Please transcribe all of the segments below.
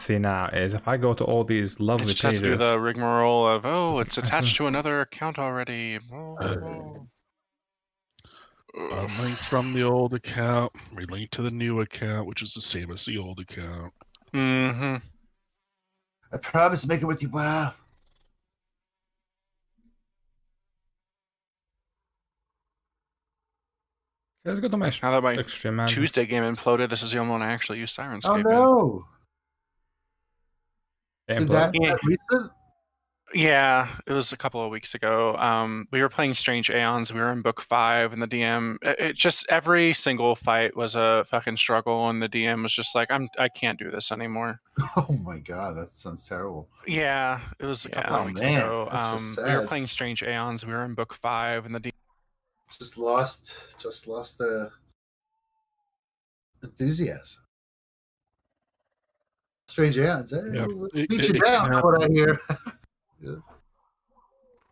see now is if I go to all these It lovely just has to do pages. the rigmarole of, oh, it's attached to another account already. Unlink from the old account, relink to the new account, which is the same as the old account. Mm-hmm. I promise to make it with you. Wow. Let's go to my Now that my extreme man. Tuesday game imploded, this is the only one I actually use Sirenscape Oh no! Did that recent? Yeah, it was a couple of weeks ago. We were playing Strange Aeons. We were in book 5, and the DM. It just every single fight was a fucking struggle, and the DM was just like, I can't do this anymore. Oh my god, that sounds terrible. Yeah, it was a couple of weeks ago. That's so sad. We were playing Strange Aeons. We were in book 5, and the DM just lost the enthusiasm. Strange Aeons. Yeah, beat you down, what I hear. Yeah.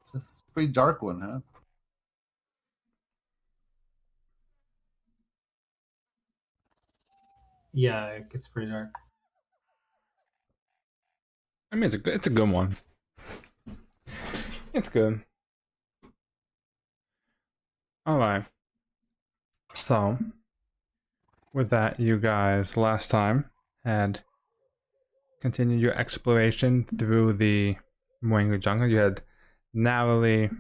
It's a pretty dark one, huh? Yeah, it gets pretty dark. I mean, it's a good one. It's good. All right. So, with that, you guys last time had continued your exploration through the Mwangi jungle. You had narrowly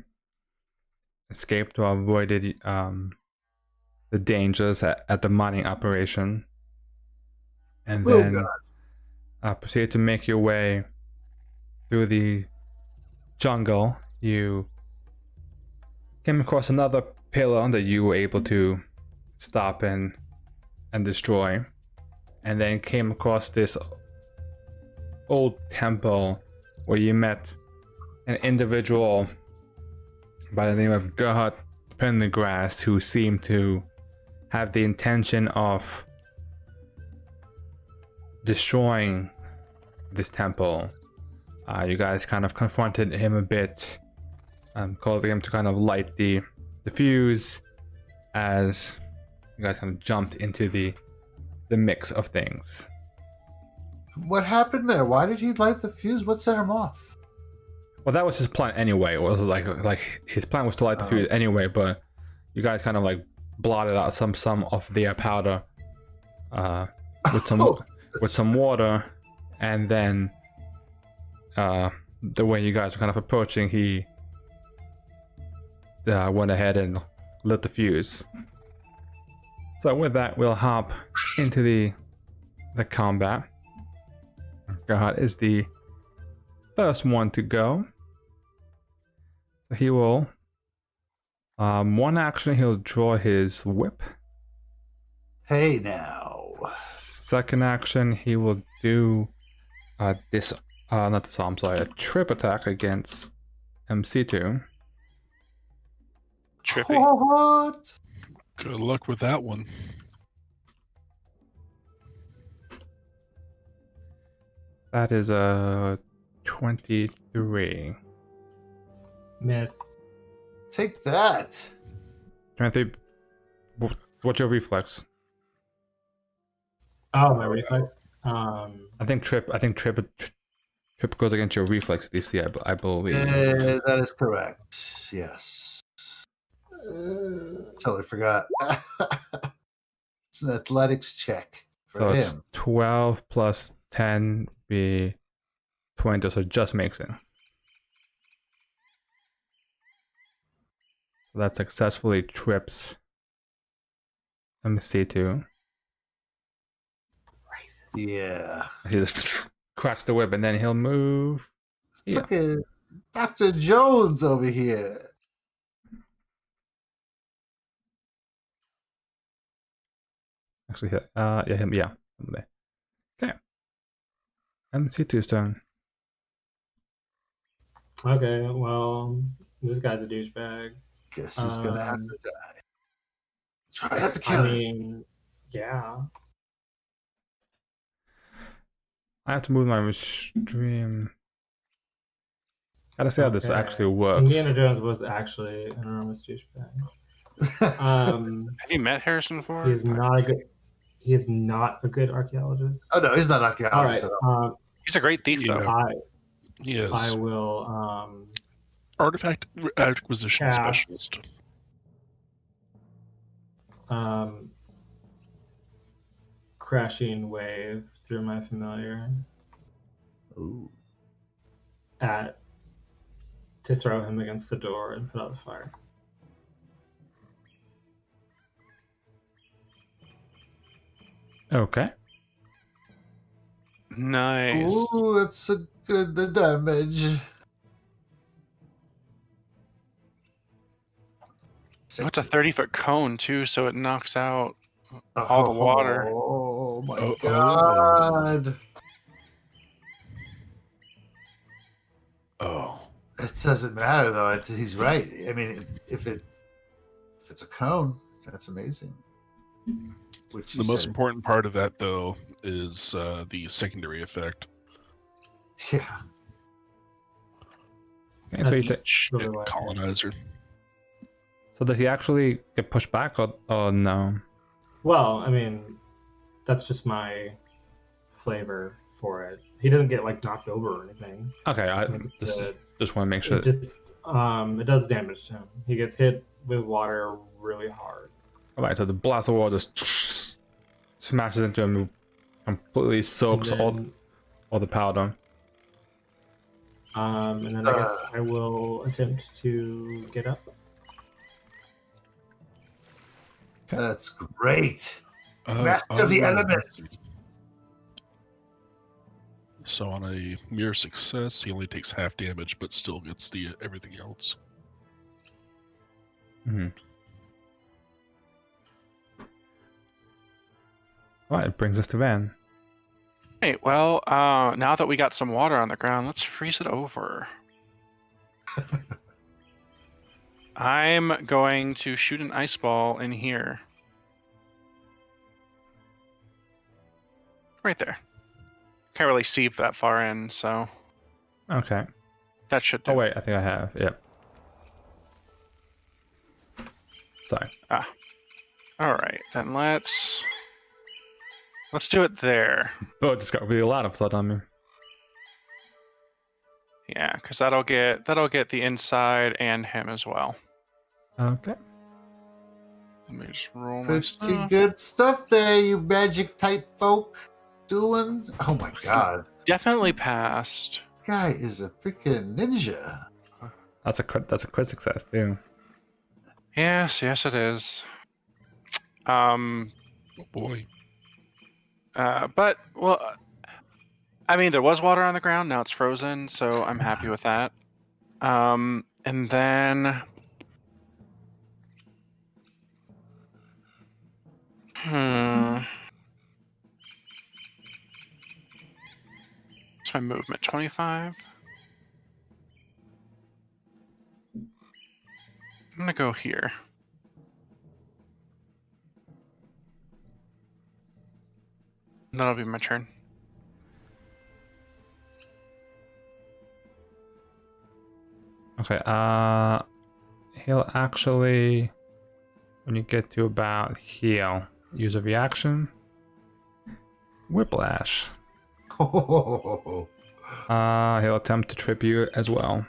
escaped or avoided the dangers at the mining operation, and then proceeded to make your way through the jungle. You came across another pillar that you were able to stop and destroy, and then came across this old temple where you met an individual by the name of Gerhard Pendergrast, who seemed to have the intention of destroying this temple. You guys kind of confronted him a bit, causing him to kind of light the fuse as you guys kind of jumped into the mix of things. What happened there? Why did he light the fuse? What set him off? Well, that was his plan anyway. It was like his plan was to light the fuse anyway, but you guys kind of like blotted out some of the powder with some water, and then the way you guys were kind of approaching, he went ahead and lit the fuse. So with that, we'll hop into the combat. Gerhard is the first one to go. So he will one action, he'll draw his whip. Hey now. Second action, he will do this not this, I'm sorry, a trip attack against MC2. Trippy. What? Good luck with that one. That is a 23. Miss. Take that. 23. What's your reflex? Oh, my reflex. I think trip goes against your reflex DC, I believe. That is correct. Yes. Totally forgot. It's an athletics check for him. It's 12 plus 10 be 20, so it just makes it. So that successfully trips MC2. Yeah. He just cracks the whip, and then he'll move. Yeah. Fucking Dr. Jones over here. Actually, yeah, him, yeah. Okay. MC2's turn. Okay, well, this guy's a douchebag. Guess he's gonna have to die. Try not to kill him. Yeah. I have to move my stream. Gotta see how this actually works. Indiana Jones was actually an enormous douchebag. Have you met Harrison before? He's not a good. he is not a good archaeologist. Oh no, he's not an All archaeologist right. at all. He's a great thief, though. Yeah. I Yes. will Artifact acquisition cast- specialist. crashing wave through my familiar Ooh. to throw him against the door and put out the fire. Okay. Nice. Ooh, that's a good damage. Oh, it's a 30-foot cone, too, so it knocks out. Oh, all the water. Oh my Oh, god. Oh. It doesn't matter though. He's right. I mean, if it's a cone, that's amazing. Which The most important part of that, though, is the secondary effect. Yeah. Okay, so, Really like it. Colonizer. so does he actually get pushed back or no? Well, I mean, that's just my flavor for it. He doesn't get like knocked over or anything. Okay, I Like, just want to make sure. it just it does damage to him. He gets hit with water really hard. Alright, so the blast of water just smashes into him, completely soaks And then, all the powder. and then I guess I will attempt to get up. That's great. Uh, Master of the elements. So on a mere success, he only takes half damage, but still gets the everything else. Alright, it brings us to Van. Hey, well, now that we got some water on the ground, let's freeze it over. I'm going to shoot an ice ball in here. Right there. Can't really see that far in, so Okay. that should do. Oh wait, I think I have. Yep. Sorry. All right, then let's do it there. Oh, it just got really loud of a sudden on me. Yeah, because that'll get the inside and him as well. Okay. Let me just roll my Pretty stuff. good stuff there, you magic type folk doing. Oh my god. Definitely passed. This guy is a freaking ninja. That's a crit success too. Yes, it is. Oh boy. But well, I mean, there was water on the ground. Now it's frozen, so I'm happy with that. And then, what's my movement? 25. I'm gonna go here. That'll be my turn. Okay, he'll actually, when you get to about here, use a reaction. Whiplash. Oh, He'll attempt to trip you as well.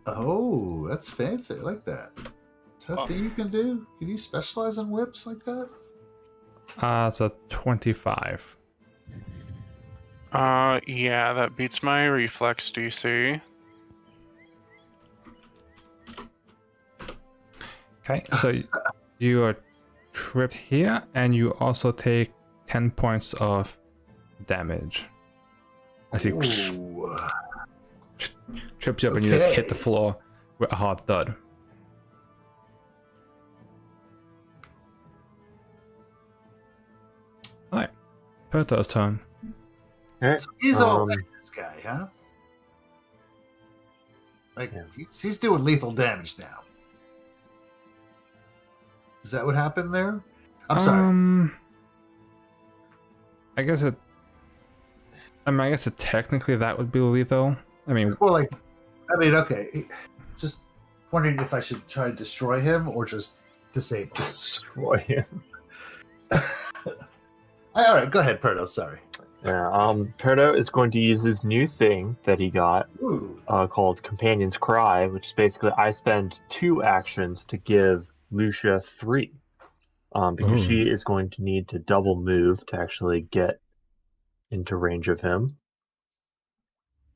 that's fancy. I like that. Is that a thing you can do? Can you specialize in whips like that? It's a 25. Yeah, that beats my reflex DC. Okay, so you are tripped here, and you also take 10 points of damage. I see. Ooh. Trips you up, and you just hit Okay. the floor with a hard thud. Alright, Perto's turn. Alright. So he's all right, this guy, huh? Like Yeah. he's doing lethal damage now. Is that what happened there? I'm sorry. I guess it. I guess it technically that would be lethal. I mean, It's more like, okay. Just wondering if I should try to destroy him or just disable. Destroy him. All right, go ahead, Perdo. Sorry. Yeah, Perdo is going to use his new thing that he got Ooh. called Companion's Cry, which is basically I spend 2 actions to give Lucia 3. Because Ooh. she is going to need to double move to actually get into range of him.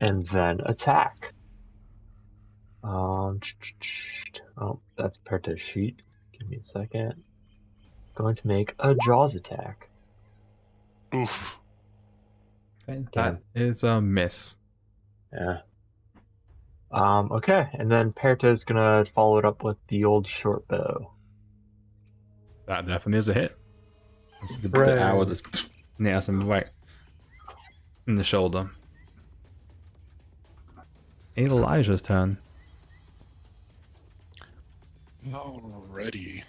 And then attack. Oh, that's Perto's sheet. Give me a second. Going to make a Jaws attack. Oof. Okay, that is a miss. Yeah. Okay, and then Perto's gonna follow it up with the old short bow. That definitely is a hit. The Hooray. arrow just nails him right in the shoulder. Elijah's turn. Alrighty.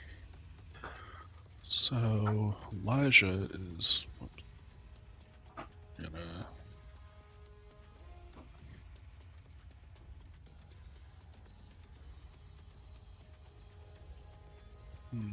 So Elijah is gonna Okay.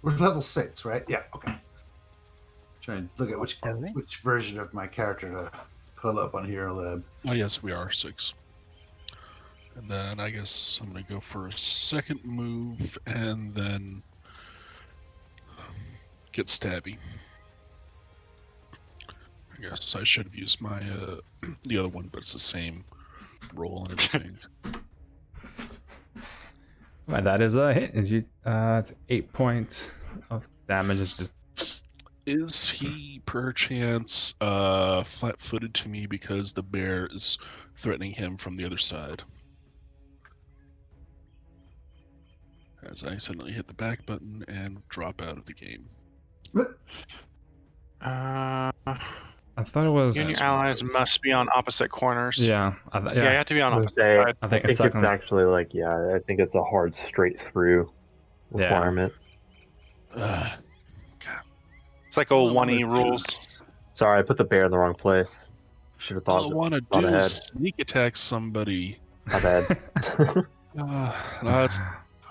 We're level 6, right? Yeah. Okay. Trying to look at which version of my character to pull up on Hero Lab. Oh yes, we are 6. And then I guess I'm gonna go for a second move and then get stabby. I guess I should have used my the other one, but it's the same roll and everything. Right, that is a hit. It's 8 points of damage. It's just. Is he perchance flat-footed to me because the bear is threatening him from the other side? As I suddenly hit the back button and drop out of the game. I thought it was. You and your allies must be on opposite corners. Yeah. Yeah, you have to be on I was opposite gonna say, sides. I think it's second. actually like, I think it's a hard straight through Yeah. requirement. God. It's like a 1E rules. Sorry, I put the bear in the wrong place. Should have All thought, I want to thought do ahead. is sneak attack somebody. My bad. No,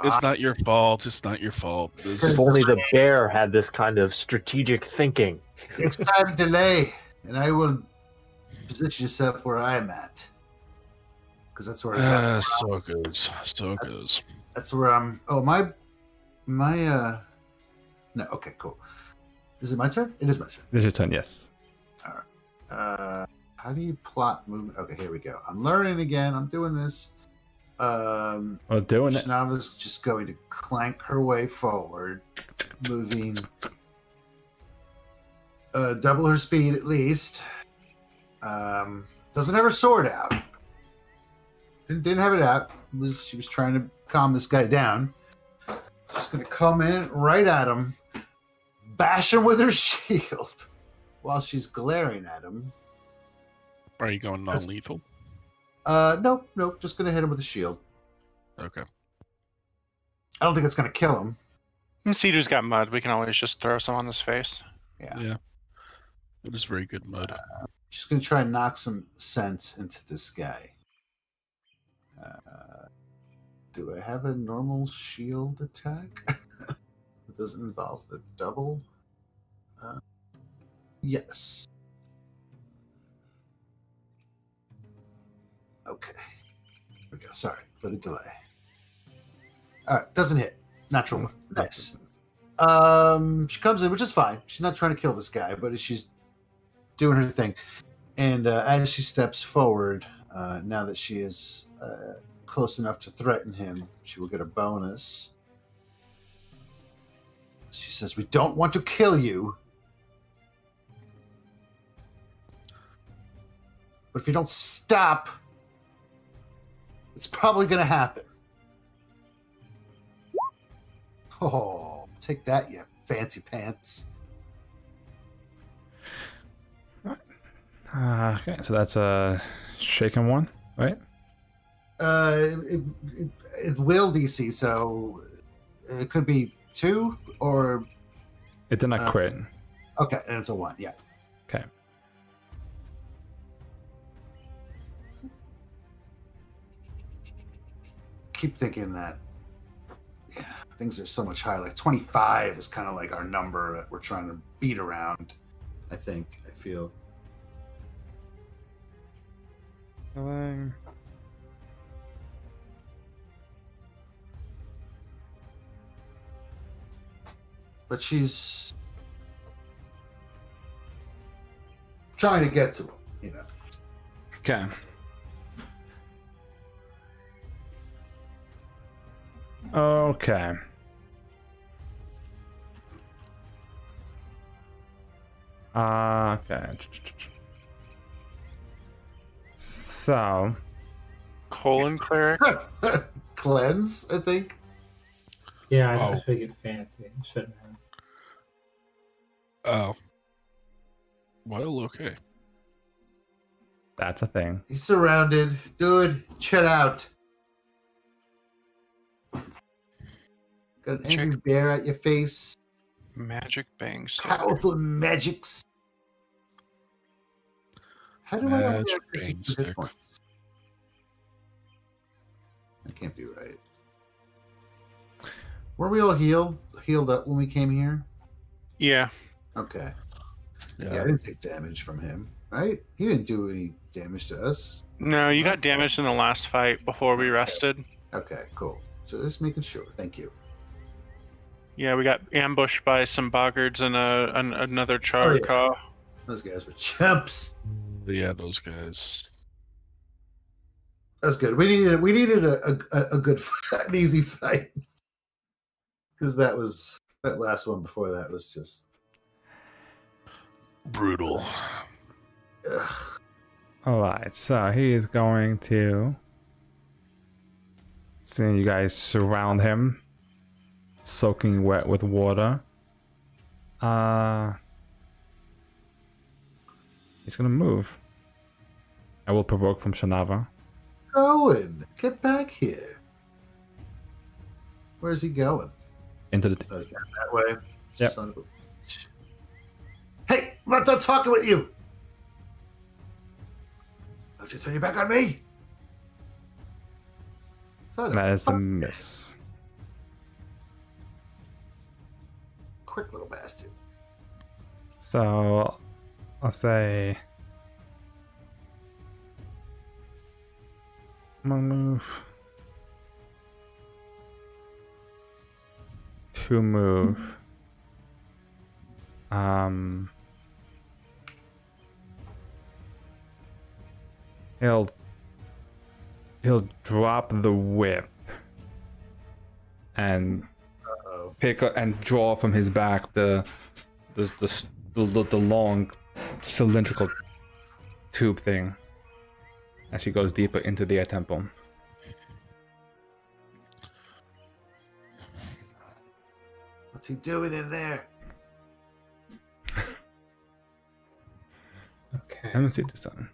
it's not your fault. It's not your fault. If only the bear had this kind of strategic thinking. Next time, delay, and I will position yourself where I'm at, because that's where it's at. So it goes. So it goes. That's where I'm. Oh, my. No. Okay, cool. Is it my turn? It is my turn. This is your turn, yes. All right. How do you plot movement? Okay, here we go. I'm learning again. I'm doing this. Well, doing it. Shanava's just going to clank her way forward, moving double her speed at least. Doesn't have her sword out. Didn't have it out. She was trying to calm this guy down. She's going to come in right at him, bash him with her shield while she's glaring at him. Are you going non-lethal? No, just going to hit him with the shield. Okay. I don't think it's going to kill him. And Cedar's got mud. We can always just throw some on his face. Yeah. It is very good mud. She's going to try and knock some sense into this guy. Do I have a normal shield attack? It doesn't involve the double. Yes. Okay. Here we go. Sorry for the delay. All right. Doesn't hit. Natural one. Nice. She comes in, which is fine. She's not trying to kill this guy, but she's doing her thing. And as she steps forward, now that she is close enough to threaten him, she will get a bonus. She says, "We don't want to kill you, but if you don't stop, it's probably going to happen." Oh, take that, you fancy pants. Okay, so that's a shaken one, right? It will DC, so it could be 2 or It did not crit. Okay, and it's a 1. Yeah. Okay. Keep thinking that. Yeah, things are so much higher. Like 25 is kind of like our number that we're trying to beat around. I feel. But she's trying to get to him, you know. Okay. Okay. Okay. So. Colon cleric. Cleanse, I think. Yeah, Oh. I should get fancy. Shouldn't have. Oh. Well, okay. That's a thing. He's surrounded. Dude, chill out. Got an angry bear at your face. Magic bang sword. Powerful magics. How do I only Magic have 52 bang hit stick. points? That can't be right. Were we all healed up when we came here? Yeah. Okay. Yeah, I Yeah. didn't take damage from him, right? He didn't do any damage to us. No, you got damaged in the last fight before we rested. Okay, cool. So just making sure. Thank you. Yeah, we got ambushed by some boggards and another Charka. Those guys were chumps. Yeah, those guys. That's good. We needed a good an easy fight. Because that last one before that was just Brutal. ugh. Alright, so he is going to. Seeing you guys surround him, soaking wet with water. He's gonna move. I will provoke from Shanava. Owen, get back here. Where's he going? Into the. Oh, he's going that way. Yep. Son of a bitch. Hey, I'm not done talking with you. Don't you turn your back on me? That is a miss. Quick little bastard. So I'll say I'm gonna move to move. He'll drop the whip and Uh-oh. pick up and draw from his back the long cylindrical tube thing as she goes deeper into the temple. What's he doing in there? Okay. I haven't seen this time.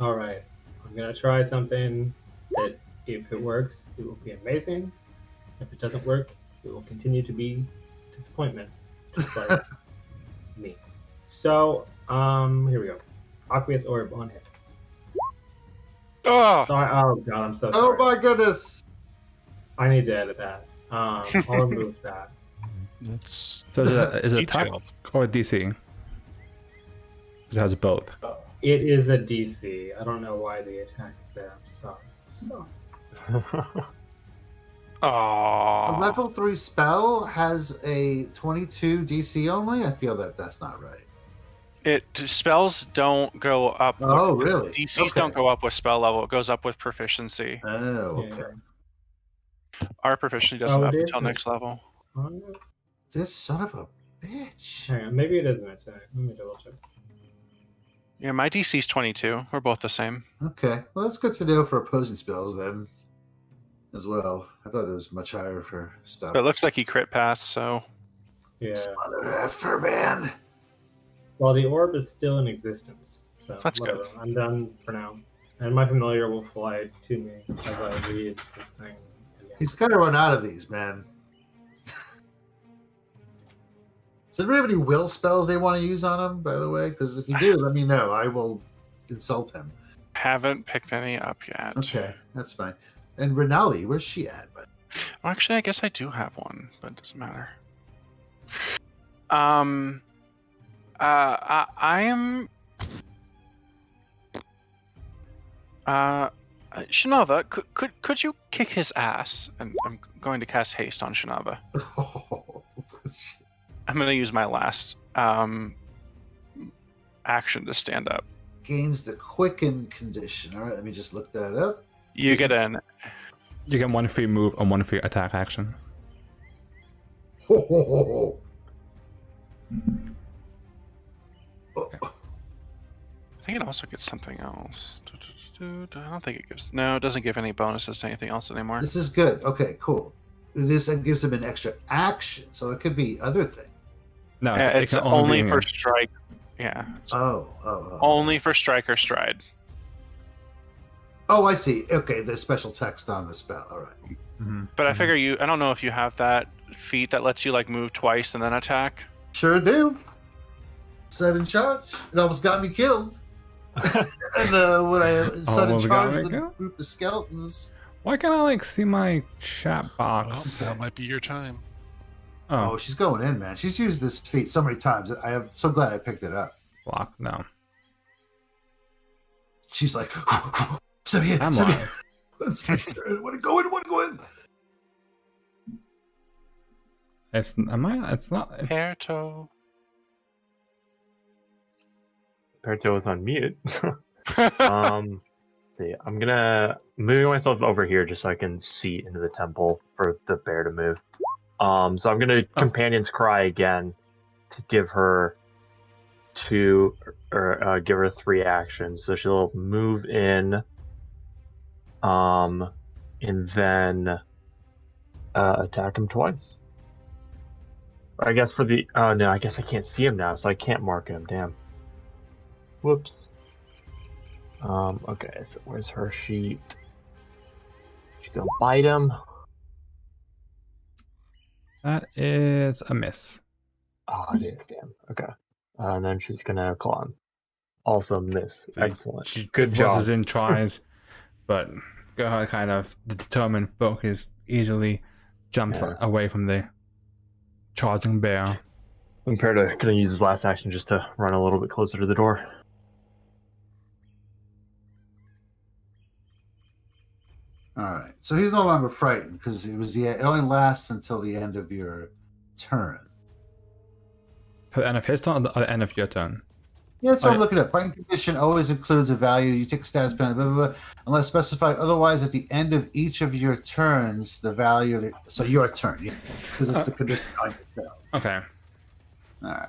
All right. I'm gonna try something that, if it works, it will be amazing. If it doesn't work, it will continue to be disappointment, just like me. So, here we go. Aqueous orb on hit. Oh, Sorry. Oh god, I'm so Oh sorry. my goodness! I need to edit that. I'll remove that. That's So is it attack detailed. or DC? Because it has both. It is a DC. I don't know why the attack is there. I'm sorry. A oh. level 3 spell has a 22 DC only? I feel that's not right. Spells don't go up. Oh, really? DCs Okay. don't go up with spell level. It goes up with proficiency. Oh, Yeah. okay. Our proficiency doesn't Oh, up it until is? next level. This son of a bitch. Hang on, maybe it is an attack. Let me double check. Yeah, my DC's 22. We're both the same. Okay. Well, that's good to know for opposing spells then, as well. I thought it was much higher for stuff. But it looks like he crit passed, so Yeah. Mother effer, man. Well, the orb is still in existence. So That's whatever. good. I'm done for now. And my familiar will fly to me as I read this thing again. He's got to run out of these, man. Does anybody have any will spells they want to use on him, by the way? Because if you do, let me know. I will insult him. Haven't picked any up yet. Okay, that's fine. And Rinali, where's she at? Well, actually, I guess I do have one, but it doesn't matter. I am. Shanava, could you kick his ass? And I'm going to cast haste on Shanava. I'm going to use my last action to stand up. Gains the quicken condition. All right, let me just look that up. You get an. You get 1 free move and 1 free attack action. Ho, ho, ho, ho. I think it also gets something else. I don't think it gives. No, it doesn't give any bonuses to anything else anymore. This is good. Okay, cool. This gives him an extra action, so it could be other things. No, Yeah, it it's can only be- for strike. Yeah. It's Oh. only for strike or stride. Oh, I see. Okay, there's special text on the spell. All right. Mhm. But I figure I don't know if you have that feat that lets you like move twice and then attack. Sure do. Set in charge. It almost got me killed. And when I set in Almost got charge me of the killed? group of skeletons. Why can't I like see my chat Well, box? that might be your time. Oh, Oh, she's going in, man. She's used this feat so many times. I am so glad I picked it up. block. No. She's like, step in, Come step in. on. It's my turn. I want to go in. I want to go in. It's not. It's, Hair toe. Perto is on mute. Let's see, I'm gonna move myself over here just so I can see into the temple for the bear to move. So I'm gonna Companion's Cry again to give her give her 3 actions. So she'll move in, and then attack him twice. I guess for the no, I guess I can't see him now, so I can't mark him. Damn. Whoops. Okay, so where's her sheet? She's gonna bite him. that is a miss. Oh, it is, damn. Okay. And then she's gonna claw him. Also miss. So Excellent. She Good job. buzzes in, tries, but Gerhard kind of determined focus easily jumps Yeah. away from the charging bear. Imperto gonna use his last action just to run a little bit closer to the door. All right. So he's no longer frightened because it only lasts until the end of your turn. For the end of his turn or the end of your turn? Yeah, that's what Oh, I'm yeah. looking at. Frightened condition always includes a value. You take a status penalty, blah, blah, blah, unless specified otherwise at the end of each of your turns, the value. So your turn, yeah, because it's the condition on yourself. Okay. All right.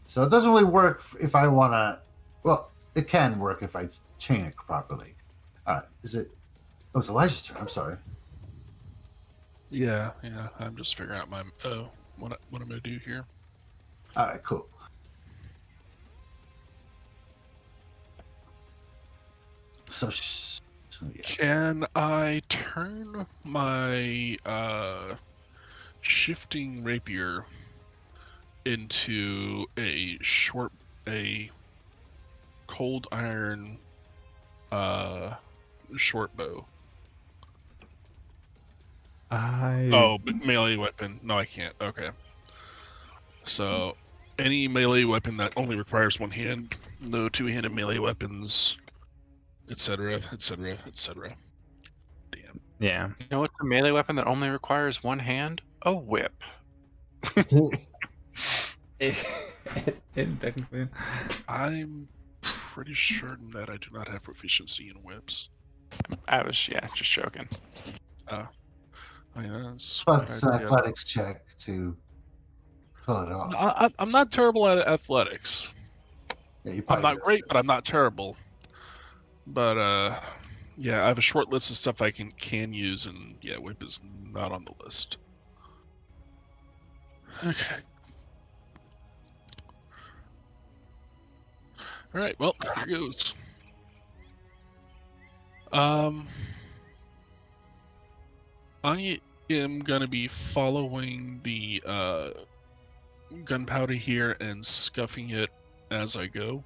So it doesn't really work if I want to. Well, it can work if I chain it properly. All right. Is it? Oh, it's Elijah's turn. I'm sorry. Yeah. I'm just figuring out what I'm gonna do here. All right. Cool. So yeah. Can I turn my shifting rapier into a cold iron short bow? Oh, but melee weapon. No, I can't. Okay. So any melee weapon that only requires one hand, no two-handed melee weapons, etc., etc., etc. Damn. Yeah. You know what's a melee weapon that only requires one hand? A whip. It technically. I'm pretty certain that I do not have proficiency in whips. I was just joking. I mean, that's Plus an quite- athletics check to pull it off. I'm not terrible at athletics. Yeah, you I'm probably not do. great, but I'm not terrible. But yeah, I have a short list of stuff I can use, and yeah, whip is not on the list. Okay. All right. Well, here goes. I am gonna be following the gunpowder here and scuffing it as I go.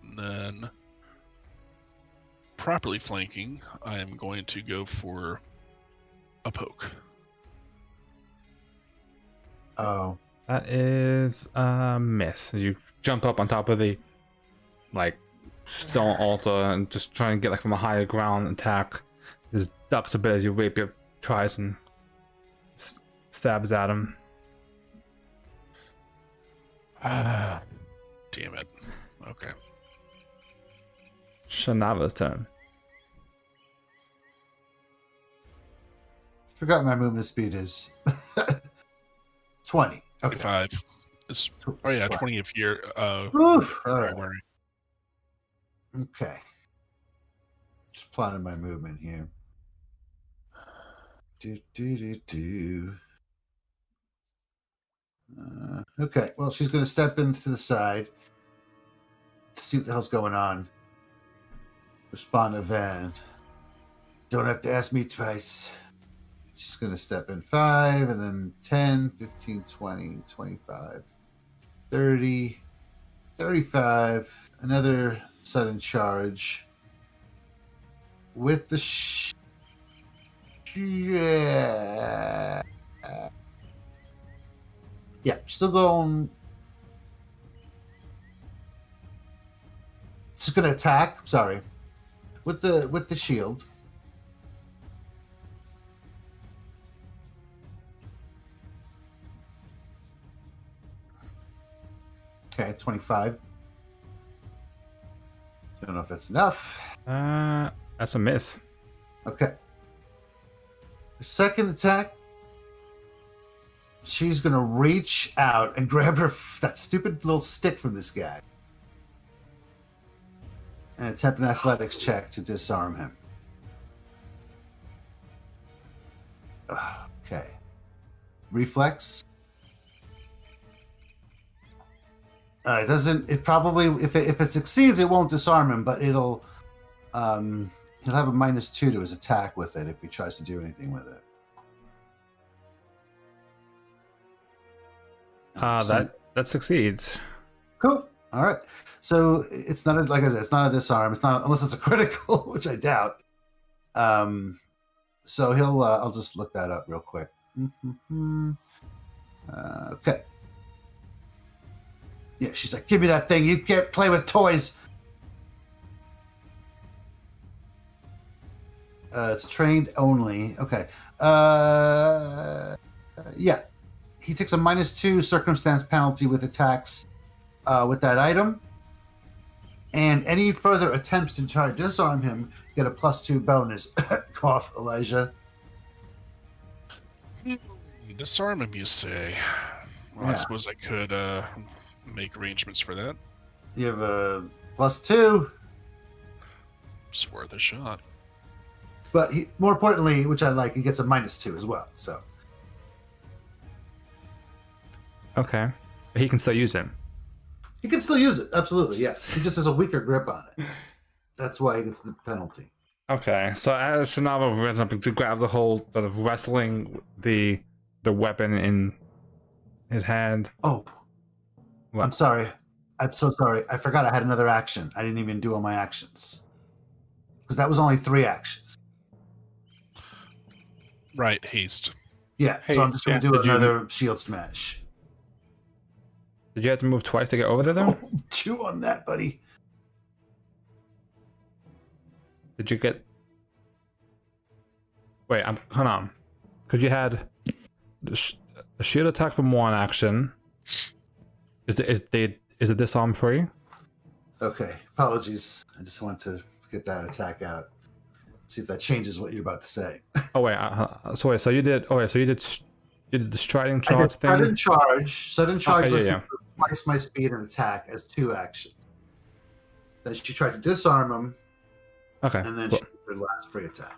And then, properly flanking, I am going to go for a poke. Oh, That is a miss. You jump up on top of the like stone altar and just try and get like from a higher ground attack. Just ducks a bit as your rapier tries and stabs at him. Damn it. Okay. Shanava's turn. forgot my movement speed is 20. Okay. 25. It's, oh yeah, 20 if you're Oof, all right. worry. Okay. Just plotting my movement here. Okay, well, she's going to step into the side to see what the hell's going on. Respond to Van. Don't have to ask me twice. She's going to step in 5, and then 10, 15, 20, 25, 30, 35. Another sudden charge. With the yeah. Yeah, still going. Just gonna attack. Sorry, with the shield. Okay, 25. Don't know if that's enough. That's a miss. Okay. The second attack. She's gonna reach out and grab that stupid little stick from this guy. And attempt an athletics check to disarm him. Okay. Reflex. It doesn't. It probably, if it succeeds, it won't disarm him, but it'll. He'll have a -2 to his attack with it if he tries to do anything with it. That succeeds. Cool. All right. So it's not like I said, it's not a disarm. It's not unless it's a critical, which I doubt. So he'll. I'll just look that up real quick. Okay. Yeah, she's like, "Give me that thing. You can't play with toys." It's trained only. Okay. Yeah. He takes a -2 circumstance penalty with attacks with that item. And any further attempts to try to disarm him get a +2 bonus. Cough, Elijah. Disarm him, you say? Well, Yeah. I suppose I could make arrangements for that. You have a +2. It's worth a shot. But more importantly, which I like, he gets a -2 as well. So Okay. But he can still use it. he can still use it. Absolutely, yes. He just has a weaker grip on it. That's why he gets the penalty. Okay, so as Shanava runs up to grab the whole sort of wrestling the weapon in his hand. Oh, What? I'm sorry. I'm so sorry. I forgot I had another action. I didn't even do all my actions. Because that was only 3 actions. Right, haste. Yeah, so I'm just going to do Did you- another shield smash. Did you have to move twice to get over there, though? Oh, 2 on that, buddy. Did you get... Wait, hold on. Because you had a shield attack from 1 action. Is the disarm free? Okay, apologies. I just want to get that attack out. See if that changes what you're about to say. Oh wait, so you did. Oh wait, so you did the striding I charge did thing. sudden charge. Sudden charge Okay, was yeah. twice my speed and attack as 2 actions. Then she tried to disarm him, Okay. and then cool. she did her last free attack.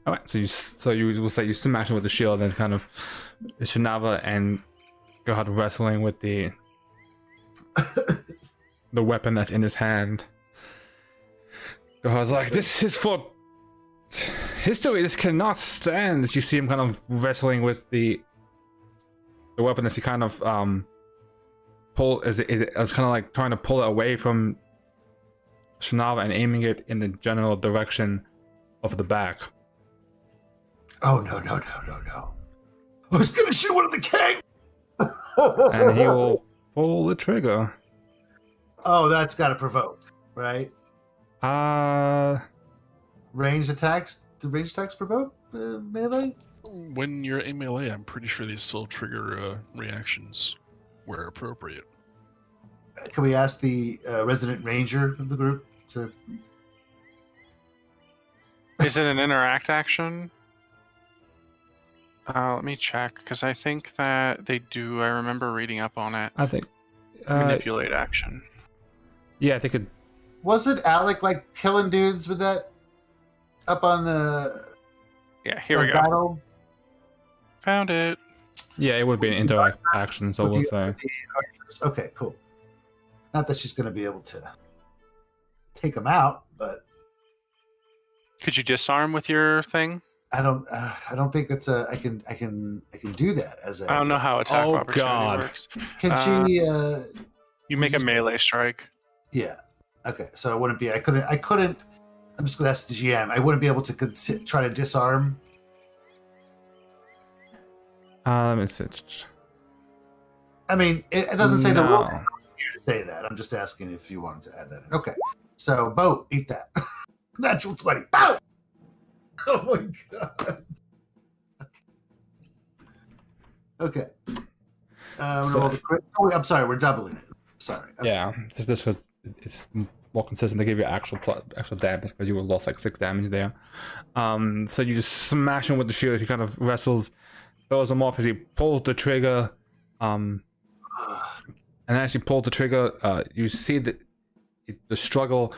All right, so you will say you smash him with the shield, and kind of Shanava and Gerhard wrestling with the the weapon that's in his hand. Gerhard's like, this is for history. This cannot stand. As you see him kind of wrestling with the weapon as he kind of pull as kind of like trying to pull it away from Shanava and aiming it in the general direction of the back. Oh no! I was gonna shoot one of the keg. And he will pull the trigger. Oh, that's gotta provoke, right? Ranged attacks. Do ranged attacks provoke melee? When you're in melee, I'm pretty sure they still trigger reactions where appropriate. Can we ask the resident ranger of the group to? Is it an interact action? Let me check, because I think that they do. I remember reading up on it. I think Manipulate action. yeah, I think it. Wasn't Alec like killing dudes with that up on the? Yeah, here we go. Battle? Found it. Yeah, it would be an interact action, so we'll say. Okay, cool. Not that she's going to be able to take them out, but Could you disarm with your thing? I don't think that's a. I can do that as a. I don't know how attack Oh, opportunity God. works. Can she? You make a melee strike. Yeah. Okay. So I wouldn't be. I couldn't. I'm just gonna ask the GM. I wouldn't be able to try to disarm. Let me see. I mean, it doesn't say the No. rule here to say that. I'm just asking if you wanted to add that in. Okay. So, Bo, eat that. Natural 20. Bow! Oh my god. Okay. I'm sorry, we're doubling it. Sorry. Okay. Yeah, this was it's more consistent. They give you actual damage, but you lost like 6 damage there. So you just smash him with the shield. He kind of wrestles, throws him off as he pulls the trigger. And as he pulls the trigger, you see that the struggle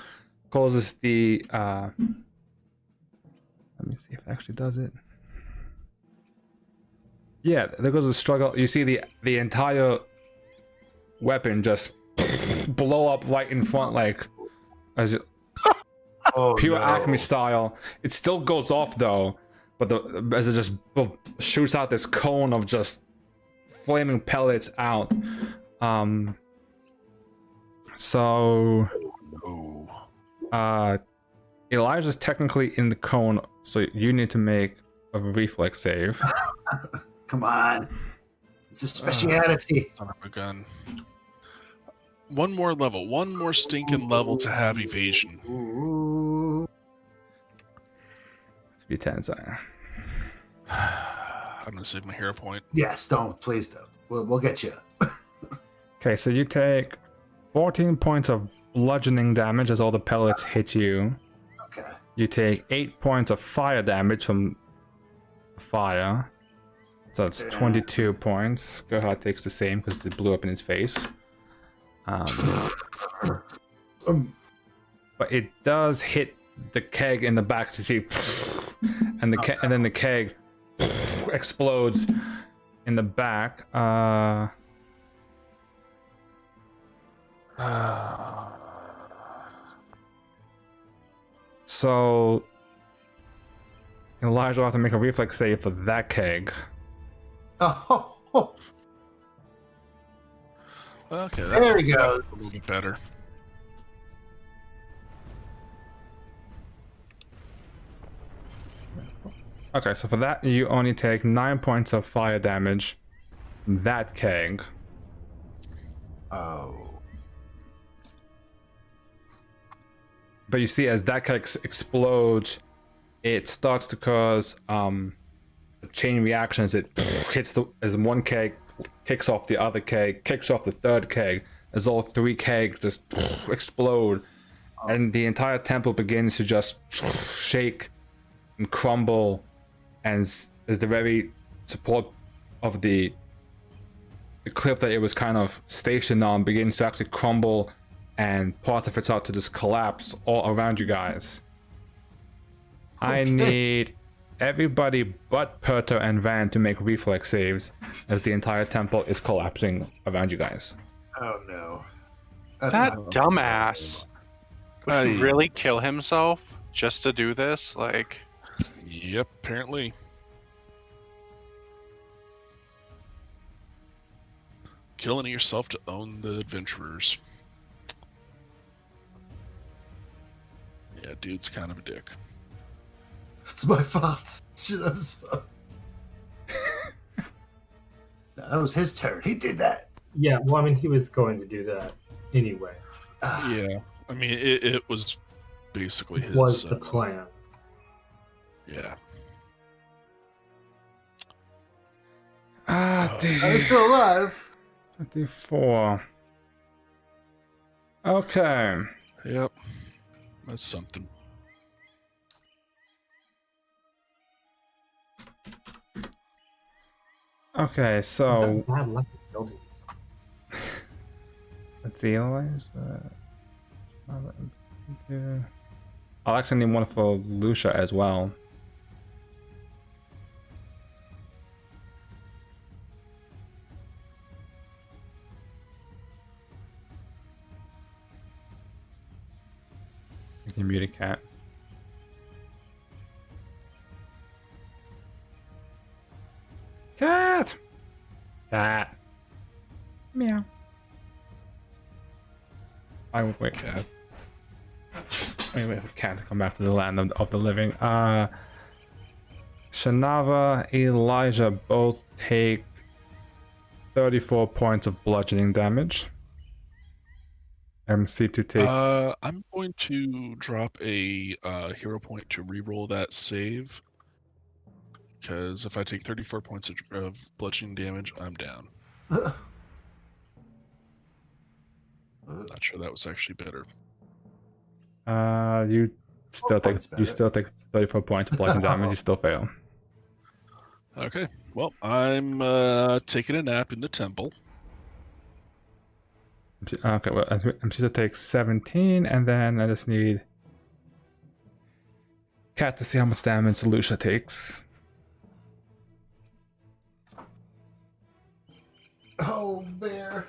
causes the. Let me see if it actually does it. Yeah, there goes the struggle. You see the entire weapon just blow up right in front, like as pure Acme style. It still goes off though, but as it just shoots out this cone of just flaming pellets out. So Elijah's technically in the cone, so you need to make a reflex save. Come on. It's a speciality. Son of a gun. One more level. One more stinking level to have evasion. Ooh. Be 10, sorry. I'm gonna save my hero point. Yes, don't. Please don't. We'll get you. Okay, so you take 14 points of bludgeoning damage as all the pellets hit you. Okay. You take 8 points of fire damage from fire. So that's 22 points. Gerhard takes the same because it blew up in his face. But it does hit the keg in the back to see, and then the keg explodes in the back. So Elijah will have to make a reflex save for that keg. Oh, Okay, there he goes. A little bit better. Okay, so for that you only take 9 points of fire damage. That keg. Oh. But you see, as that keg explodes, it starts to cause a chain reaction as it hits as one keg kicks off the other keg, kicks off the third keg, as all 3 kegs just explode, and the entire temple begins to just shake and crumble, and as the very support of the cliff that it was kind of stationed on begins to actually crumble, and parts of it start to just collapse all around you guys. I need everybody but Perto and Van to make reflex saves as the entire temple is collapsing around you guys. Oh no. That's That not- dumbass. Would he Aye. really kill himself just to do this? Like, Yep, apparently. Killing yourself to own the adventurers. Yeah, dude's kind of a dick. It's my fault. Shit, I'm sorry. No, that was his turn. He did that. Yeah, well, I mean, he was going to do that anyway. Ah, Yeah, I mean, it was basically his. Was the plan. Yeah. he's still alive. 24. Okay. Yep. That's something. Okay, so Bad luck with buildings. let's see. I'll actually need one for Lucia as well. You can mute a cat. Cat! Cat. Meow. I will wait. Cat. Wait for cat to come back to the land of the living. Shanava, Elijah both take 34 points of bludgeoning damage. MC2 takes. I'm going to drop a hero point to reroll that save. Because if I take 34 points of bludgeoning damage, I'm down. Not sure that was actually better. You still take points better. 34 points of bludgeoning damage. You still fail. Okay, well, I'm taking a nap in the temple. Okay, well, MC2 takes 17, and then I just need cat to see how much damage Lucia takes. Oh, bear.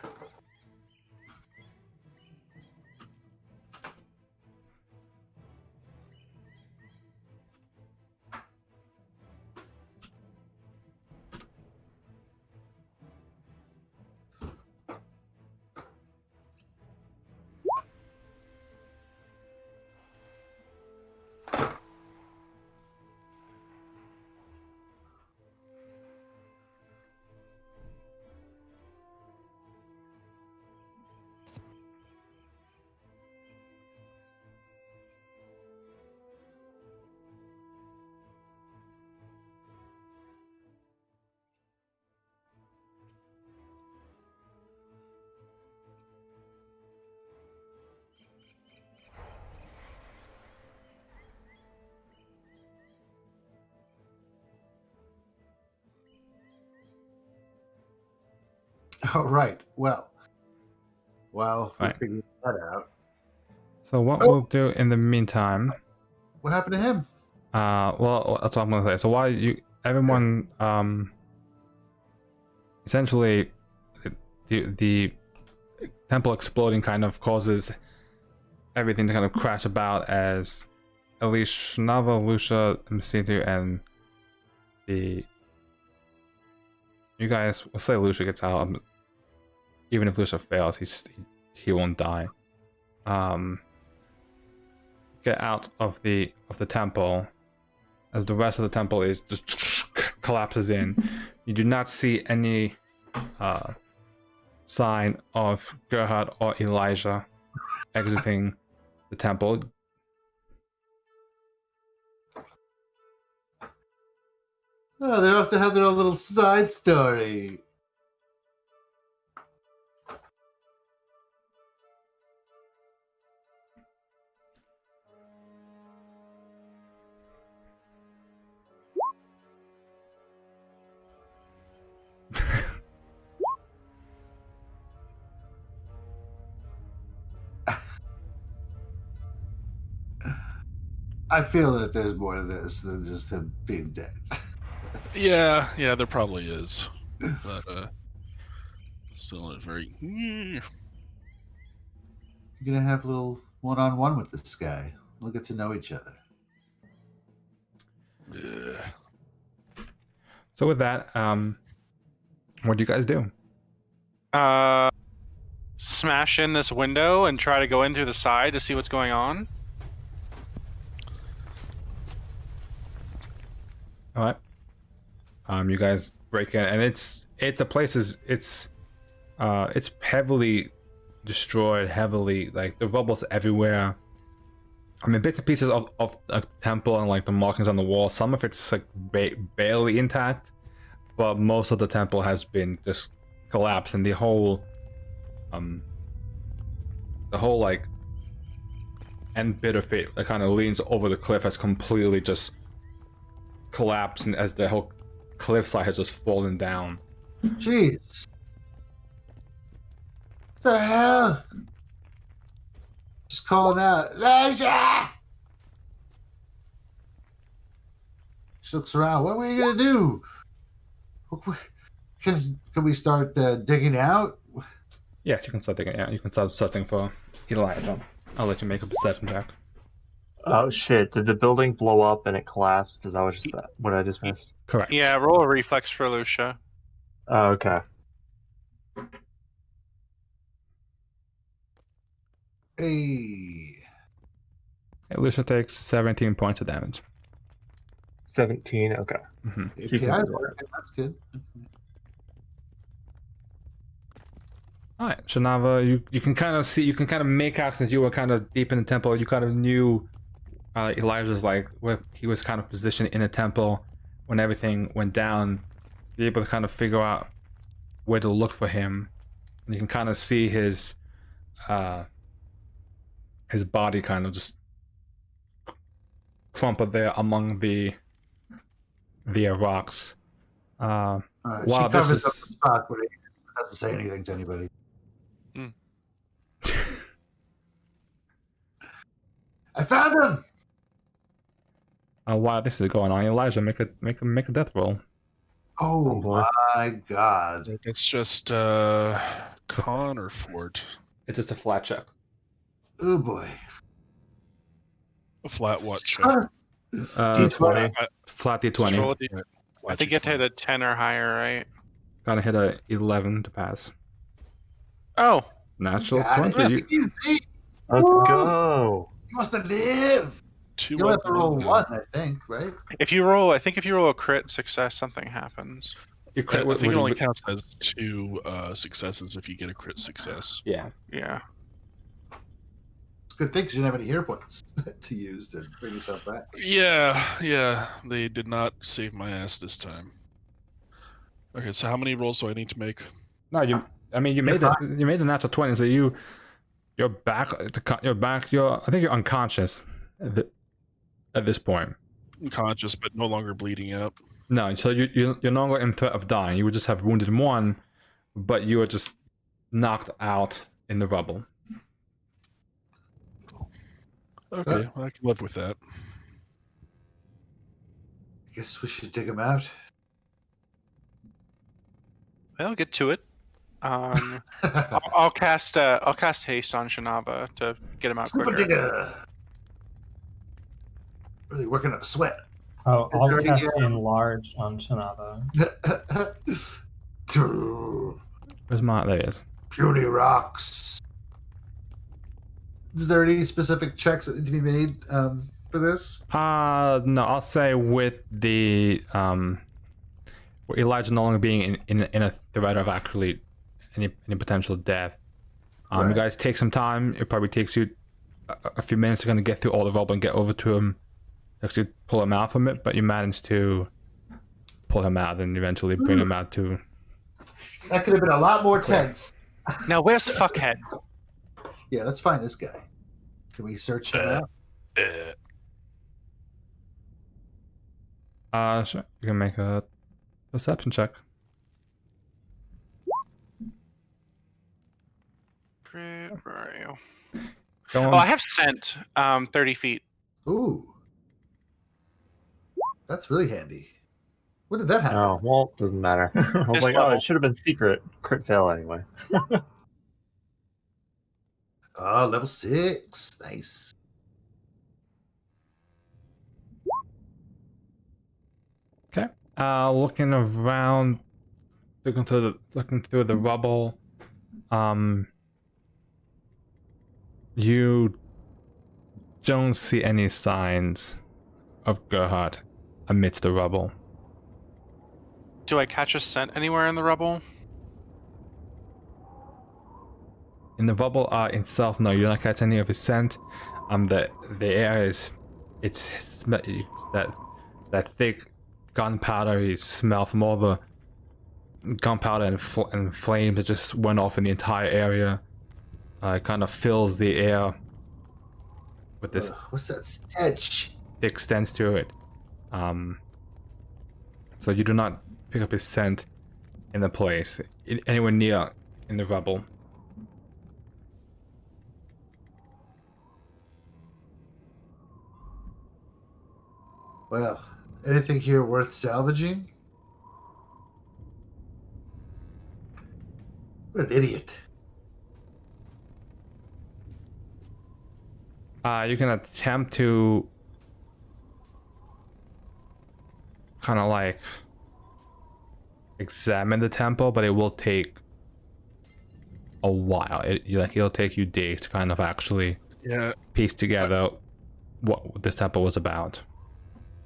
All right. Well, while we Right. figure that out, So what we'll do in the meantime, what happened to him? well, that's what I'm gonna say. So while everyone, essentially, the temple exploding kind of causes everything to kind of crash about as at least Shanava, Lucia, Masitu, and you guys, we'll say Lucia gets out. Even if Lucia fails, he won't die. Get out of the temple as the rest of the temple is just collapses in. You do not see any sign of Gerhard or Elijah exiting the temple. Oh, they have to have their own little side story. I feel that there's more to this than just him being dead. Yeah, there probably is. But still a very You're gonna have a little one-on-one with this guy. We'll get to know each other. So with that, what do you guys do? Smash in this window and try to go in through the side to see what's going on. All right. You guys break in, and the place is it's heavily destroyed, heavily like the rubble's everywhere. I mean, bits and pieces of a temple and like the markings on the wall. Some of it's like barely intact, but most of the temple has been just collapsed, and the whole like end bit of it that kind of leans over the cliff has completely just collapsed, and as the whole cliffside has just fallen down. Jeez. What the hell? Just calling out, Elijah! She looks around. What were you gonna do? Can we start digging out? Yes, you can start digging out. You can start searching for Elijah. I'll let you make a perception check. Oh shit! Did the building blow up and it collapsed? Is that what I just missed? Correct. Yeah, roll a reflex for Lucia. Oh, okay. Hey. Lucia takes 17 points of damage. 17. Okay. Mm-hmm. API's working. That's good. All right, Shanava, you can kind of see, you can kind of make out, since you were kind of deep in the temple, you kind of knew Elijah's like where he was kind of positioned in the temple when everything went down. You're able to kind of figure out where to look for him, and you can kind of see his body kind of just crumpled there among the rocks. Wow, she covers up the spot, but it doesn't say anything to anybody. I found him. While this is going on, Elijah, make a death roll. Oh my god! That's just con or fort. It's just a flat check. Oh boy! A flat what check? D20. Flat D20. I think you have to hit a 10 or higher, right? Gotta hit a 11 to pass. Oh, natural 20. Easy. Let's go. You must have lived. You'll have to roll 1, I think, right? If you roll a crit success, something happens. You crit, I think it only counts as 2 successes if you get a crit success. Yeah. Yeah. It's a good thing because you don't have any hero points to use to bring yourself back. Yeah. They did not save my ass this time. Okay, so how many rolls do I need to make? No, you made the natural 20, so you're back. I think you're unconscious at this point. Unconscious, but no longer bleeding out. No, so you're no longer in threat of dying. You would just have wounded 1, but you were just knocked out in the rubble. Okay, well, I can live with that. I guess we should dig him out. Well, get to it. I'll cast haste on Shanava to get him out Super quicker. digger. Really working up a sweat. Oh, I'll cast enlarge on Shanava. Where's Mark? There he is. Puny rocks. Is there any specific checks that need to be made for this? No, I'll say with the with Elijah no longer being in a threat of actually any potential death. Right. You guys take some time. It probably takes you a few minutes to kind of get through all the rubble and get over to him, actually pull him out from it. But you managed to pull him out and eventually bring him out to. That could have been a lot more tense. Now, where's Fuckhead? Yeah, let's find this guy. Can we search him out? Sure. You can make a perception check. Where are you? Go on. Oh, I have scent. 30 feet. Ooh. That's really handy. When did that happen? Oh, well, doesn't matter. I was This like, level. it should have been secret. Crit fail anyway. Oh, level 6. Nice. Okay. Looking around, looking through the rubble. You don't see any signs of Gerhard amidst the rubble. Do I catch a scent anywhere in the rubble? In the rubble itself, no, you don't catch any of his scent. The air is that thick gunpowder. You smell from all the gunpowder and flames that just went off in the entire area. It kind of fills the air with this What's that stench? thick stench to it. So you do not pick up his scent in the place, anywhere near in the rubble. Well, anything here worth salvaging? What an idiot. You can attempt to kind of like examine the temple, but it will take a while. It'll take you days to kind of actually piece together what this temple was about.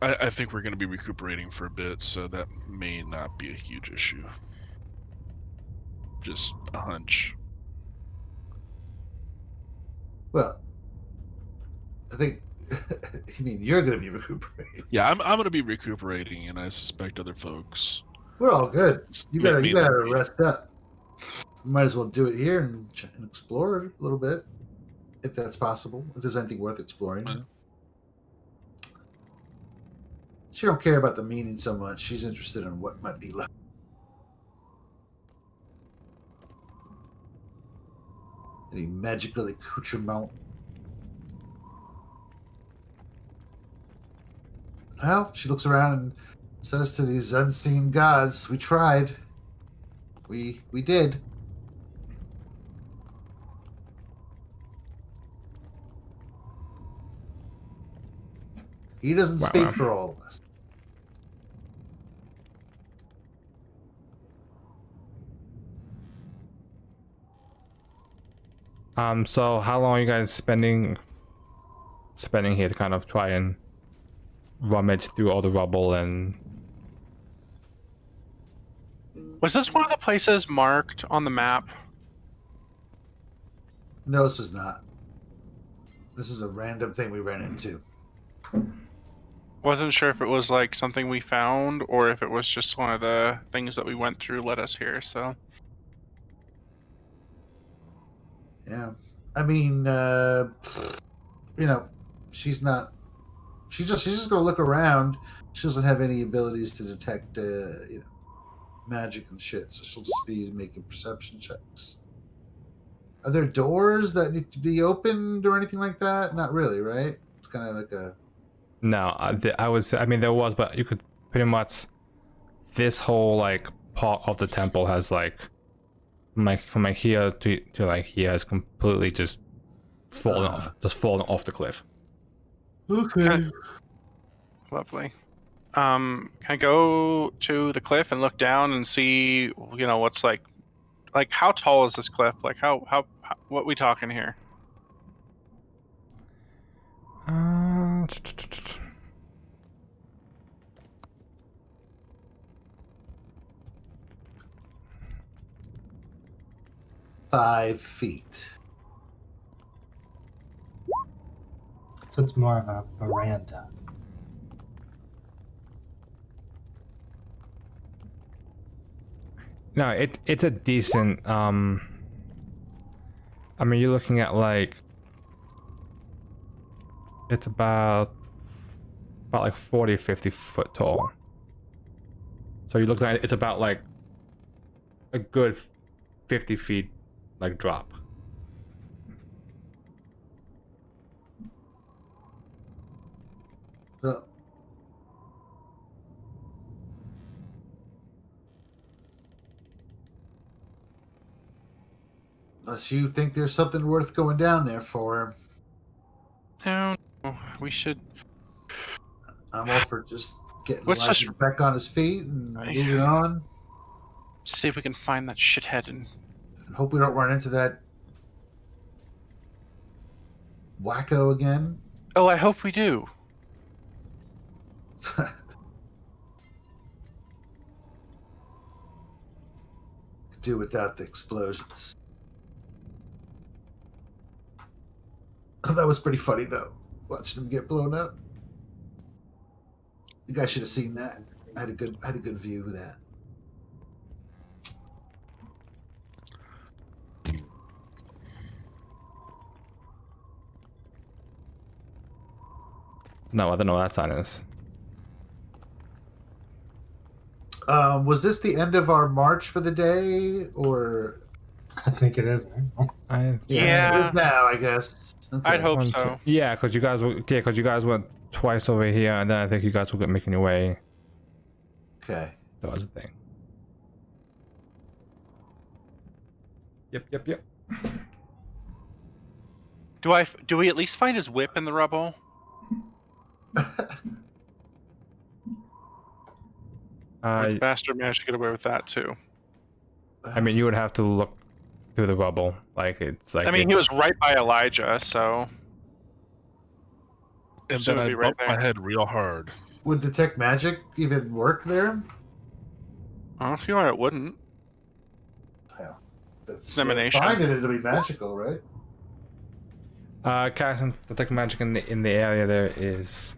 I think we're going to be recuperating for a bit, so that may not be a huge issue. Just a hunch. Well, I think you mean you're going to be recuperating. Yeah, I'm going to be recuperating, and I suspect other folks. We're all good. You gotta Me. rest up. You might as well do it here and explore it a little bit, if that's possible. If there's anything worth exploring. Yeah. She don't care about the meaning so much. She's interested in what might be left. Any magical accoutrement. Well, she looks around and says to these unseen gods, we tried. We did. He doesn't speak for all of us. So how long are you guys spending here to kind of try and rummage through all the rubble? And Was this one of the places marked on the map? No, this was not. This is a random thing we ran into. Wasn't sure if it was like something we found or if it was just one of the things that we went through led us here, so. Yeah. I mean, she's just gonna look around. She doesn't have any abilities to detect, magic and shit, so she'll just be making perception checks. Are there doors that need to be opened or anything like that? Not really, right? It's kind of like a... No, I would say, I mean, there was, but you could pretty much, this whole like part of the temple has like from here to like here is completely just fallen off the cliff. Okay. Lovely. Can I go to the cliff and look down and see, what's like how tall is this cliff? Like how what we talking here? 5 feet. So it's more of a veranda. No, it's a decent. I mean, you're looking at like it's about like 40-50 foot tall. So you look at it's about like a good 50 feet like drop. Well, Unless you think there's something worth going down there for. No, we should. I'm all for just getting Let's Elijah just- back on his feet and moving on. See if we can find that shithead and And hope we don't run into that wacko again. Oh, I hope we do. Do without the explosions. Oh, that was pretty funny though, watching him get blown up. You guys should have seen that. I had a good view of that. No, I don't know what that sign is. Was this the end of our march for the day, or? I think it is, man. Yeah. It is now, I guess. Okay. I'd hope so. Yeah, because you guys went twice over here, and then I think you guys were making your way. Okay. That was the thing. Yep. Do we at least find his whip in the rubble? The bastard managed to get away with that too. I mean, you would have to look through the rubble. Like it's like. I mean, he was right by Elijah, so. And So then it'd I be right bumped my there. head real hard. Would detect magic even work there? I feel like it wouldn't. Hell, that's Dissemination. fine, and it'll be magical, right? Casting detect magic in the area there is,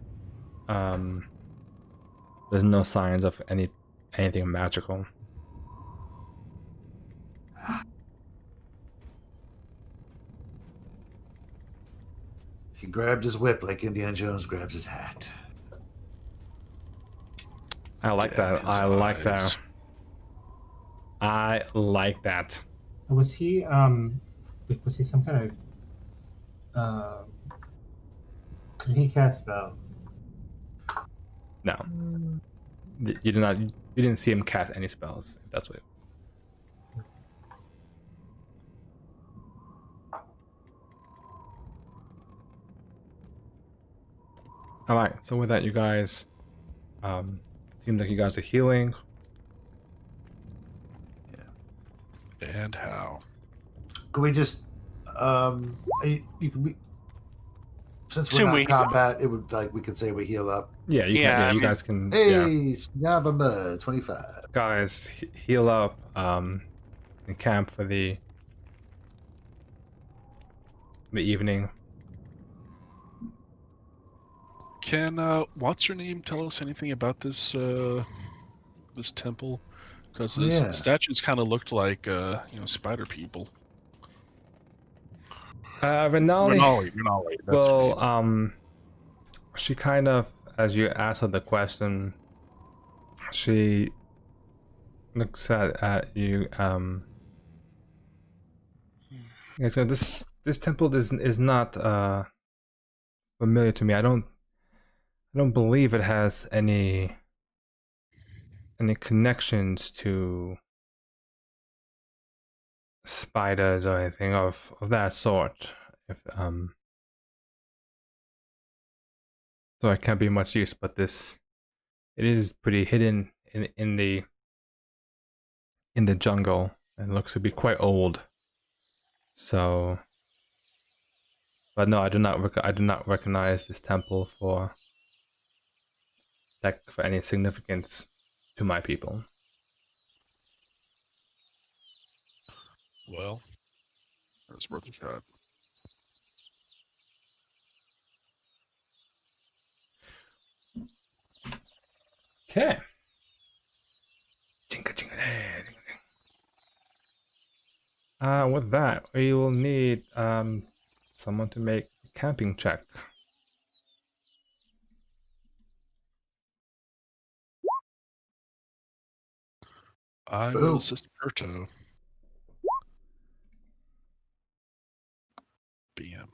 there's no signs of anything magical. He grabbed his whip like Indiana Jones grabs his hat. I like that. Damn his I like eyes. that. I like that. Was he some kind of could he cast spells? No, you did not. You didn't see him cast any spells. If that's what. All right. So with that, you guys, seems like you guys are healing. And how? Can we just you can be, since we're Assume not we- in combat, it would we could say we heal up. Yeah, you Yeah, can. Yeah, I you mean- guys can. Yeah. Hey, Shanava 25. Guys, heal up. And camp for the evening. Can what's her name tell us anything about this this temple? Because the Yeah. statues kind of looked like spider people. Rinali. Rinali. That's her Well, name. she kind of, as you asked her the question, she looks at you. Yeah, so this temple is not familiar to me. I don't believe it has any connections to spiders or anything of that sort. If so it can't be much use, but it is pretty hidden in the jungle and looks to be quite old. So, but no, I do not recognize this temple for any significance to my people. Well, that's worth a shot. Okay. With that, we will need someone to make a camping check. I Ooh. will assist Perto. BM.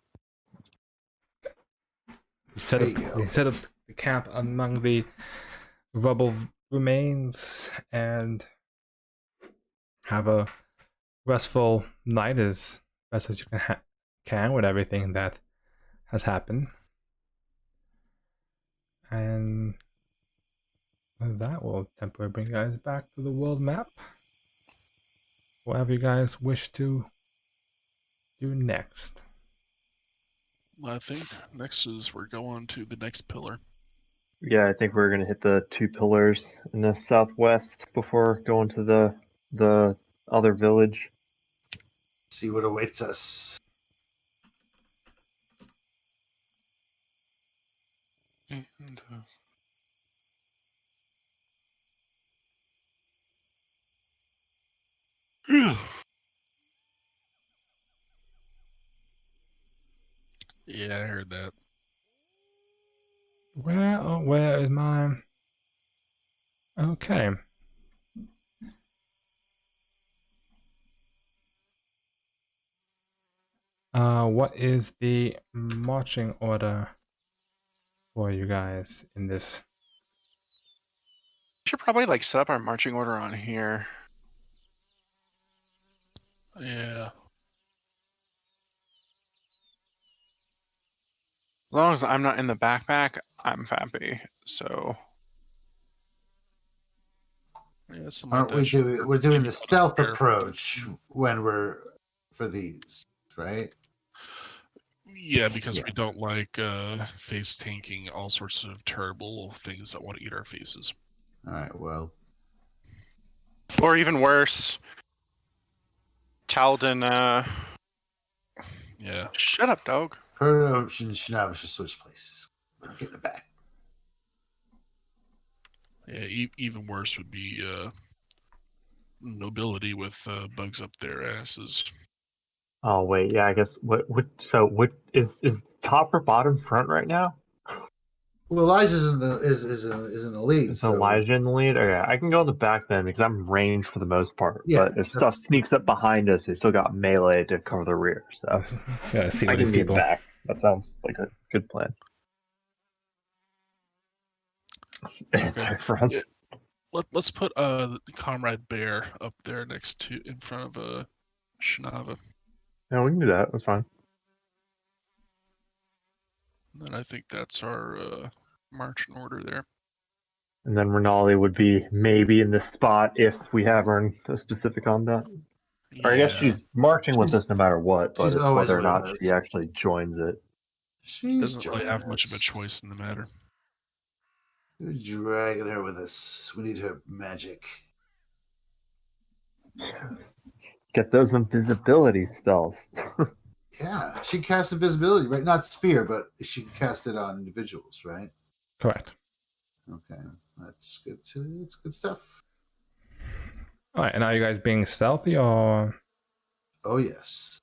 There you go. We set up the camp among the rubble remains and have a restful night as best as you can with everything that has happened. And with that, we'll temporarily bring you guys back to the world map. Whatever you guys wish to do next. I think next is we're going to the next pillar. Yeah, I think we're gonna hit the 2 pillars in the southwest before going to the other village. See what awaits us. And, Yeah, I heard that. Where is my... Okay. What is the marching order for you guys in this? we should probably like set up our marching order on here. Yeah. As long as I'm not in the backpack, I'm happy. So Yeah, Aren't we doing? We're doing the stealth approach when we're for these, right? Yeah, because we don't like face tanking all sorts of terrible things that want to eat our faces. All right. Well, or even worse, Taldan. Yeah. Shut up, dog. Proto and Shanava should switch places. We're getting it back. Yeah, even worse would be nobility with bugs up their asses. Oh wait, yeah, I guess what is top or bottom front right now? Well, Elijah's in the is in the lead. Is So Elijah in the lead? Okay, I can go in the back then because I'm ranged for the most part. Yeah, but if stuff sneaks up behind us, they still got melee to cover the rear. So Yeah, see I what can these be people. back. That sounds like a good plan. Okay. Front. Yeah. Let's put Comrade Bear up there next to in front of Shanava. Yeah, we can do that. That's fine. And I think that's our marching order there. And then Rinali would be maybe in this spot if we have her in a specific combat. Or I guess she's marching with us no matter what, but she's it's always whether or with not us. she actually joins it. She's Doesn't really have much of a choice in the matter. We're dragging her with us. We need her magic. Get those invisibility spells. Yeah, she can cast invisibility, right? Not sphere, but she can cast it on individuals, right? Correct. Okay, that's good too. It's good stuff. All right, and are you guys being stealthy or? Oh yes.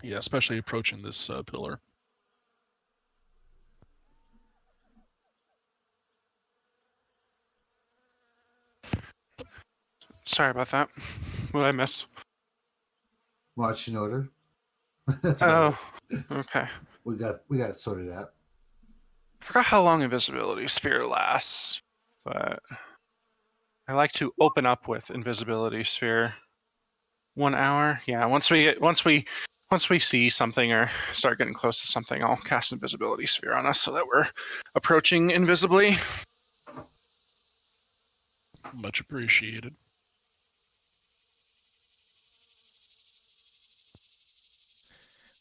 Yeah, especially approaching this pillar. Sorry about that. What did I miss? Marching order. That's Oh, okay. we got it sorted out. Forgot how long invisibility sphere lasts, but I like to open up with invisibility sphere. 1 hour. Yeah. Once we see something or start getting close to something, I'll cast invisibility sphere on us so that we're approaching invisibly. Much appreciated.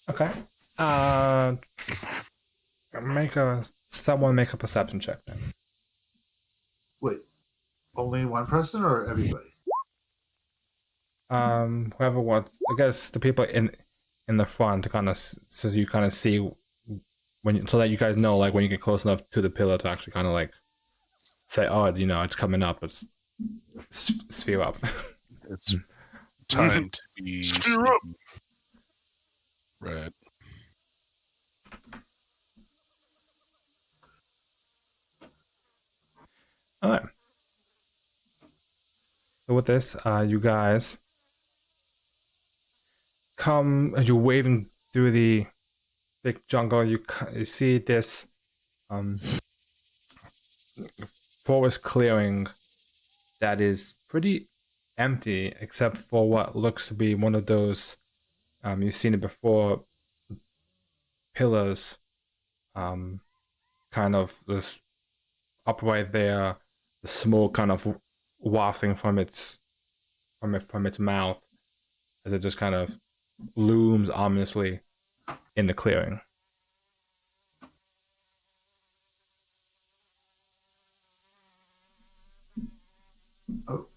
Okay. Someone make a perception check then. Wait, only one person or everybody? Whoever wants. I guess the people in the front to kind of so you kind of see so that you guys know like when you get close enough to the pillar to actually kind of like say, oh, it's coming up. It's sphere up. It's time to be Sphere up. sneaky. Right. All right. So with this, you guys come as you're waving through the thick jungle. You see this forest clearing that is pretty empty, except for what looks to be one of those You've seen it before. Pillars, kind of this upright there, the smoke kind of wafting from its mouth as it just kind of looms ominously in the clearing. Oh,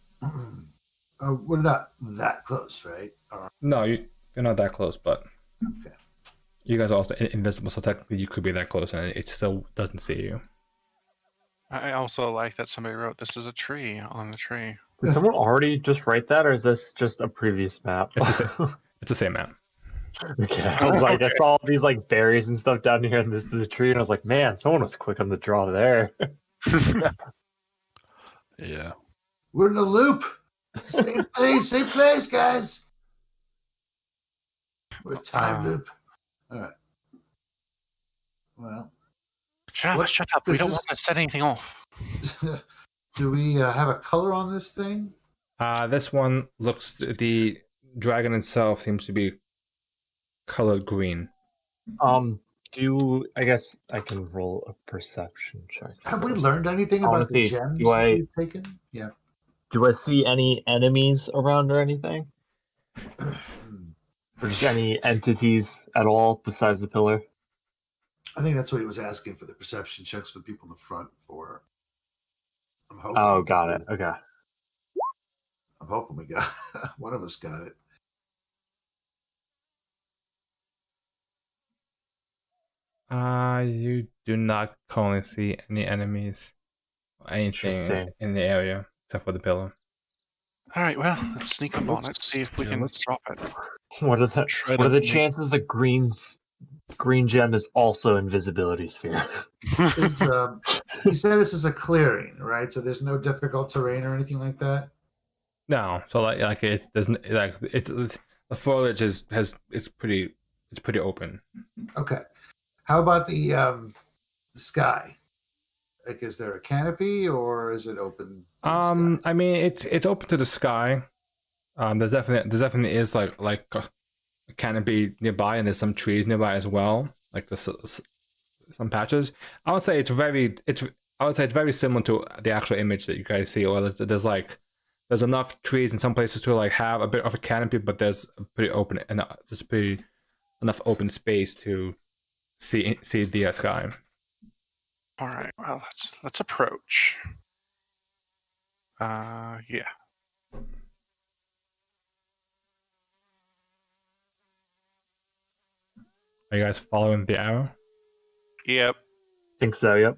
we're not that close, right? No, you're not that close, but Okay. you guys are also invisible, so technically you could be that close and it still doesn't see you. I also like that somebody wrote this is a tree on the tree. Did someone already just write that, or is this just a previous map? It's the same map. Okay. I was like, I saw all these like berries and stuff down here, and this is a tree, and I was like, man, someone was quick on the draw there. Yeah. We're in a loop. Same place, guys. We're a time loop. All right. Well, Shut up. We don't want to set anything off. do we have a color on this thing? This one looks, the dragon itself seems to be colored green. I guess I can roll a perception check. Have we learned anything about the Honestly, gems we've taken? Yeah. Do I see any enemies around or anything? Or just any entities at all besides the pillar? I think that's what he was asking for the perception checks for people in the front for. I'm hoping. Oh, got it. Okay. I'm hoping we got one of us got it. You do not currently see any enemies or anything in the area except for the pillar. All right, well, let's sneak up on it, see if we can drop it. What are the chances the green gem is also invisibility sphere? You said this is a clearing, right? So there's no difficult terrain or anything like that. No, so like it's the foliage is pretty open. Okay. How about the sky? Like, is there a canopy or is it open? I mean, it's open to the sky. There's definitely is like a canopy nearby, and there's some trees nearby as well, like some patches. I would say it's very similar to the actual image that you guys see. Or there's enough trees in some places to like have a bit of a canopy, but there's enough open space to see the sky. All right, well, let's approach. Yeah. Are you guys following the arrow? Yep. Think so, yep.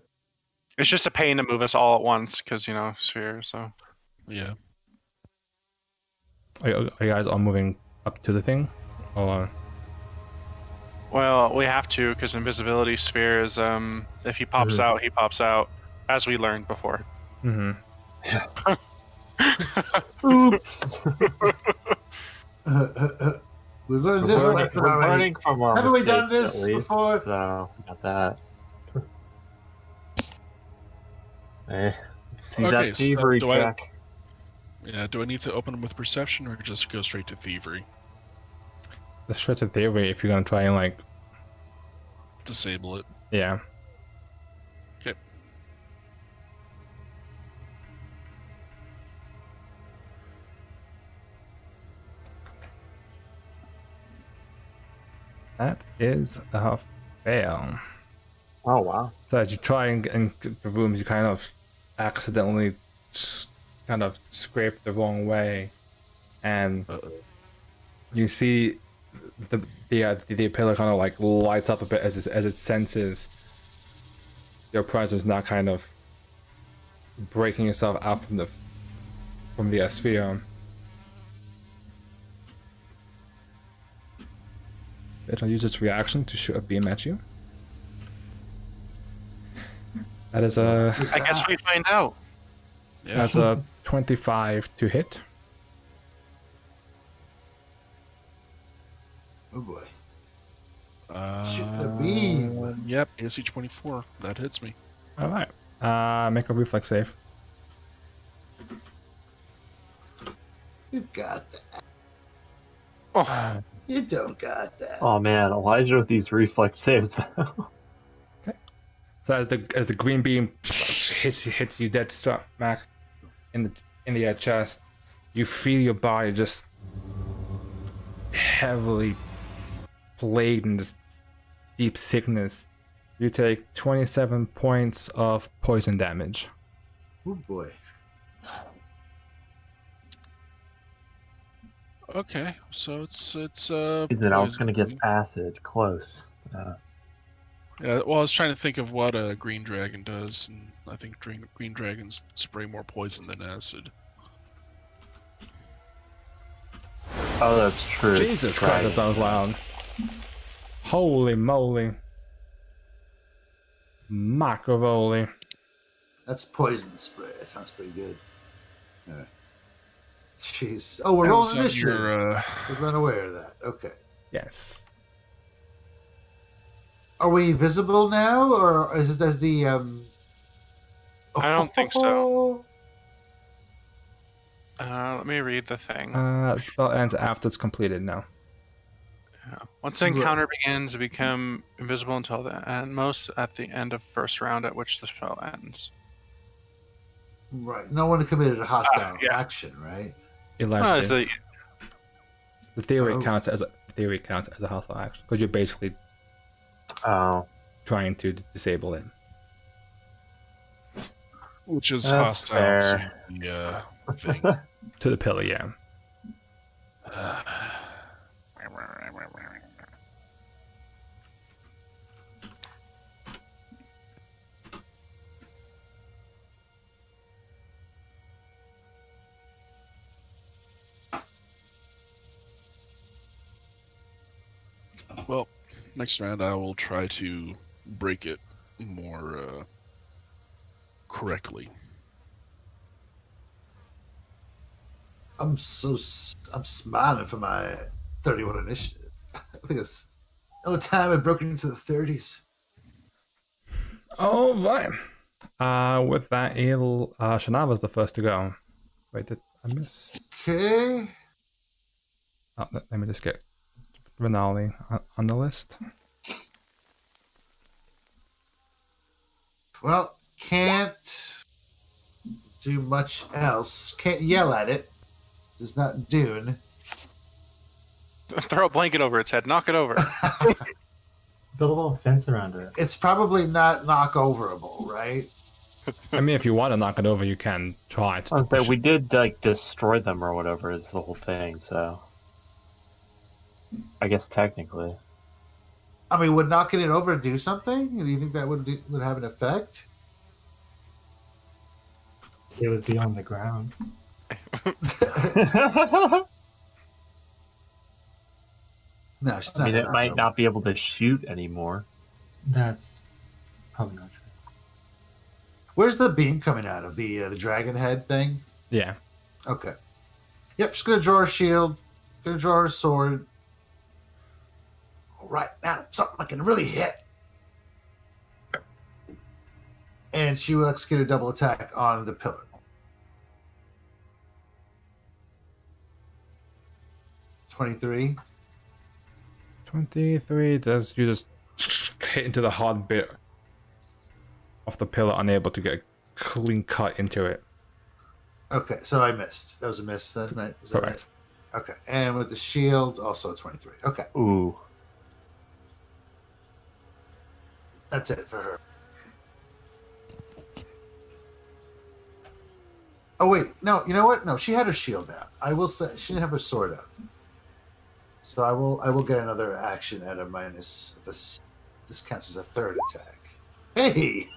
It's just a pain to move us all at once because, sphere, so. Yeah. Are you guys all moving up to the thing? Or... Well, we have to because invisibility sphere is, if he pops out, he pops out, as we learned before. Mm-hmm. We've learned this lesson already. Haven't we done this before? So, got that. Hey, see Okay, that thievery so check. do I need to open them with perception or just go straight to thievery? The straight to thievery if you're gonna try and like Disable it. yeah. Okay. That is a fail. Oh wow. So as you try and get the rooms, you kind of accidentally kind of scrape the wrong way, and you see the pillar kind of like lights up a bit as it senses your presence, not kind of breaking yourself out from the sphere. It'll use its reaction to shoot a beam at you. That is a. I guess we find out. Yeah. That's a 25 to hit. Oh boy. Shoot the beam. Yep, AC 24. That hits me. All right. Make a reflex save. You got that. Oh, You don't got that. Oh man, Elijah with these reflex saves. So as the green beam hits you dead smack in the chest, you feel your body just heavily plagued in this deep sickness. You take 27 points of poison damage. Oh boy. Okay, so it's Then I was gonna poison. get acid. Close. Yeah, well, I was trying to think of what a green dragon does, and I think green dragons spray more poison than acid. Oh, that's true. Jesus Christ, that was loud. Holy moly. Machiavelli. That's poison spray. That sounds pretty good. Alright. Jeez. Oh, we're That was rolling on initiative. your, I was not aware of that. Okay. Yes. Are we visible now, or is it as the I don't think so. Let me read the thing. Spell ends after it's completed now. Yeah. Once the encounter begins, you become invisible until the end, most at the end of first round at which the spell ends. Right. No one committed a hostile Yeah. action, right? Elijah, the theory Oh. counts as a hostile action because you're basically Oh, trying to disable it. which is That's hostile fair. to the thing. To the pillar, yeah. Well, next round I will try to break it more correctly. I'm smiling for my 31 initiative. I think it's the only time I've broken into the 30s. All right. With that, Shanava's the first to go. Wait, did I miss? Okay. Oh, let me just get Rinali on the list. Well, can't do much else. Can't yell at it. It's not Dune. Throw a blanket over its head. Knock it over. Build a little fence around it. It's probably not knock overable, right? I mean, if you want to knock it over, you can try to. but we did like destroy them or whatever is the whole thing. So I guess technically. I mean, would knocking it over do something? Do you think that would have an effect? It would be on the ground. No, she's I not. mean, it gonna might knock not be able to shoot anymore. That's probably not true. Where's the beam coming out of the dragon head thing? Yeah. Okay. Yep, just gonna draw her shield. Gonna draw her sword. All right, now something I can really hit. And she will execute a double attack on the pillar. $23. 23 does you just hit into the hard bit of the pillar, unable to get a clean cut into it. Okay, so I missed. That was a miss then, right? Is that Correct. right? Okay, and with the shield, also a 23. Okay, Ooh. that's it for her. Oh wait, no. You know what? No, she had her shield out. I will say she didn't have her sword out. So I will get another action at a minus. This counts as a third attack. Hey,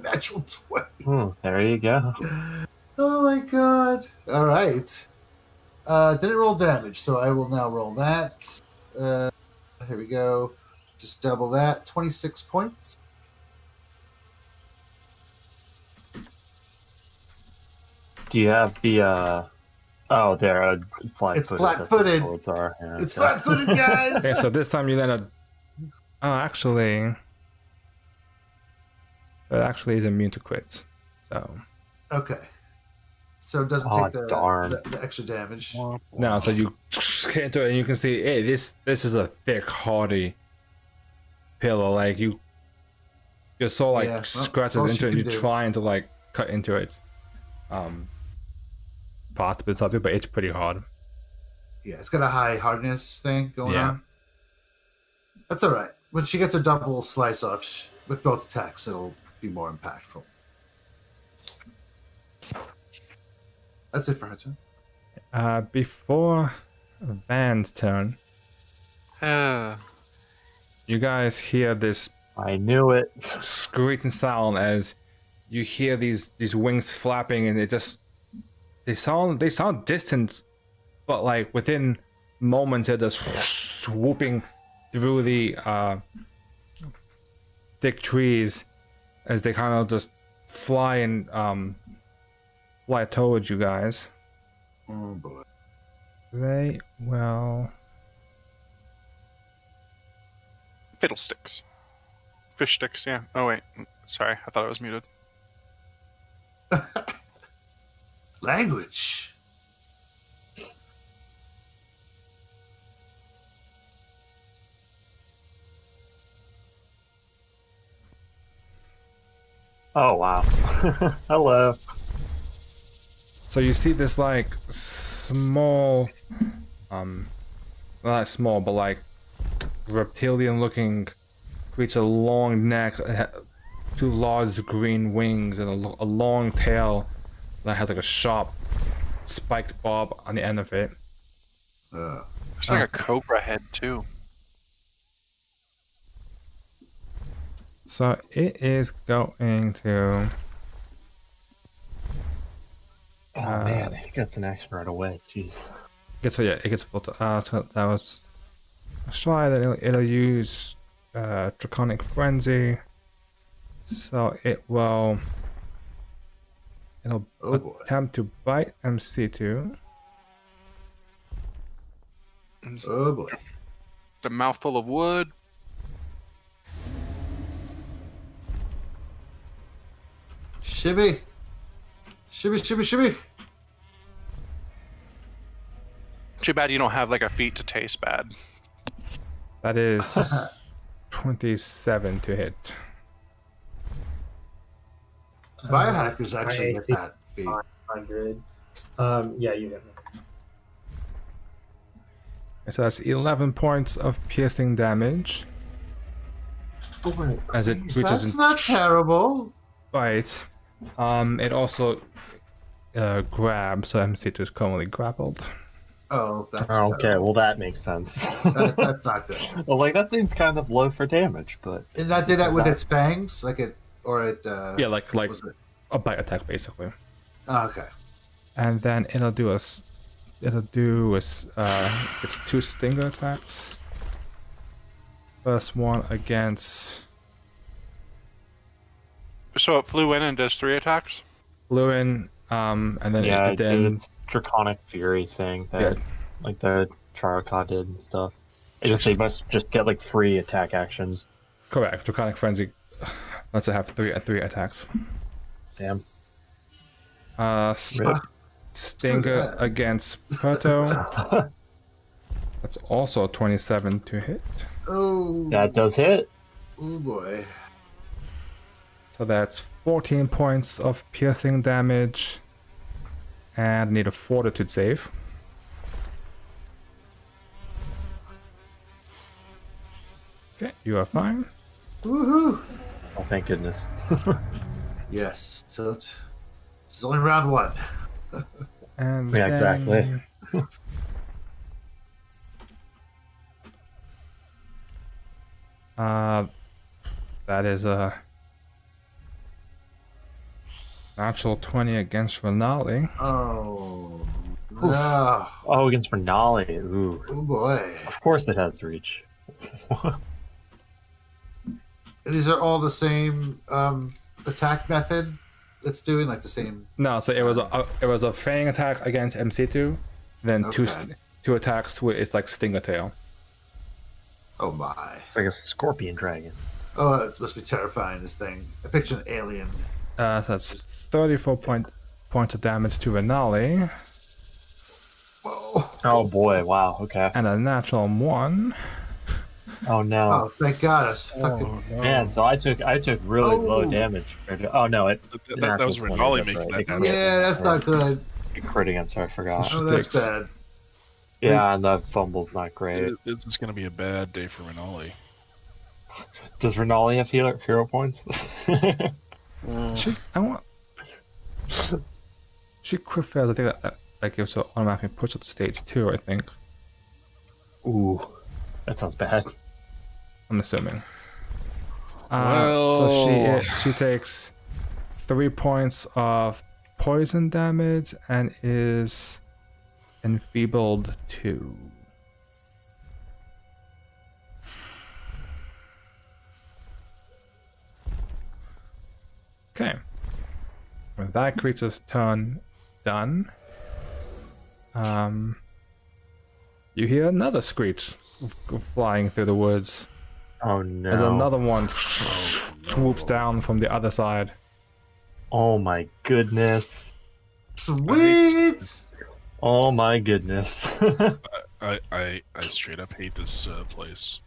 natural 20. There you go. Oh my god! All right. Didn't roll damage, so I will now roll that. Here we go. Just double that. 26 points. Do you have the Oh, there. Flat-footed. It's flat-footed. That's what are. Yeah, It's okay. flat-footed, guys. Okay, so this time you land a. Oh, actually, it actually is immune to crits. So Okay. so it doesn't Oh, take darn. the extra damage. No, so you get into it and you can see, hey, this is a thick, hardy pillow. Like your soul like Yeah, well, scratches all into she it. And can you're do. trying to like cut into it. Possibly something, but it's pretty hard. Yeah, it's got a high hardness thing going Yeah. on. That's all right. When she gets her double slice off with both attacks, it'll be more impactful. That's it for her turn. Before Van's turn, Uh, you guys hear this I knew it. screeching sound as you hear these wings flapping, and they sound distant, but like within moments they're just swooping through the thick trees as they kind of just fly and fly towards you guys. Oh boy. They will. fiddlesticks. Fish sticks, yeah. Oh, wait. Sorry, I thought I was muted. Language. Oh, wow. Hello. So you see this like small, not small, but like reptilian-looking creature, long neck, two large green wings, and a long tail that has like a sharp, spiked barb on the end of it. There's like a cobra head, too. So it is going to. Oh, man. He gets an action right away. Jeez. It gets full. So that was a try that it'll use Draconic Frenzy. So it'll Oh, boy. attempt to bite MC2. Oh boy. It's a mouthful of wood. Shibby. Shibby, shibby, shibby. Too bad you don't have like a feat to taste bad. That is 27 to hit. Biohackers actually my get that feat. 500. Yeah, you get me. So that's 11 points of piercing damage as it reaches That's and not terrible. bites. It also grabs, so MC2 is currently grappled. Oh, that's Okay, terrible. well, that makes sense. That's not good. Well, like, that seems kind of low for damage, but... And that did that with its fangs, like it, or it. Yeah, like was it? a bite attack basically. Oh, okay. And then it'll do its two stinger attacks. First one against So it flew in and does 3 attacks? Lewin, and then Yeah, it then Draconic Fury thing that, Yeah. like, the Charaka did and stuff. They must just get, like, 3 attack actions. correct. Draconic Frenzy lets it have three attacks. Damn. Stinger Screw that. against Proto. That's also 27 to hit. Oh. That does hit. Oh boy. So that's 14 points of piercing damage. And need a fortitude save. Okay, you are fine. Woohoo! Oh, thank goodness. Yes. So this is only round 1. And Yeah, exactly. That is a natural 20 against rinali. Oh. No. Oh, against Rinali. Ooh. Oh boy. Of course it has reach. These are all the same attack method it's doing, like the same. No, so it was a fang attack against MC2, then Okay. two attacks with its like stinger tail. Oh my. Like a scorpion dragon. Oh, it must be terrifying, this thing. I picture an alien. So that's 34 points of damage to Rinali, Whoa. Oh boy! Wow. Okay. and a natural 1. Oh no. Oh, thank God! I was fucking. Oh, no. Man, so I took really low Oh. damage. Oh no, it That was natural 20, Rinali that's making right. that It damage. Yeah, that's not good. crit against her. I forgot. So Oh, that's takes- bad. Yeah, and the fumble's not great. This is going to be a bad day for Rinali. Does Rinali have hero points? I want. She crit failed. I think that gives her automatically push up to stage 2. I think. Ooh, that sounds bad. I'm assuming. Well- So she takes 3 points of poison damage and is enfeebled 2. Okay. With that creature's turn done, you hear another screech flying through the woods. Oh no. As another one swoops down from the other side. Oh my goodness. Sweet. Oh my goodness. I straight up hate this place.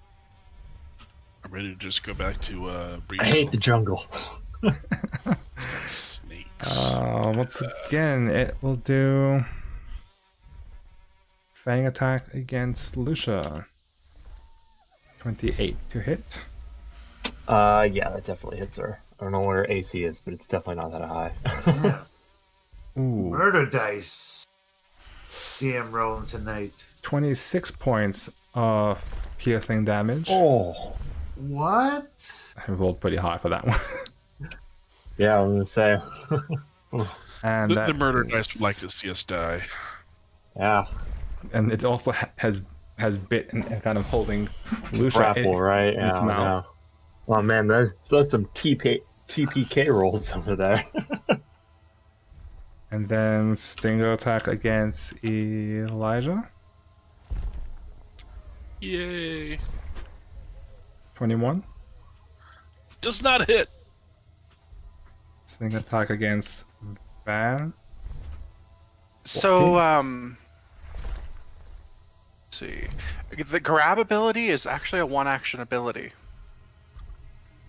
I'm ready to just go back to Breach. I hate the jungle. Snakes. Once again, it will do Fang attack against Lucia. 28 to hit. Yeah, that definitely hits her. I don't know what her AC is, but it's definitely not that high. Yeah. Ooh. Murder dice. Damn, rolling tonight. 26 points of piercing damage. Oh. What? I rolled pretty high for that one. Yeah, I was gonna say. And The that murder is- dice would like to see us die. Yeah. And it also has bit and kind of holding Lucia Grapple, right? in its Yeah, mouth. no. Oh man, that's some TPK rolls over there. And then Stinger attack against Elijah. Yay. 21. Does not hit. Stinger attack against Van. So, let's see. The grab ability is actually a 1-action ability.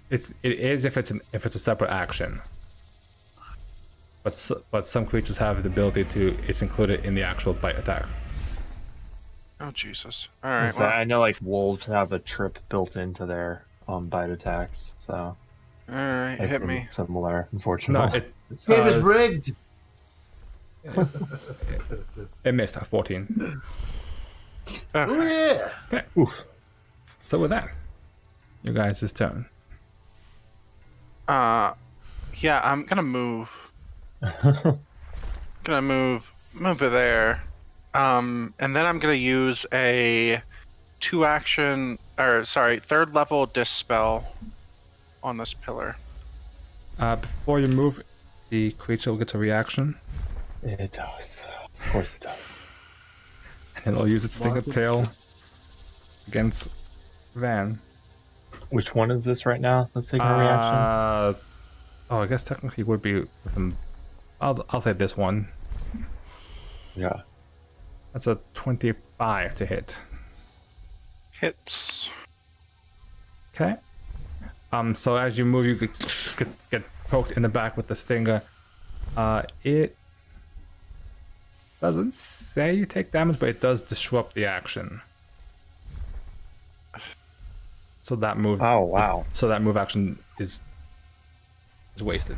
It is if it's a separate action. But some creatures have the ability to. It's included in the actual bite attack. Oh, Jesus. Alright, So well, I know like wolves have a trip built into their bite attacks, so alright, like, hit me. similar, No, unfortunately. This game is Uh, rigged. it missed at 14. Oh yeah. Okay. So with that, you guys' turn. Yeah, I'm gonna move. Gonna move it there. And then I'm gonna use a 3rd level dispel on this pillar. Before you move, the creature will get a reaction, It does. Of course it does. and it'll use its stinger tail against Van. Which one is this right now? Let's take a reaction. Oh, I guess technically it would be with him. I'll say this one. Yeah. That's a 25 to hit. Hits. Okay. So as you move, you get poked in the back with the stinger. It doesn't say you take damage, but it does disrupt the action. So that move. Oh wow. So that move action is wasted.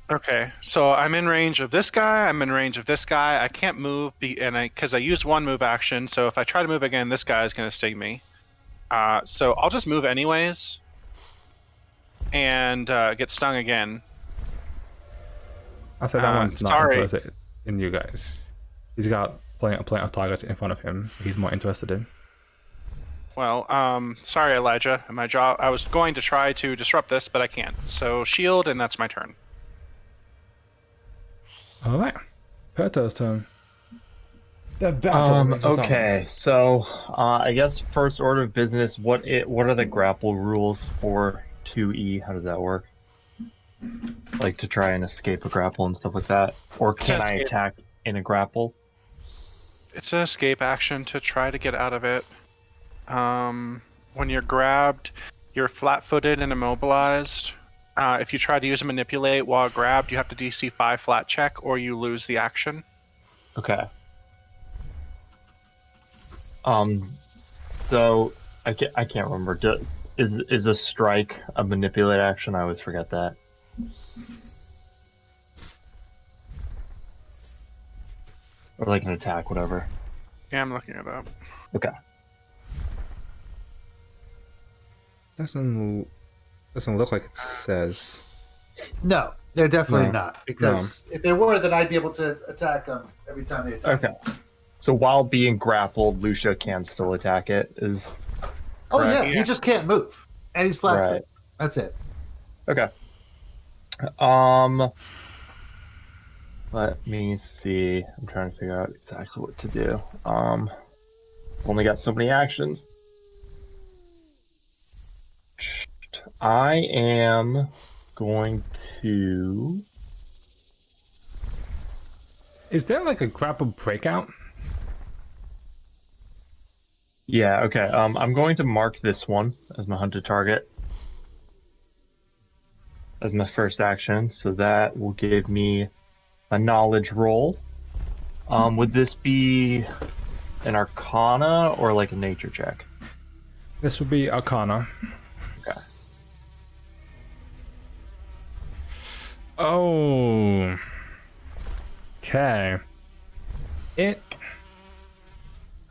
Okay, so I'm in range of this guy. I'm in range of this guy. I can't move because I used 1 move action. So if I try to move again, this guy is going to sting me. So I'll just move anyways, and get stung again. I'll say that one's not sorry. interested in you guys. He's got plenty of targets in front of him. He's more interested in. Well, sorry, Elijah. My job. I was going to try to disrupt this, but I can't. So shield, and that's my turn. All right, Perto's turn. The battle rages on. Okay, so I guess first order of business. What are the grapple rules for 2E? How does that work? Like to try and escape a grapple and stuff like that? Or can I escape. attack in a grapple? It's an escape action to try to get out of it. When you're grabbed, you're flat-footed and immobilized. If you try to use a manipulate while grabbed, you have to DC 5 flat check, or you lose the action. Okay. So I can't remember. Is a strike a manipulate action? I always forget that. Or like an attack, whatever. Yeah, I'm looking it up. Okay. Doesn't look like it says. No, they're definitely No. not. Because if they were, then I'd be able to attack them every time they attack. Okay. So while being grappled, Lucia can still attack it. Oh Correct. yeah, Yeah. he just can't move, and he's flat. Right. That's it. Okay. Let me see. I'm trying to figure out exactly what to do. Only got so many actions. I am going to. Is there like a grapple breakout? Yeah, okay. I'm going to mark this one as my hunted target as my first action, so that will give me a knowledge roll. Would this be an Arcana or like a nature check? This would be Arcana. Okay. Oh. Okay. I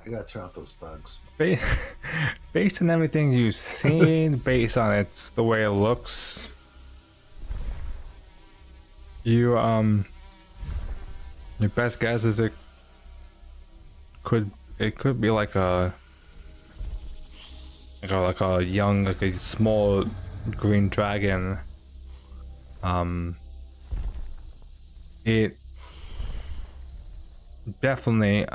gotta turn off those bugs. Based on everything you've seen, based on the way it looks, your best guess is it could be like a young, like a small green dragon. It definitely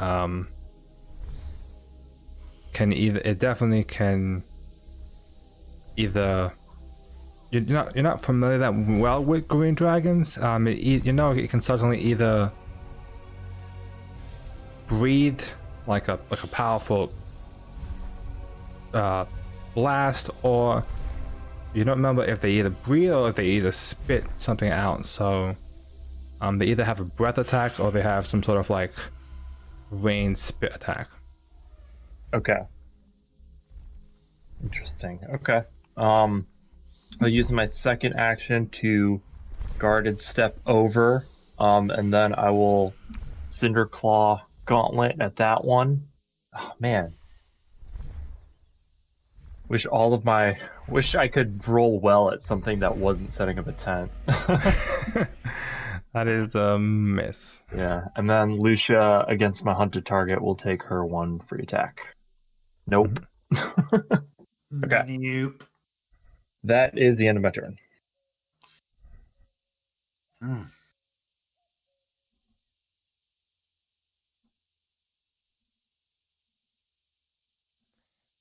can either you're not familiar that well with green dragons. It can certainly either breathe like a powerful blast, or you don't remember if they either breathe or if they either spit something out. So they either have a breath attack or they have some sort of like rain spit attack. Okay. Interesting. Okay. I'll use my second action to guarded step over, and then I will Cinder Claw Gauntlet at that one. Oh, man. Wish I could roll well at something that wasn't setting up a tent. That is a miss. Yeah, and then Lucia against my hunted target will take her one free attack. Nope. Okay. Nope. That is the end of my turn.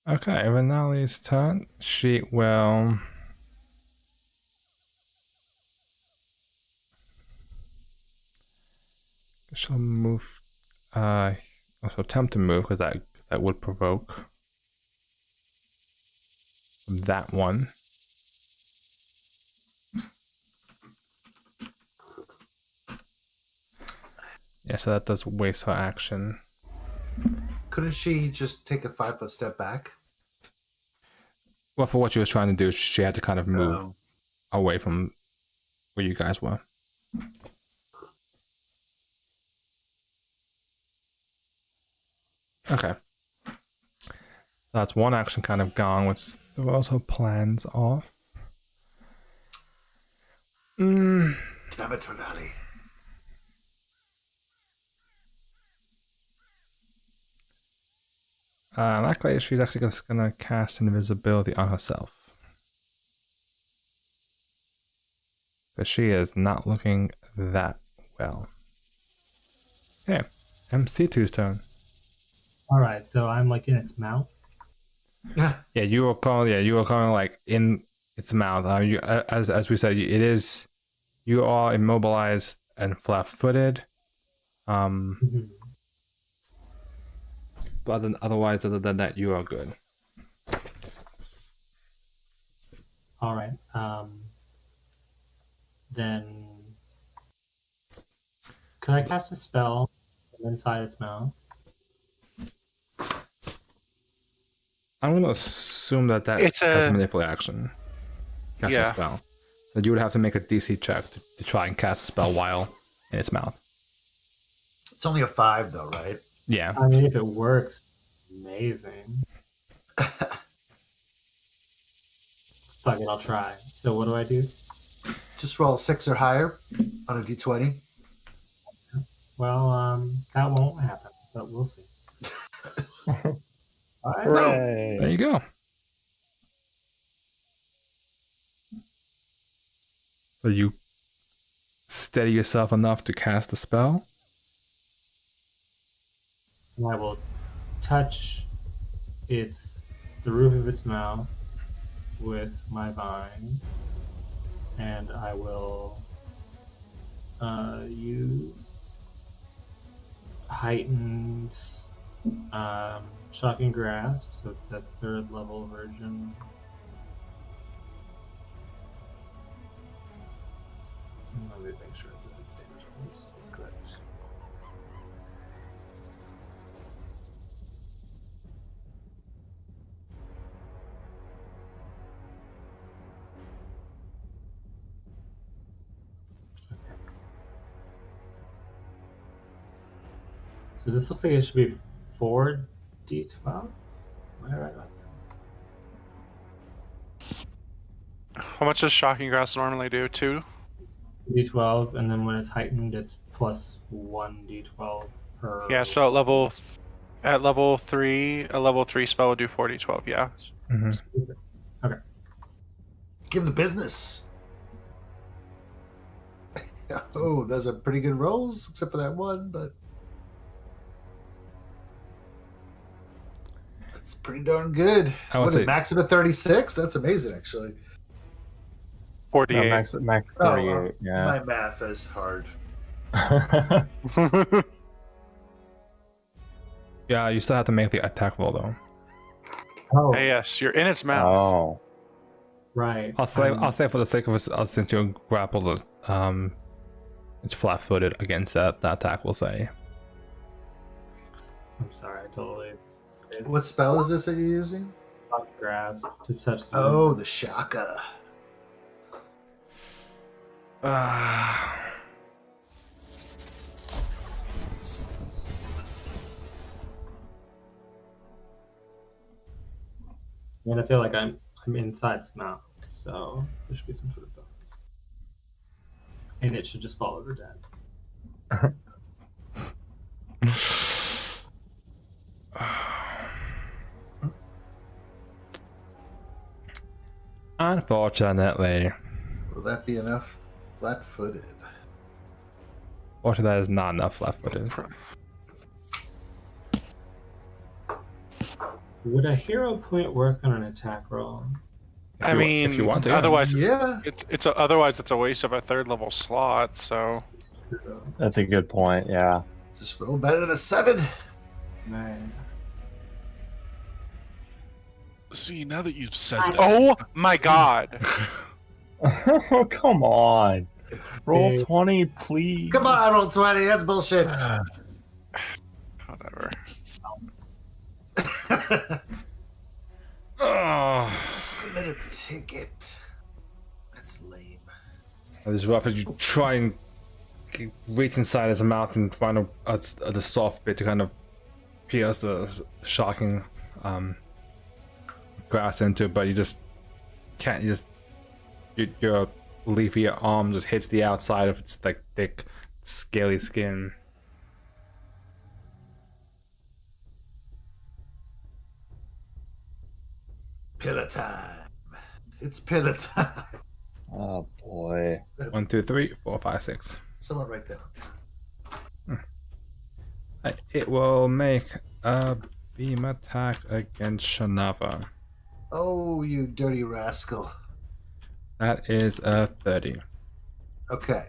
Okay, Rinali's turn. She will she'll move also attempt to move because that would provoke that one. Yeah, so that does waste her action. Couldn't she just take a 5-foot step back? Well, for what she was trying to do, she had to kind of move away from where you guys were. Okay. That's one action kind of gone, which there were also plans off. Damn it, Rinali. In that case, she's actually just going to cast invisibility on herself. Because she is not looking that well. Okay, MC2's turn. Alright, so I'm like in its mouth. Yeah, you were calling like in its mouth. As we said, it is you are immobilized and flat-footed. Mhm. But other than that, you are good. All right. Then, could I cast a spell inside its mouth? I'm going to assume that It's has a a- manipulate action. Cast a Yeah. spell. So you would have to make a DC check to try and cast a spell while in its mouth. It's only a 5, though, right? Yeah. I mean, if it works, amazing. Fuck it, I'll try. So what do I do? Just roll 6 or higher on a d20. Well, that won't happen, but we'll see. All right. Hooray! There you go. So you steady yourself enough to cast the spell. And I will touch the roof of its mouth with my vine, and I will use heightened shocking grasp, so it's that 3rd level version. Let me make sure the damage on this is correct. So this looks like it should be 4d12? Am I right about that? How much does Shocking Grasp normally do? 2? D12, and then when it's heightened, it's plus 1d12 per. Yeah, so at level 3, a level 3 spell will do 4d12, yeah. Mm-hmm. Okay. Give him the business. Oh, those are pretty good rolls, except for that one, but that's pretty darn good. I would What, say a max of a 36? That's amazing, actually. 48. No, max 48. Yeah. My math is hard. yeah, you still have to make the attack roll though. Oh, Hey, yes, you're in its mouth. Oh. right. I'll say for the sake of it, since you're grappled, it's flat-footed against that attack. We'll say. I'm sorry, I totally. What spell is this that you're using? Grasp to touch the. Oh, the Shaka. And I feel like I'm inside its mouth, so there should be some sort of bonus. And it should just fall over dead. Unfortunately, Will that be enough? Flat-footed. that is not enough flat-footed. Would a hero point work on an attack roll? I mean, if you want to, otherwise, Yeah. otherwise it's a waste of a 3rd level slot. So That's a good point, yeah. Just roll better than a 7. Man. See, now that you've said that, oh my god, Oh, come on. Roll See? 20, please. Come on, roll 20. That's bullshit. whatever. Submit a ticket. That's lame. As rough as you try and reach inside his mouth and find the soft bit to kind of pierce the shocking grass into it, but you just can't. Your leafy arm just hits the outside of its like thick, scaly skin. Pillar time. It's pillar time. Oh, boy. That's 1, 2, 3, 4, 5, 6. someone write that down. It will make a beam attack against Shanava. Oh, you dirty rascal. That is a 30. Okay.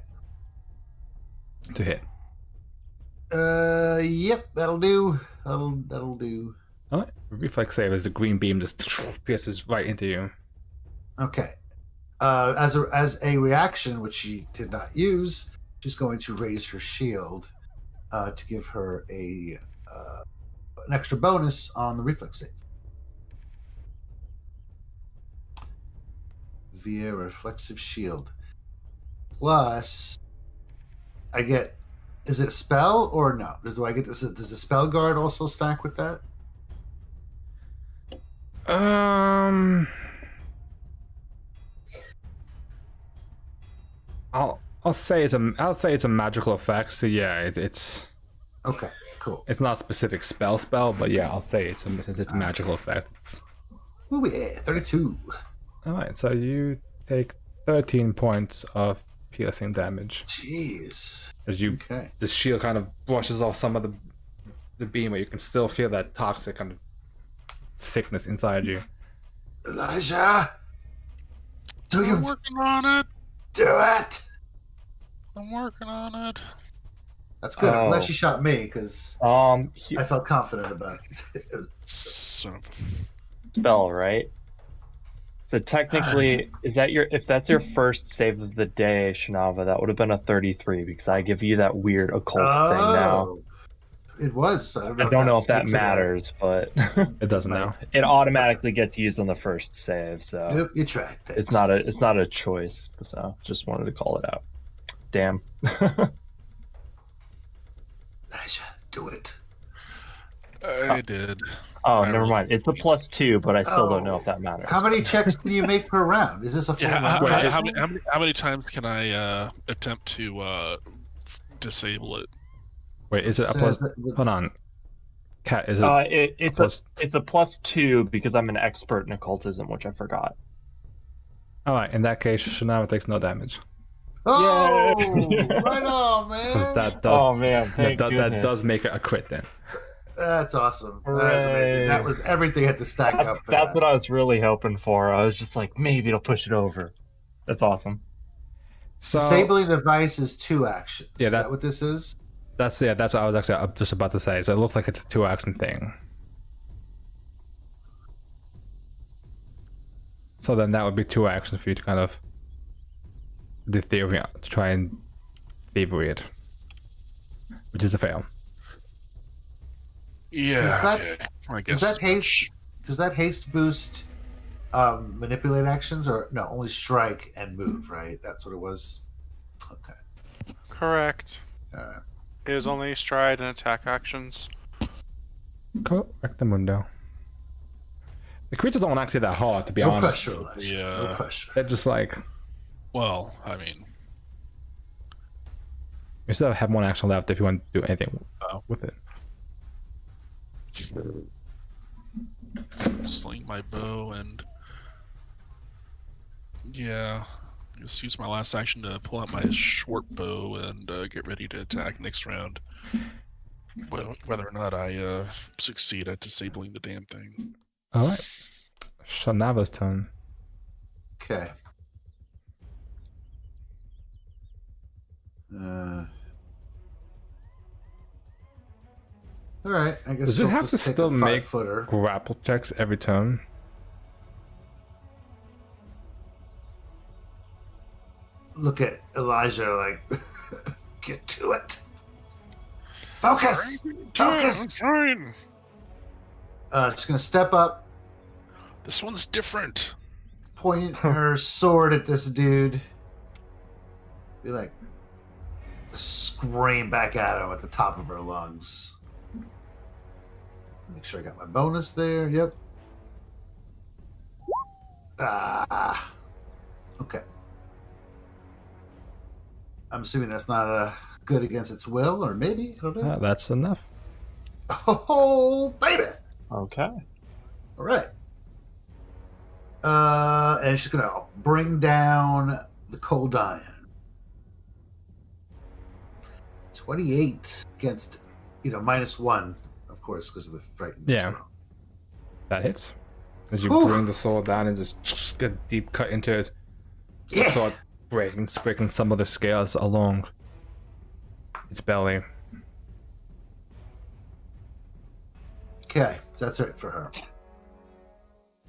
To hit. Yep, that'll do. That'll do. Alright. Reflex save as the green beam just pierces right into you. Okay. As a reaction, which she did not use, she's going to raise her shield to give her an extra bonus on the reflex save. Via reflexive shield. Plus, I get. Is it a spell or no? Do I get this? Does the spell guard also stack with that? I'll say it's a magical effect. So yeah, it's Okay, cool. it's not a specific spell, but yeah, I'll say it's a magical effect. Ooh, yeah, 32. All right, so you take 13 points of piercing damage Jeez. as you Okay. the shield kind of brushes off some of the beam, but you can still feel that toxic kind of sickness inside you. Elijah, do I'm you working on it. do it? I'm working on it. That's good. I'm glad Oh. she shot me because He- I felt confident about it. Son of spell, right? So technically, if that's your first save of the day, Shanava, that would have been a 33 because I give you that weird occult thing now. Oh, it was. I I don't know if that makes it right. matters, but It doesn't now. it automatically gets used on the first save, so Yep, you tried. it's not a choice. So just wanted to call it out. Damn. Elijah, do it. I did. Oh, I never rolled- mind. It's a +2, but I still don't know if that matters. How many checks can you make per round? Is this a full Yeah. round? How many times can I attempt to disable it? Wait, is it a Says plus? that- Hold on, Cat. Is it It's plus? a +2 because I'm an expert in occultism, which I forgot. All right, in that case, Shanava takes no damage Oh, Yay. right on, because man. that does Oh man, thank that goodness. does make it a crit then. That's awesome. That's amazing. Hooray. That was everything had to stack up. For That's that. what I was really hoping for. I was just like, maybe it'll push it over. That's awesome. So Disabling device is 2 actions. Yeah, Is that what this is? that's what I was actually just about to say. So it looks like it's a 2-action thing. So then that would be 2 actions for you to kind of do theory to try and thievery it, which is a fail. Yeah. That- Okay. I guess. Does that haste boost manipulate actions or no? Only strike and move, right? That's what it was. Okay. Correct. All right. It is only stride and attack actions. Correctamundo. The creatures aren't actually that hard, to be No honest. pressure, Elijah. Yeah. No pressure. They're just like Well, I mean, you still have 1 action left if you want to do anything Oh. with it. sling my bow and yeah, just use my last action to pull out my short bow and get ready to attack next round. Well, whether or not I succeed at disabling the damn thing. All right, Shanava's turn. Okay. All right. I guess. Does it she'll have to just take still a make 5-footer. grapple checks every turn? Look at Elijah like, get to it. Focus. Focus. Fine. She's gonna step up, This one's different. point her sword at this dude, be like, scream back at him at the top of her lungs. Make sure I got my bonus there. Yep. Ah. Okay. I'm assuming that's not good against its will, or maybe I don't know. That's enough. Oh, baby! Okay. All right. And she's gonna bring down the cold iron. 28 against, -1, of course, because of the frightened. as Yeah. well. That hits. As you Whew. bring the sword down and just get a deep cut into it. The Yeah. sword breaking some of the scales along its belly. Okay, that's it for her.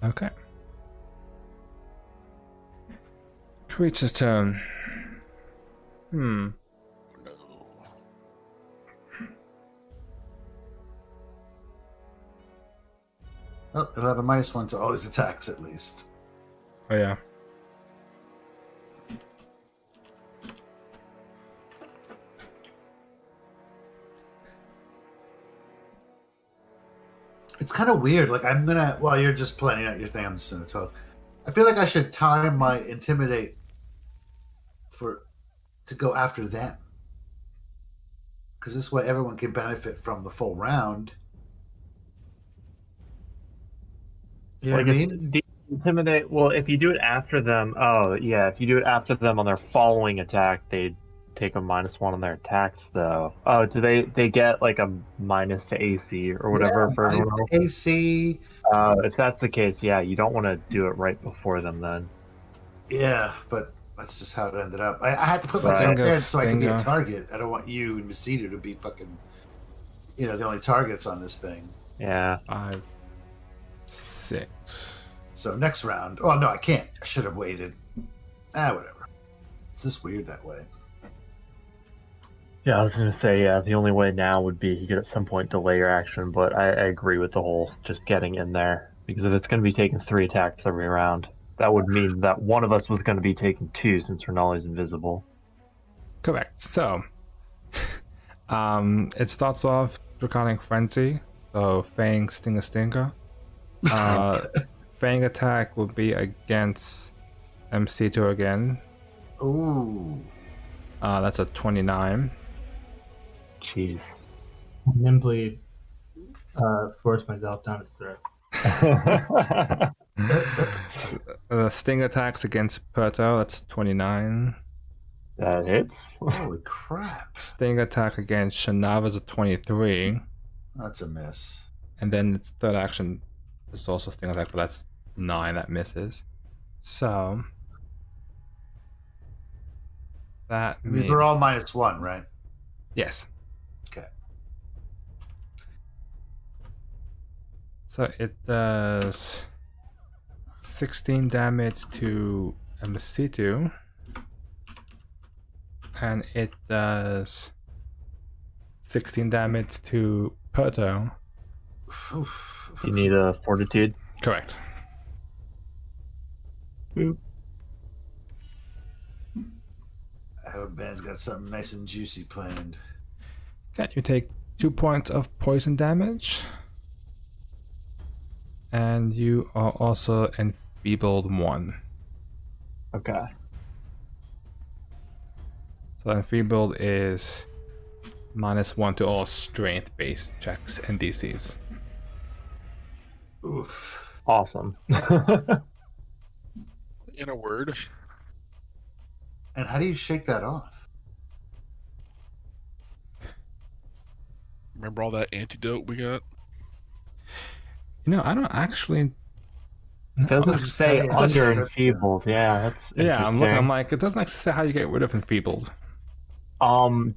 Okay. Creature's turn. No. Oh, it'll have a -1 to all his attacks at least. Oh yeah. It's kind of weird. Like, I'm gonna, while you're just planning out your thing, I'm just gonna talk. I feel like I should time my intimidate to go after them, because this way everyone can benefit from the full round. You know what I mean? The intimidate. Well, if you do it after them, oh yeah, if you do it after them on their following attack, they take a -1 on their attacks, though. Oh, do they get like a minus to AC or whatever Yeah, for everyone else? AC. If that's the case, yeah, you don't want to do it right before them then. Yeah, but that's just how it ended up. I had to put Right. myself there so I could be a Stinger. target. I don't want you and Masitu to be fucking, the only targets on this thing. Yeah. 5, 6. So next round. Oh no, I can't. I should have waited. Whatever. It's just weird that way. Yeah, I was gonna say, yeah, the only way now would be you could at some point delay your action, but I agree with the whole just getting in there. Because if it's gonna be taking 3 attacks every round, that would mean that one of us was gonna be taking 2 since Rinali's invisible. Correct. So, it starts off Draconic Frenzy. So Fang, Stinger. Fang attack will be against MC2 again. Ooh. That's a 29. Jeez. Nimbly force myself down his throat. Sting attacks against Perto. That's 29. That hits. Holy crap. Sting attack against Shanava is a 23. That's a miss. And then its third action is also Sting attack, but that's 9. That misses. So that These means... are all -1, right? Yes. Okay. So it does 16 damage to MC2. And it does 16 damage to Perto. You need a fortitude. Correct. Boop. I hope Van's got something nice and juicy planned. Okay, you take 2 points of poison damage. And you are also enfeebled 1. Okay. So enfeebled is -1 to all strength-based checks and DCs. Oof. Awesome. In a word. And how do you shake that off? Remember all that antidote we got? You know, I don't actually... Doesn't just say saying, under that's- enfeebled. Yeah, that's Yeah, I'm looking. I'm interesting. like, it doesn't actually say how you get rid of enfeebled.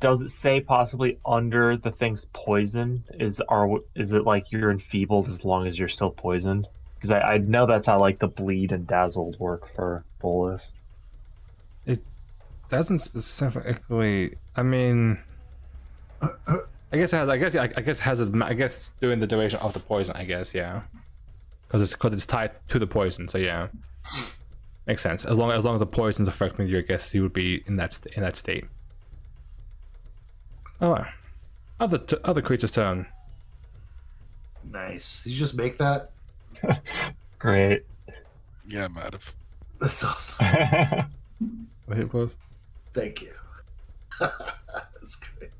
Does it say possibly under the thing's poison? Is it like you're enfeebled as long as you're still poisoned? Because I know that's how like the bleed and dazzled work for Bolus. Doesn't specifically. I mean, I guess it has. I guess it has. I guess it's during the duration of the poison. I guess, yeah. Because it's tied to the poison. So yeah, makes sense. As long as the poison's affecting you, I guess you would be in that state. Oh, other creature's turn. Nice. Did you just make that? Great. Yeah, I might have. That's awesome. What it was? Thank you. That's great.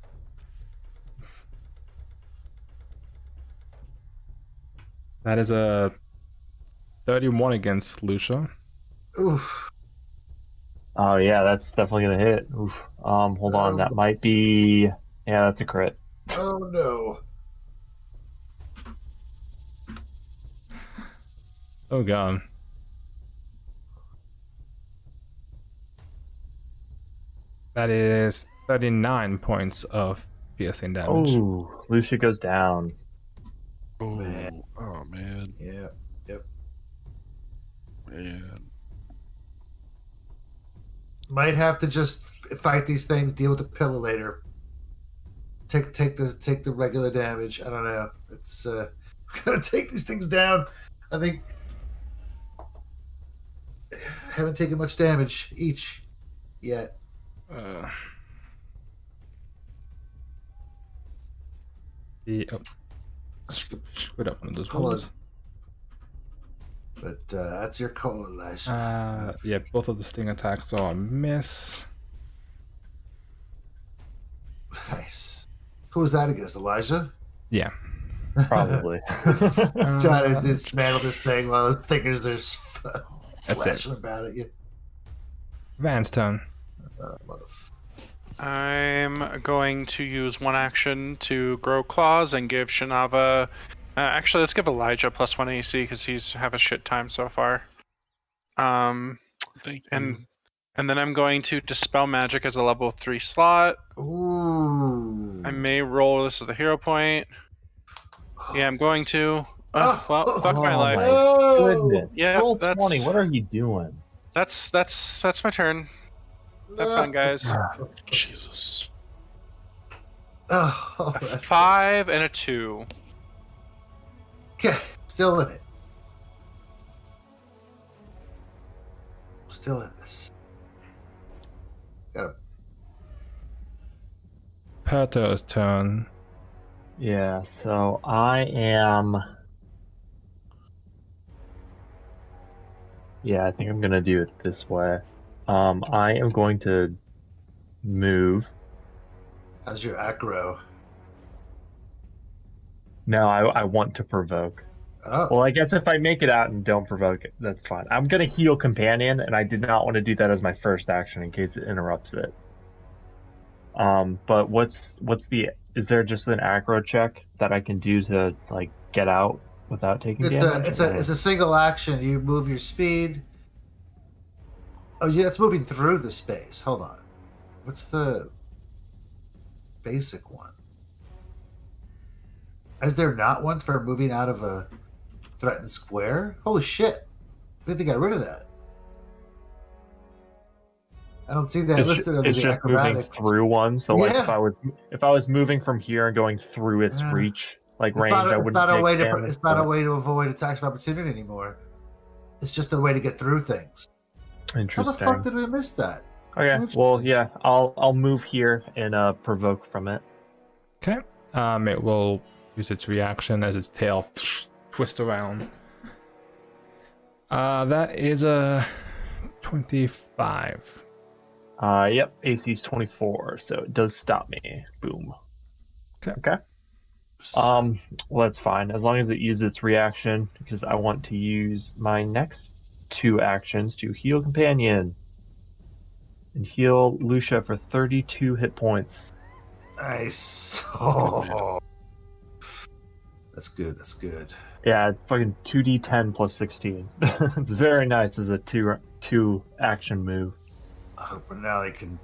That is a 31 against Lucia. Oof. Oh yeah, that's definitely gonna hit. Oof. Hold on, that might be. Yeah, that's a crit. Oh no. Oh god. That is 39 points of piercing damage. Oh, Lucia goes down. Oh, Man. oh man, Yeah. Yep. man. Might have to just fight these things, deal with the pillar later. Take the regular damage. I don't know. It's gotta take these things down. I think haven't taken much damage each yet. Screwed up one of those Hold on. rolls. But that's your call, Elijah. Yeah, both of the sting attacks are a miss. Nice. Who was that against, Elijah? Yeah. Probably. Trying to dismantle this thing while his fingers are slashing about at you. Van's turn. I'm going to use one action to grow claws and give Shanava. Actually, let's give Elijah +1 AC because he's have a shit time so far. Thank you. And then I'm going to dispel magic as a level 3 slot. Ooh. I may roll this as a hero point. Yeah, I'm going to. Well, fuck my life. Goodness. Yeah, Roll that's 20. What are you doing? that's my turn. Have fun, guys. Jesus. Oh, A 5 and a 2. okay, still in it. Still in this. Got a Perto's turn. Yeah, so I am. Yeah, I think I'm gonna do it this way. I am going to move. how's your aggro? No, I want to provoke. Oh, Well, I guess if I make it out and don't provoke it, that's fine. I'm gonna heal companion, and I did not want to do that as my first action in case it interrupts it. But what's the? Is there just an aggro check that I can do to like get out without taking damage? it's a single action. You move your speed. Oh yeah, it's moving through the space. Hold on. What's the basic one? Is there not one for moving out of a threatened square? Holy shit! I think they got rid of that. I don't see that listed under It's the just moving acrobatics. through one. So like Yeah. if I was moving from here and going through its Yeah. reach, like It's range, not, I it's wouldn't not a take way to. damage, It's not a but- way to avoid attacks of opportunity anymore. It's just a way to get through things. How Interesting. the fuck did we miss that? Okay, well, yeah, I'll move here and provoke from it. Okay. It will use its reaction as its tail twists around. That is a 25. Yep, AC's 24, so it does stop me. Boom. Okay. Well, that's fine as long as it uses its reaction because I want to use my next 2 actions to heal companion and heal Lucia for 32 hit points. Nice. Oh, that's good. That's good. Yeah, it's fucking 2d10 plus 16. It's very nice as a two action move. I hope Rinali can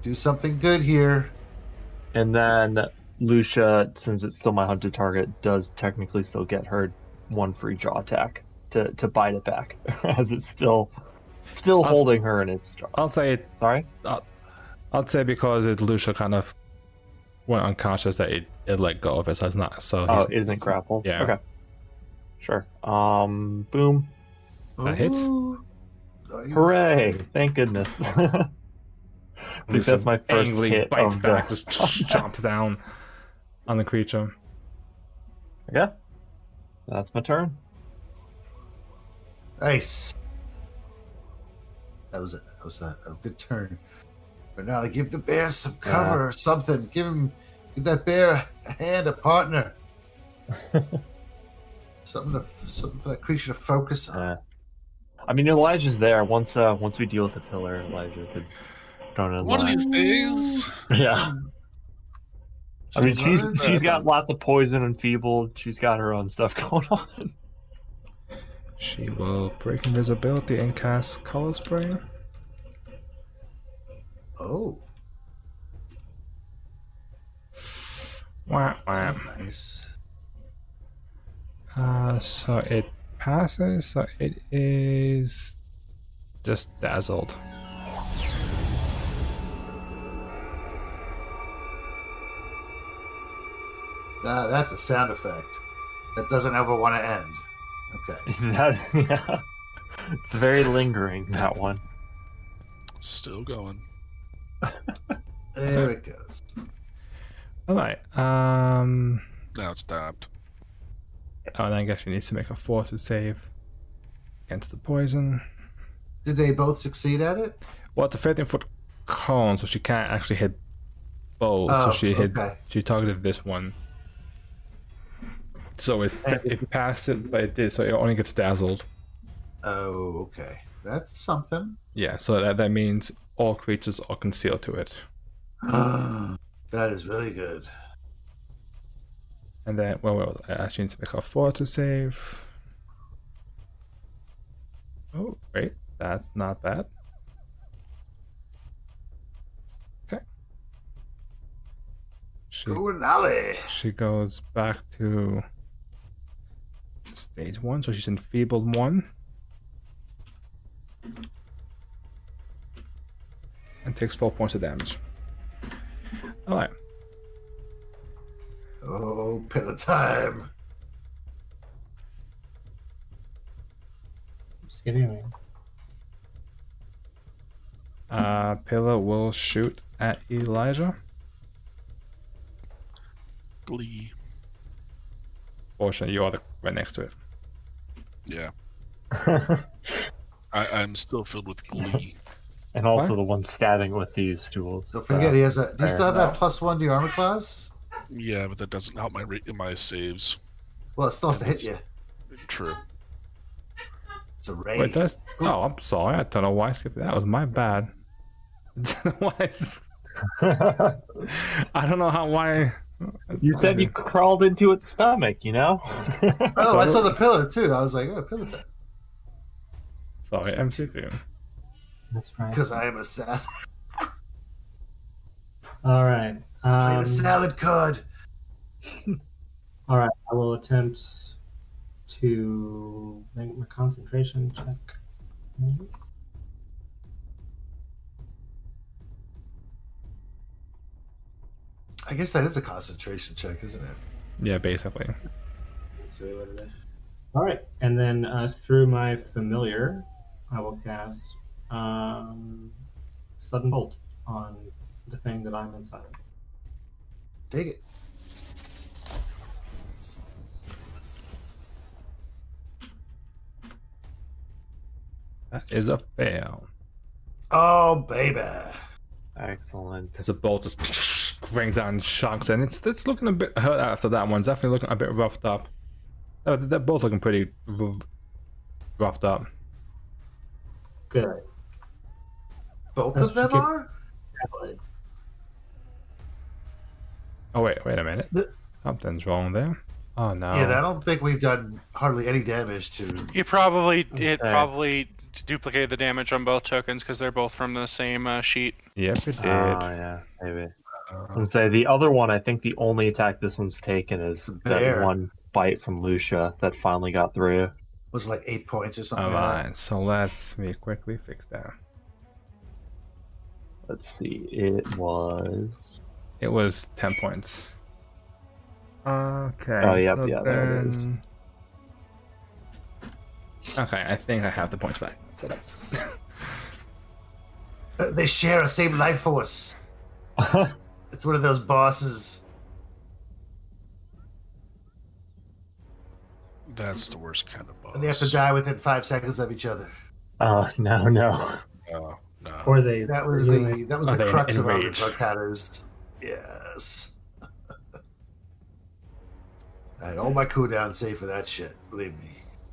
do something good here. And then Lucia, since it's still my hunted target, does technically still get her 1 free jaw attack to bite it back, as it's still holding her in its jaw. I'll say Sorry? I'd say because Lucia kind of went unconscious that it let go of it, so it's not. So Oh, it isn't grappled? Yeah. Okay. Sure. Boom. That hits. Ooh. Nice. Hooray! Thank goodness. I think that's my first angrily hit bites of back, the... just chomps down on the creature. Yeah. That's my turn. Nice. That was a good turn. Rinali, give the bear some cover or something. Give that bear a hand, a partner. something for that creature to focus on. I mean, Elijah's there. Once we deal with the pillar, Elijah could run in One of line. these days. Yeah. I mean, learned she's got lots of poison and feeble. She's got her own stuff going on. She will break invisibility and cast Color Spray. Oh, Wah, wah. Sounds nice. So it passes, so it is just dazzled. That's a sound effect. That doesn't ever want to end. Okay. Yeah. It's very lingering, that one. Still going. There it goes. Alright, Now it's stopped. oh, and I guess she needs to make a fortitude save against the poison. Did they both succeed at it? Well, it's a 13-foot cone, so she can't actually hit both. Oh, So okay. she targeted this one. So it passed it, but it did, so it only gets dazzled. Oh, okay. That's something. Yeah, so that means all creatures are concealed to it. That is really good. And then, well, I actually need to make a fortitude save. Oh, great. That's not bad. Okay. Rinali. She goes back to stage 1, so she's enfeebled 1. And takes 4 points of damage. Alright. Oh, pillar time. Skinny me. Pillar will shoot at Elijah. Glee. Fortunately, you are right next to it. Yeah. I'm still filled with glee. And also What? the one stabbing with these tools. Don't forget, he has a. Do you still have fair. that +1 to your armor class? Yeah, but that doesn't help my saves. Well, it still has to hit you. True. It's a raid. Wait, that's. Oh, I'm sorry. I don't know why I skipped it. That was my bad. Why is- I don't know why. You said you crawled into its stomach, you know? Oh, I saw the pillar too. I was like, oh, pillar time. Sorry, MC2. That's right. Because I am a salad. All right. Play the salad card. All right. I will attempt to make my concentration check. I guess that is a concentration check, isn't it? Yeah, basically. That's really what it is. All right, and then through my familiar, I will cast sudden bolt on the thing that I'm inside of. Take it. That is a fail. Oh, baby. Excellent. As a bolt just rings down and shocks, and it's looking a bit hurt after that one. It's definitely looking a bit roughed up. They're both looking pretty roughed up. Good. Both That's of them tricky. are? Salad. Oh wait a minute. The- Something's wrong there. Oh no. Yeah, I don't think we've done hardly any damage to. You probably Okay. duplicated the damage on both tokens because they're both from the same sheet. Yep, it did. Oh, yeah, maybe. And say the other one, I think the only attack this one's taken is Bear. that one bite from Lucia that finally got through. Was like 8 points or something. Alright, so let's me quickly fix that. Let's see, it was... It was 10 points. Okay. Oh, yep, so yeah, there it is. then- Okay, I think I have the points back set up. They share a same life force. It's one of those bosses. That's the worst kind of boss. And they have to die within 5 seconds of each other. Oh, no. Oh, no. Or they. That was really- the Are they crux of enraged? our counters. Yes. I had all my cooldowns saved for that shit. Believe me.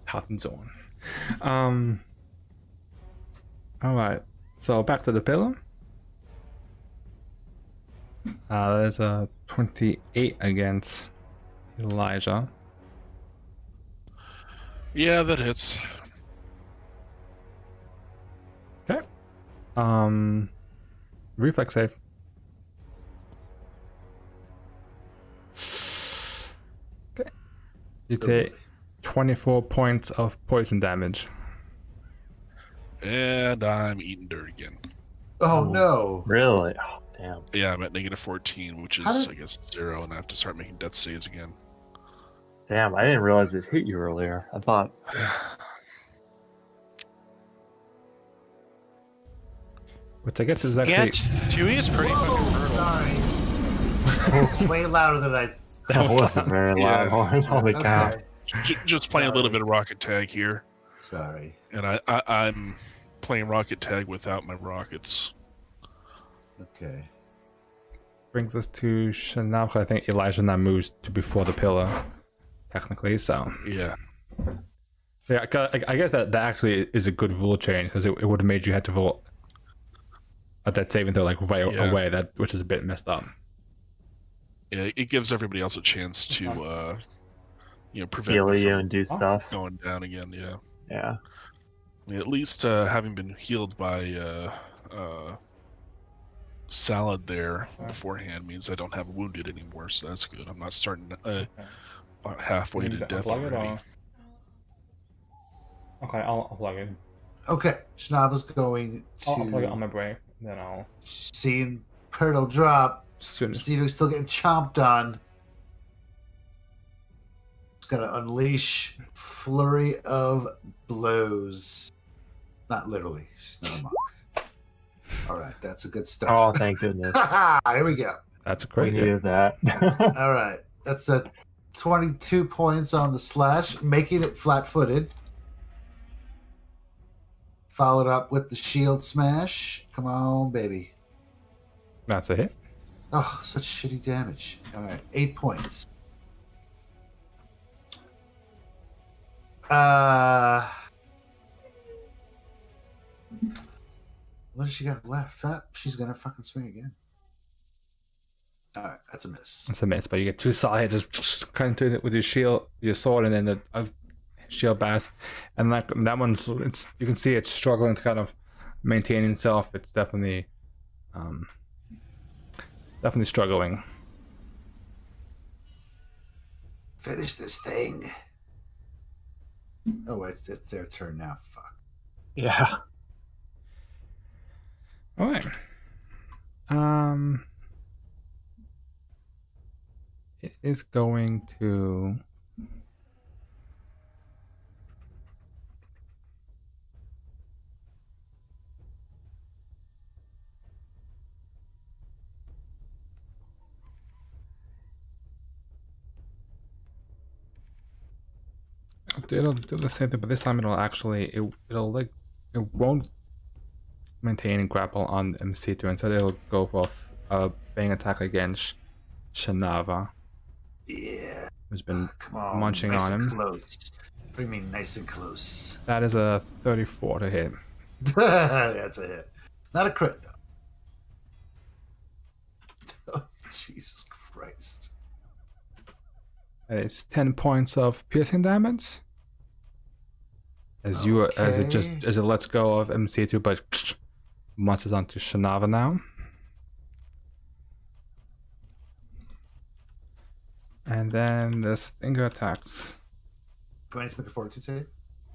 Hot and so on. Alright, so back to the pillar. There's a 28 against Elijah. Yeah, that hits. Okay. Reflex save. You take 24 points of poison damage. And I'm eating dirt again. Oh Ooh. no! Really? Oh, damn. Yeah, I'm at negative 14, which How is, did- I guess, 0, and I have to start making death saves again. Damn, I didn't realize it hit you earlier. I thought. Which I guess is actually... Dewey is pretty fucking brutal. Sorry. It's way louder than I. That was a very loud Yeah. one. Holy cow. Okay. Just playing a little bit of rocket tag here, Sorry. and I'm playing rocket tag without my rockets. Okay. Brings us to shanava. I think Elijah now moves to before the pillar, technically, so... Yeah. Yeah, I guess that actually is a good rule change, because it would have made you have to roll a death saving throw like right Yeah. away, which is a bit messed up. Yeah, it gives everybody else a chance to, prevent Heal me you from and do stuff. going down again. Yeah. Yeah. I mean, at least having been healed by salad there beforehand means I don't have wounded anymore, so that's good. I'm not starting about halfway to death already. Okay, I'll plug it. Okay. Shanava's going to. I'll plug it on my brain, then I'll... Seeing Perdo drop. Soon. Cedar's still getting chomped on. It's gonna unleash flurry of blows. Not literally. She's not a monk. All right, that's a good start. Oh, thank goodness. Here we go. That's a We great hit. needed that. All right, that's a 22 points on the slash, making it flat-footed. Followed up with the shield smash. Come on, baby. That's a hit. Oh, such shitty damage. All right, 8 points. What does she got left? She's gonna fucking swing again. All right, that's a miss. That's a miss, but you get 2 solid hits, just kind of do it with your shield, your sword, and then the shield bass. And that one's, you can see it's struggling to kind of maintain itself. It's definitely struggling. Finish this thing. Oh, it's their turn now. Fuck. Yeah. All right. It is going to... It'll do the same thing, but this time it'll actually it won't maintain and grapple on MC2. Instead, it'll go for a bang attack against Shanava, Yeah. who's been Come on. munching nice on and him. Close. Bring me nice and close. That is a 34 to hit. That's a hit. Not a crit though. Oh, Jesus Christ. That is 10 points of piercing damage. As it lets go of MC2, but monsters onto Shanava now. And then the Stinger attacks. Do I need to make a fortitude save?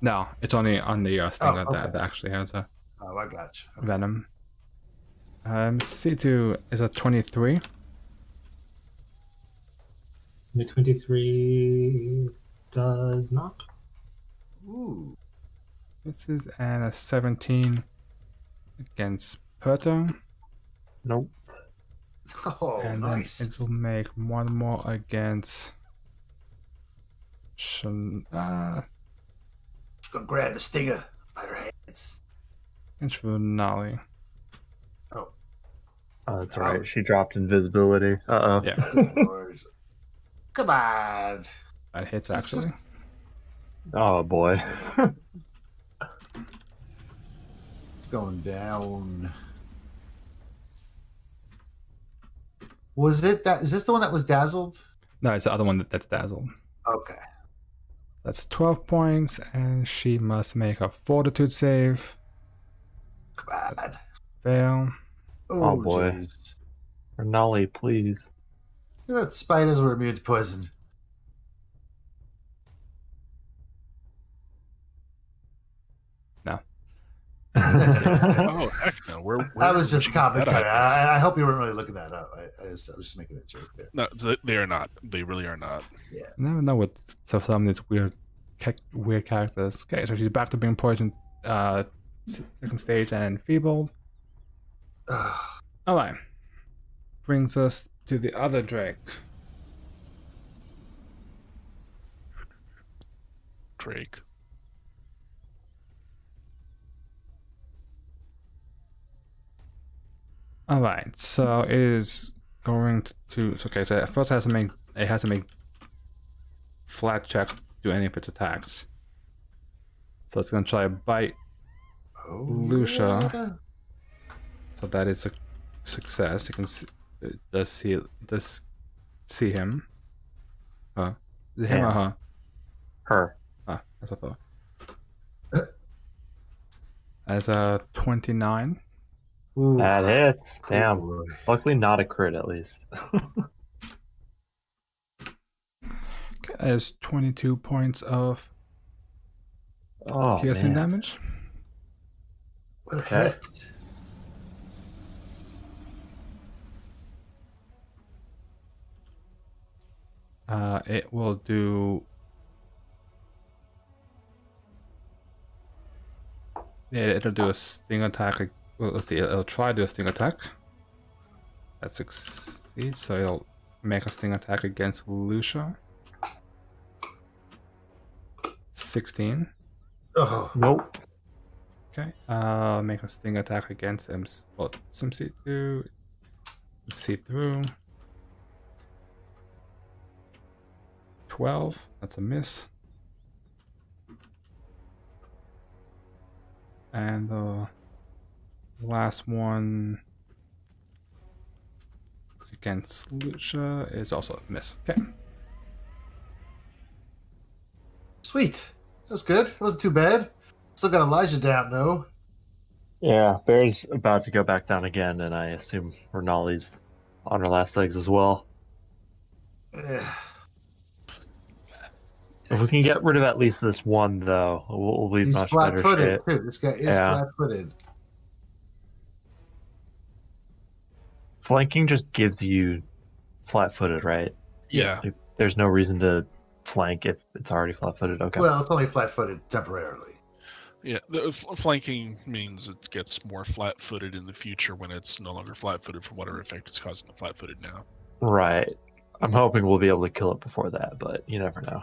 No, it's only on the Stinger okay. that actually has a Oh, I got you. Okay. venom. C2 is a 23. The 23 does not. Ooh. This is a 17 against Perto. Nope. Oh, And nice. then it will make one more against Just gonna grab the stinger by her hands. against rinali. Oh, Oh, that's right. She dropped invisibility. Uh-oh. Yeah, good lord. Come on. that hits actually. Oh, boy. Going down. Was it that? Is this the one that was dazzled? No, it's the other one that's dazzled. Okay. That's 12 points, and she must make a fortitude save. Come on. Fail. Oh, boy. Jeez. Rinali, please. Look at that spiders were immune to poison. Oh heck no! I was just would you get that commentary. idea? I hope you weren't really looking that up. I was just making a joke there. No, they are not. They really are not. I never know what some of these weird characters. Okay, so she's back to being poisoned. Second stage and enfeebled. All right. Brings us to the other Drake. Drake. All right, so it is going to. Okay, so at first it has to make flat checks to do any of its attacks. So it's gonna try a bite Lucia. Yeah. So that is a success. You can see, it does see him. Huh? Is it him or her? Her. Ah, that's what I thought. As a 29. Ooh. That hits. Damn. Ooh. Luckily, not a crit at least. Okay, that is 22 points of Oh, piercing man. damage. What a Okay. hit. It will do. Yeah, it'll do a sting attack. Well, let's see. It'll try to do a sting attack. That succeeds, so it'll make a sting attack against Lucia. 16. Oh. Nope. Okay. Make a sting attack against him. Well, some C2. See through. 12. That's a miss. And the last one against Lucia is also a miss. Okay. Sweet. That was good. It wasn't too bad. Still got Elijah down though. Yeah, Bear's about to go back down again, and I assume Rinali's on her last legs as well. Eh. If we can get rid of at least this one, though, we'll be He's much better flat-footed shape. too. This guy is Yeah. flat-footed. Flanking just gives you flat-footed, right? Yeah. Like, there's no reason to flank if it's already flat-footed. Okay. Well, it's only flat-footed temporarily. Yeah. The flanking means it gets more flat-footed in the future when it's no longer flat-footed from whatever effect is causing the flat-footed now. Right. I'm hoping we'll be able to kill it before that, but you never know.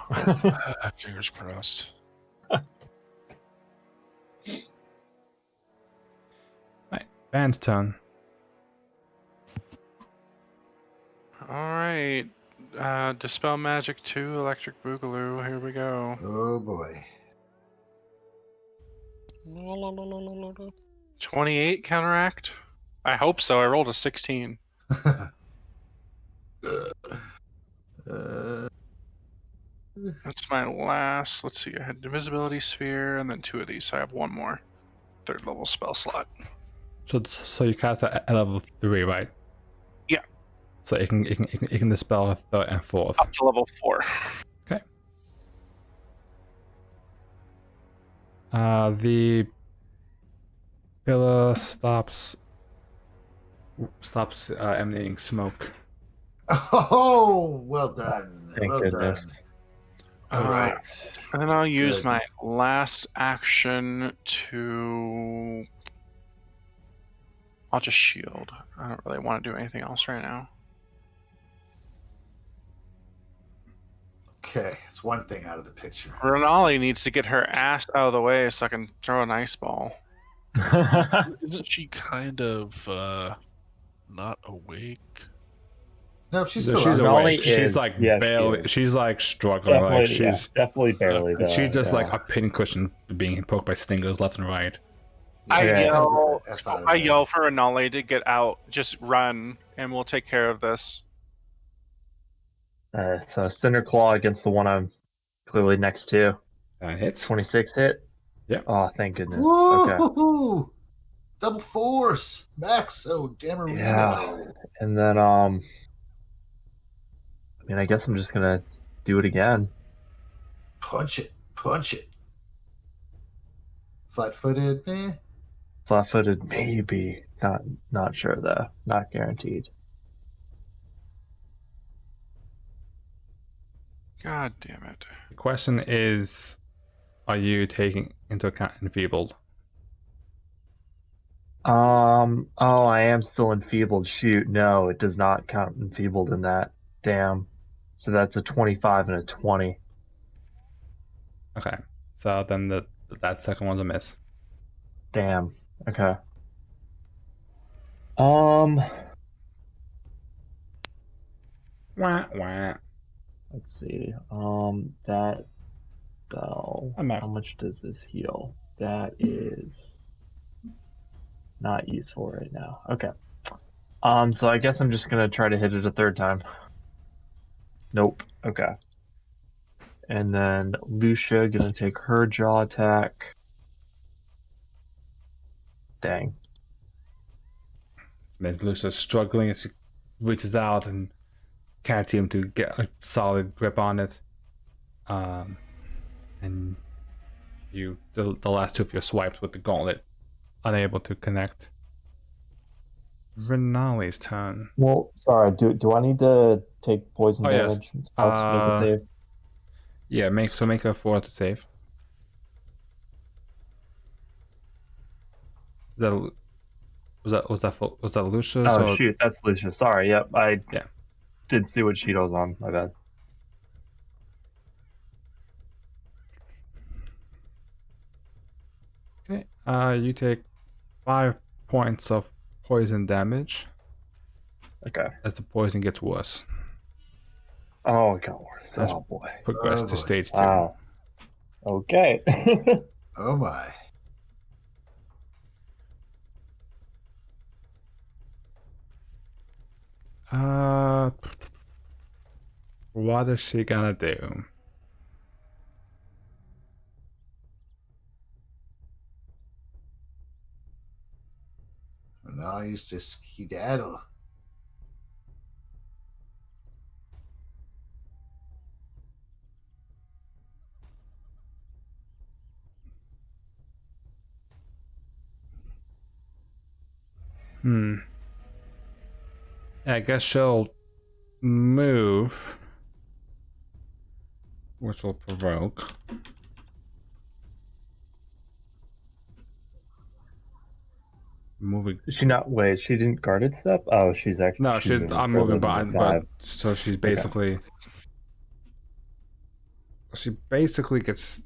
Fingers crossed. Right. Van's turn. Alright. Dispel Magic 2, Electric Boogaloo. Here we go. Oh boy. 28 counteract? I hope so. I rolled a 16. That's my last. Let's see. I had Invisibility Sphere and then 2 of these. So I have 1 more. 3rd level spell slot. So you cast at level 3, right? Yeah. So it can dispel a 3rd and 4th. Up to level 4. Okay. The pillar stops emanating smoke. Oh, well done. Thank well goodness. done. All right. And then I'll use Good. my last action to... I'll just shield. I don't really want to do anything else right now. Okay, it's one thing out of the picture. Rinali needs to get her ass out of the way so I can throw an ice ball. Isn't she kind of not awake? No, she's So still she's up. Rinali awake. She's is- like yes, she barely. is. She's like struggling. Like she's definitely barely. Though, she's just yeah. like a pincushion being poked by stingers left and right. I Yeah. yell. F out of I there. yell for Rinali to get out. Just run, and we'll take care of this. So Cinder Claw against the one I'm clearly next to. Hits. 26 hit. Yep. Oh, thank goodness. Okay. Woo! Double force. Maxo Damarino. Yeah. And then I mean, I guess I'm just gonna do it again. Punch it. Punch it. Flat-footed. Flat-footed, maybe. Not sure though. Not guaranteed. God damn it. The question is, are you taking into account enfeebled? Oh, I am still enfeebled. Shoot, no, it does not count enfeebled in that. Damn. So that's a 25 and a 20. Okay, so then that second one's a miss. Damn. Okay. Wah, wah. Let's see. That bell. I'm out. How much does this heal? That is not useful right now. Okay. So I guess I'm just gonna try to hit it a third time. Nope. Okay. And then Lucia gonna take her jaw attack. Dang. Miss Lucia's struggling as she reaches out and can't seem to get a solid grip on it. And you, the last two of your swipes with the gauntlet, unable to connect. Rinali's turn. Well, sorry. Do I need to take poison Oh, yes. damage? I'll make a save. Yeah, make a fortitude save. Was that Lucia's? Oh or... shoot, that's Lucia. Sorry. Yep, I Yeah. did see what sheet I was on. My bad. Okay. You take 5 points of poison damage Okay. as the poison gets worse. Oh, it got worse. That's- Oh boy. Progress Oh, to boy. stage 2. Wow. Okay. Oh my. What is she gonna do? Now I used to skedaddle. Yeah, I guess she'll move, which will provoke. Moving. She not wait. She didn't guarded step. Oh, she's actually. No, I'm moving behind, but so she's basically. She basically gets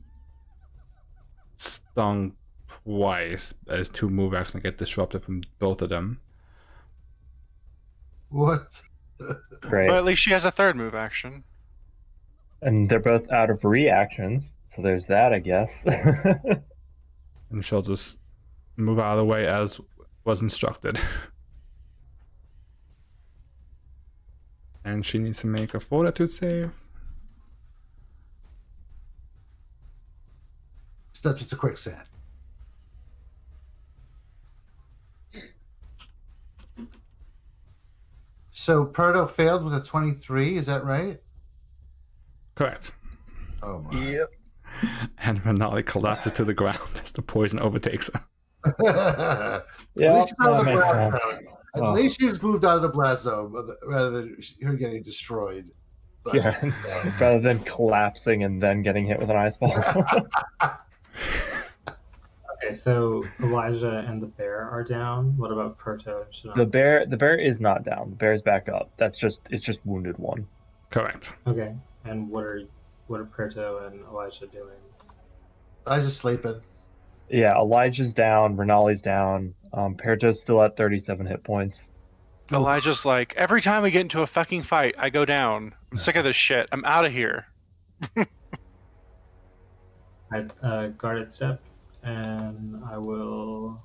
stung twice as 2 move actions get disrupted from both of them. What? Great. But at least she has a third move action. And they're both out of reactions, so there's that, I guess. And she'll just move out of the way as was instructed. And she needs to make a fortitude save. Steps into quicksand. So Perdo failed with a 23, is that right? Correct. Oh my. Yep. And Rinali collapses to the ground as the poison overtakes her. At Yeah. least she's out of the that makes blast sense. zone. At Oh. least she's moved out of the blast zone rather than her getting destroyed. But, Yeah. Rather than collapsing and then getting hit with an ice ball. Okay, so Elijah and the bear are down. What about Perto and the Shanava? bear is not down. The bear's back up. It's just wounded one. Correct. Okay, and what are Perto and Elijah doing? I was just sleeping. Yeah, Elijah's down, Rinali's down. Perto's still at 37 hit points. Elijah's like, every time we get into a fucking fight, I go down. I'm sick of this shit. I'm out of here. I guarded step, and I will.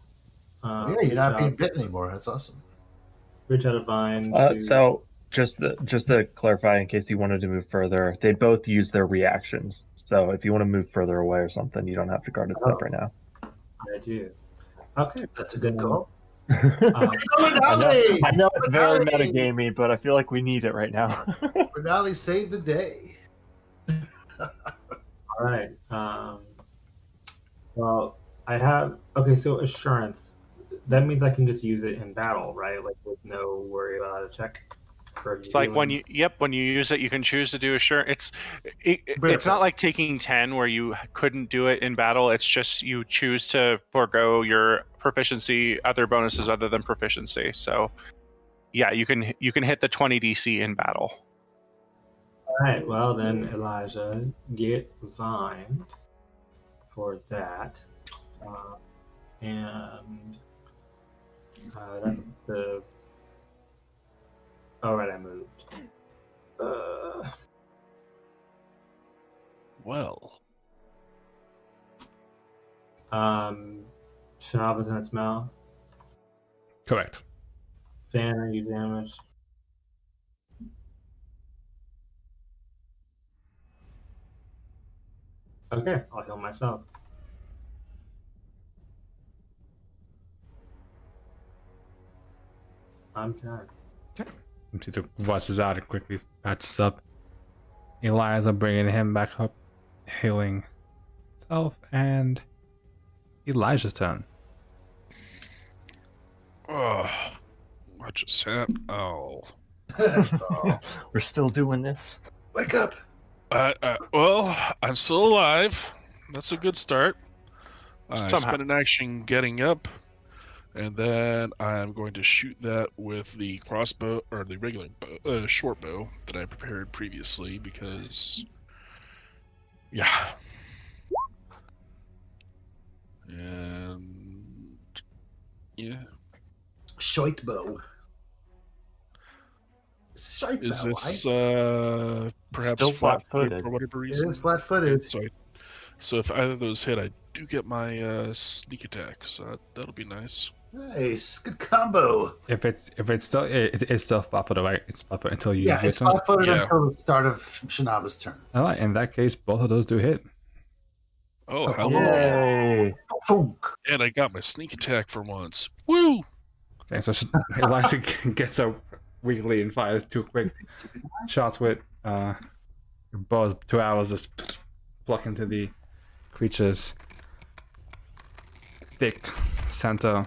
Yeah, you're not being bitten anymore. That's awesome. Reach out a vine to. So just to clarify, in case you wanted to move further, they both use their reactions. So if you want to move further away or something, you don't have to guard a step right now. I do. Okay, That's a good call. I know it's very Rinali! metagamey, but I feel like we need it right now. Rinali saved the day. all right. Well, I have. Okay, so assurance. that means I can just use it in battle, right? Like with no worry about a check. For It's like when when you use it, you can choose to do a sure. It's not like taking 10 where you couldn't do it in battle. It's just you choose to forego your proficiency, other bonuses other than proficiency. So yeah, you can hit the 20 DC in battle. All right. Well then, Elijah, get vined for that, and that's the. All right, I moved. Well, Shanava's in its mouth. Correct. Fan, are you damaged? Okay, I'll heal myself. I'm done. Tito rushes out and quickly patches up. Eliza bringing him back up, healing himself, and Elijah's turn. oh, what just happened? Oh. We're still doing this. Wake up! Well, I'm still alive. That's a good start. I Somehow. spent an action getting up, and then I'm going to shoot that with the crossbow, or the regular short bow that I prepared previously, because, yeah. And, yeah. Shite bow. Shite bow. Is this perhaps Still flat-footed flat-footed. for whatever It reason? is flat-footed. So if either of those hit, I do get my sneak attack, so that'll be nice. Nice, good combo. If it's still it's still flat-footed, right? It's flat-footed until you Yeah, use it's your turn. flat-footed Yeah. until the start of Shanava's turn. All right, in that case, both of those do hit. Oh, Oh, hello. Yay! Funk. And I got my sneak attack for once. Woo! Okay, so Eliza gets up weakly and fires two quick shots with bows. 2 hours just pluck into the creature's thick center.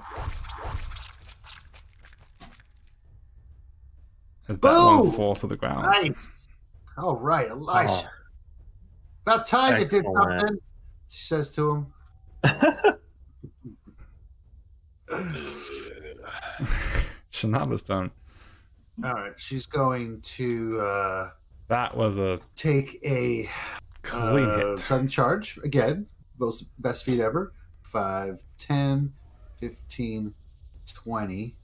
As that one Boom! falls to the ground. Nice. All right, Elijah. Oh. About time you did Excellent. something, she says to him. Shanava's turn. All right, she's going to That was a take a clean hit. sudden charge again. Best feat ever. 5, 10, 15, 20.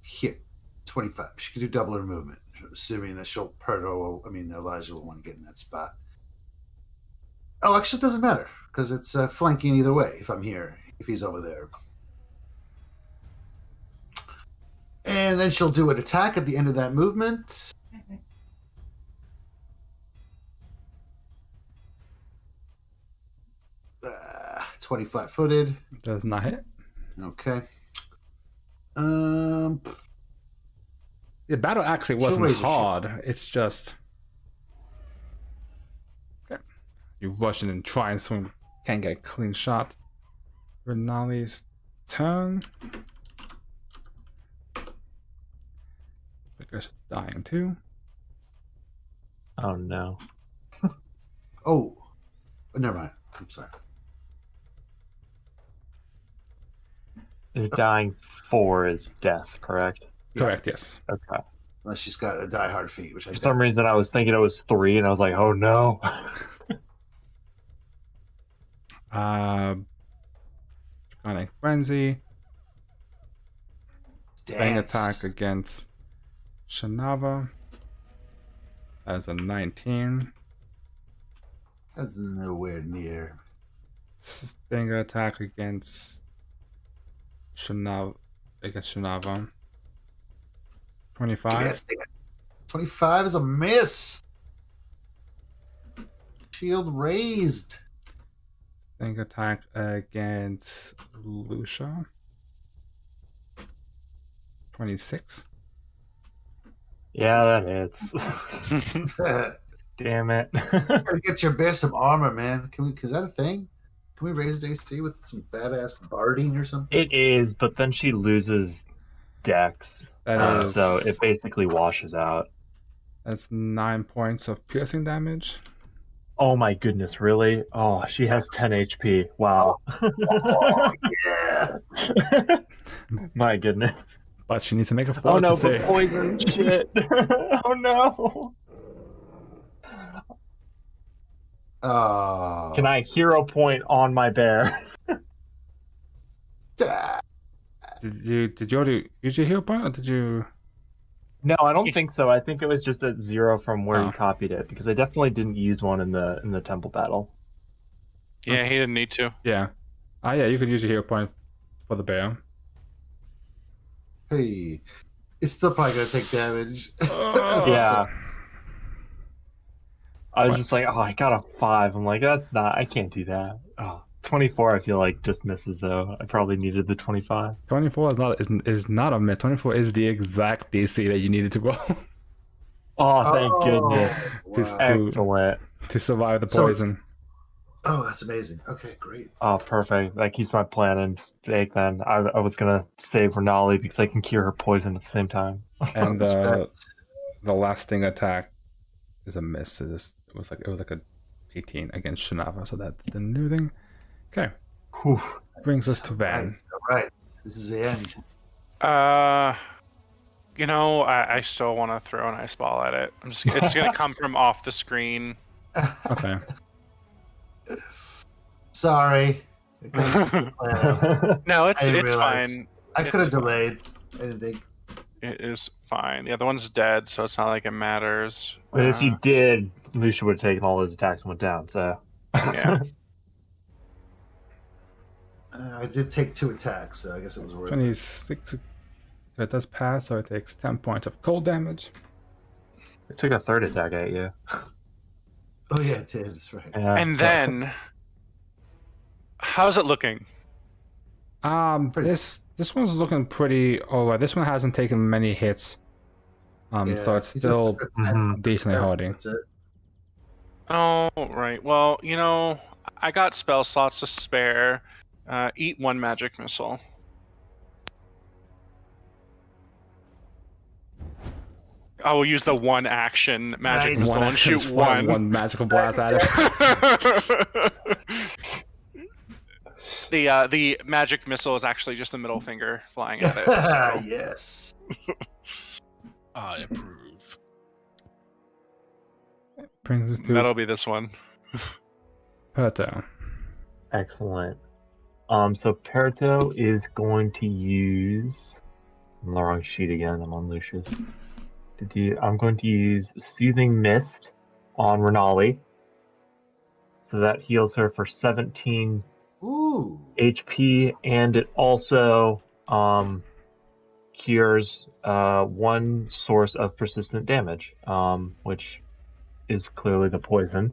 Here, 25. She can do double her movement, assuming that Elijah will want to get in that spot. Oh, actually, it doesn't matter because it's flanking either way. If I'm here, if he's over there, and then she'll do an attack at the end of that movement. Uh, 25-footed. Does not hit. Okay. The battle actually wasn't raise a hard. It's just okay. You rush in and try and swing. Can't get a clean shot. Rinali's turn. I guess it's dying too. Oh no. Oh, never mind. I'm sorry. Is dying 4 is death, correct? Correct. Yes. Okay. Unless she's got a diehard feat, which I For some reason, I was thinking it was 3, and I was like, oh no. Draconic Frenzy. Bang Dance. attack against Shanava. As a 19. That's nowhere near. Stinger attack against Shanava. 25. 25 is a miss. Shield raised. Stinger attack against Lucia. 26. Yeah, that hits. Damn it. Gotta get your bear some armor, man. Is that a thing? Can we raise the AC with some badass barding or something? It is, but then she loses dex. That is So it basically washes out. That's 9 points of piercing damage. Oh my goodness, really? Oh, she has 10 HP. Wow. Oh, yeah. My goodness. But she needs to make a Oh fortitude no, save. but poison shit. Oh no. Oh. Can I hero point on my bear? Did you already use your hero point, or did you? No, I don't think so. I think it was just at 0 from where Oh. you copied it, because I definitely didn't use one in the temple battle. Yeah, he didn't need to. Yeah. Yeah, you could use your hero point for the bear. Hey, it's still probably gonna take damage. Yeah. I was What? just like, oh, I got a 5. I'm like, I can't do that. Oh, 24 I feel like just misses though. I probably needed the 25. 24 is not a miss. 24 is the exact DC that you needed to roll Oh, thank goodness. Just wow. to- Excellent. to survive the So- poison. Oh, that's amazing. Okay, great. Oh, perfect. That keeps my plan in stake then. I was going to save Rinali because I can cure her poison at the same time. And Respect. the lasting attack is a miss. It was like a 18 against Shanava, so that didn't do anything. Okay, Whew. brings us to Van. All right. This is the end. You know, I still want to throw an ice ball at it. It's gonna come from off the screen. Okay. Sorry. I could've seen the plan. No, I it's didn't realize. fine. I could have It's fine. delayed. I didn't think. It is fine. The other one's dead, so it's not like it matters. But if you did, Lucia would have taken all his attacks and went down, so. Yeah. I did take 2 attacks, so I guess it was worth it. 26. It does pass, so it takes 10 points of cold damage. It took a 3rd attack at you. Oh yeah, it did. That's right. Yeah. And then, how's it looking? This one's looking pretty alright. This one hasn't taken many hits. Yeah, So it's he just still took a 10 Mhm. from decently the hardy. That's it. Oh, right. Well, you know, I got spell slots to spare. Eat 1 magic missile. I will use the 1 action magic Nice. missile One and action shoot fire, 1. one magical blast at it. The magic missile is actually just a middle finger flying at it. So. Yes. I approve. Brings us to That'll be this one. Perto. Excellent. So Perto is going to use. I'm on the wrong sheet again. I'm on Lucius. I'm going to use Soothing Mist on Rinali. So that heals her for 17 Ooh. HP, and it also cures 1 source of persistent damage, which is clearly the poison.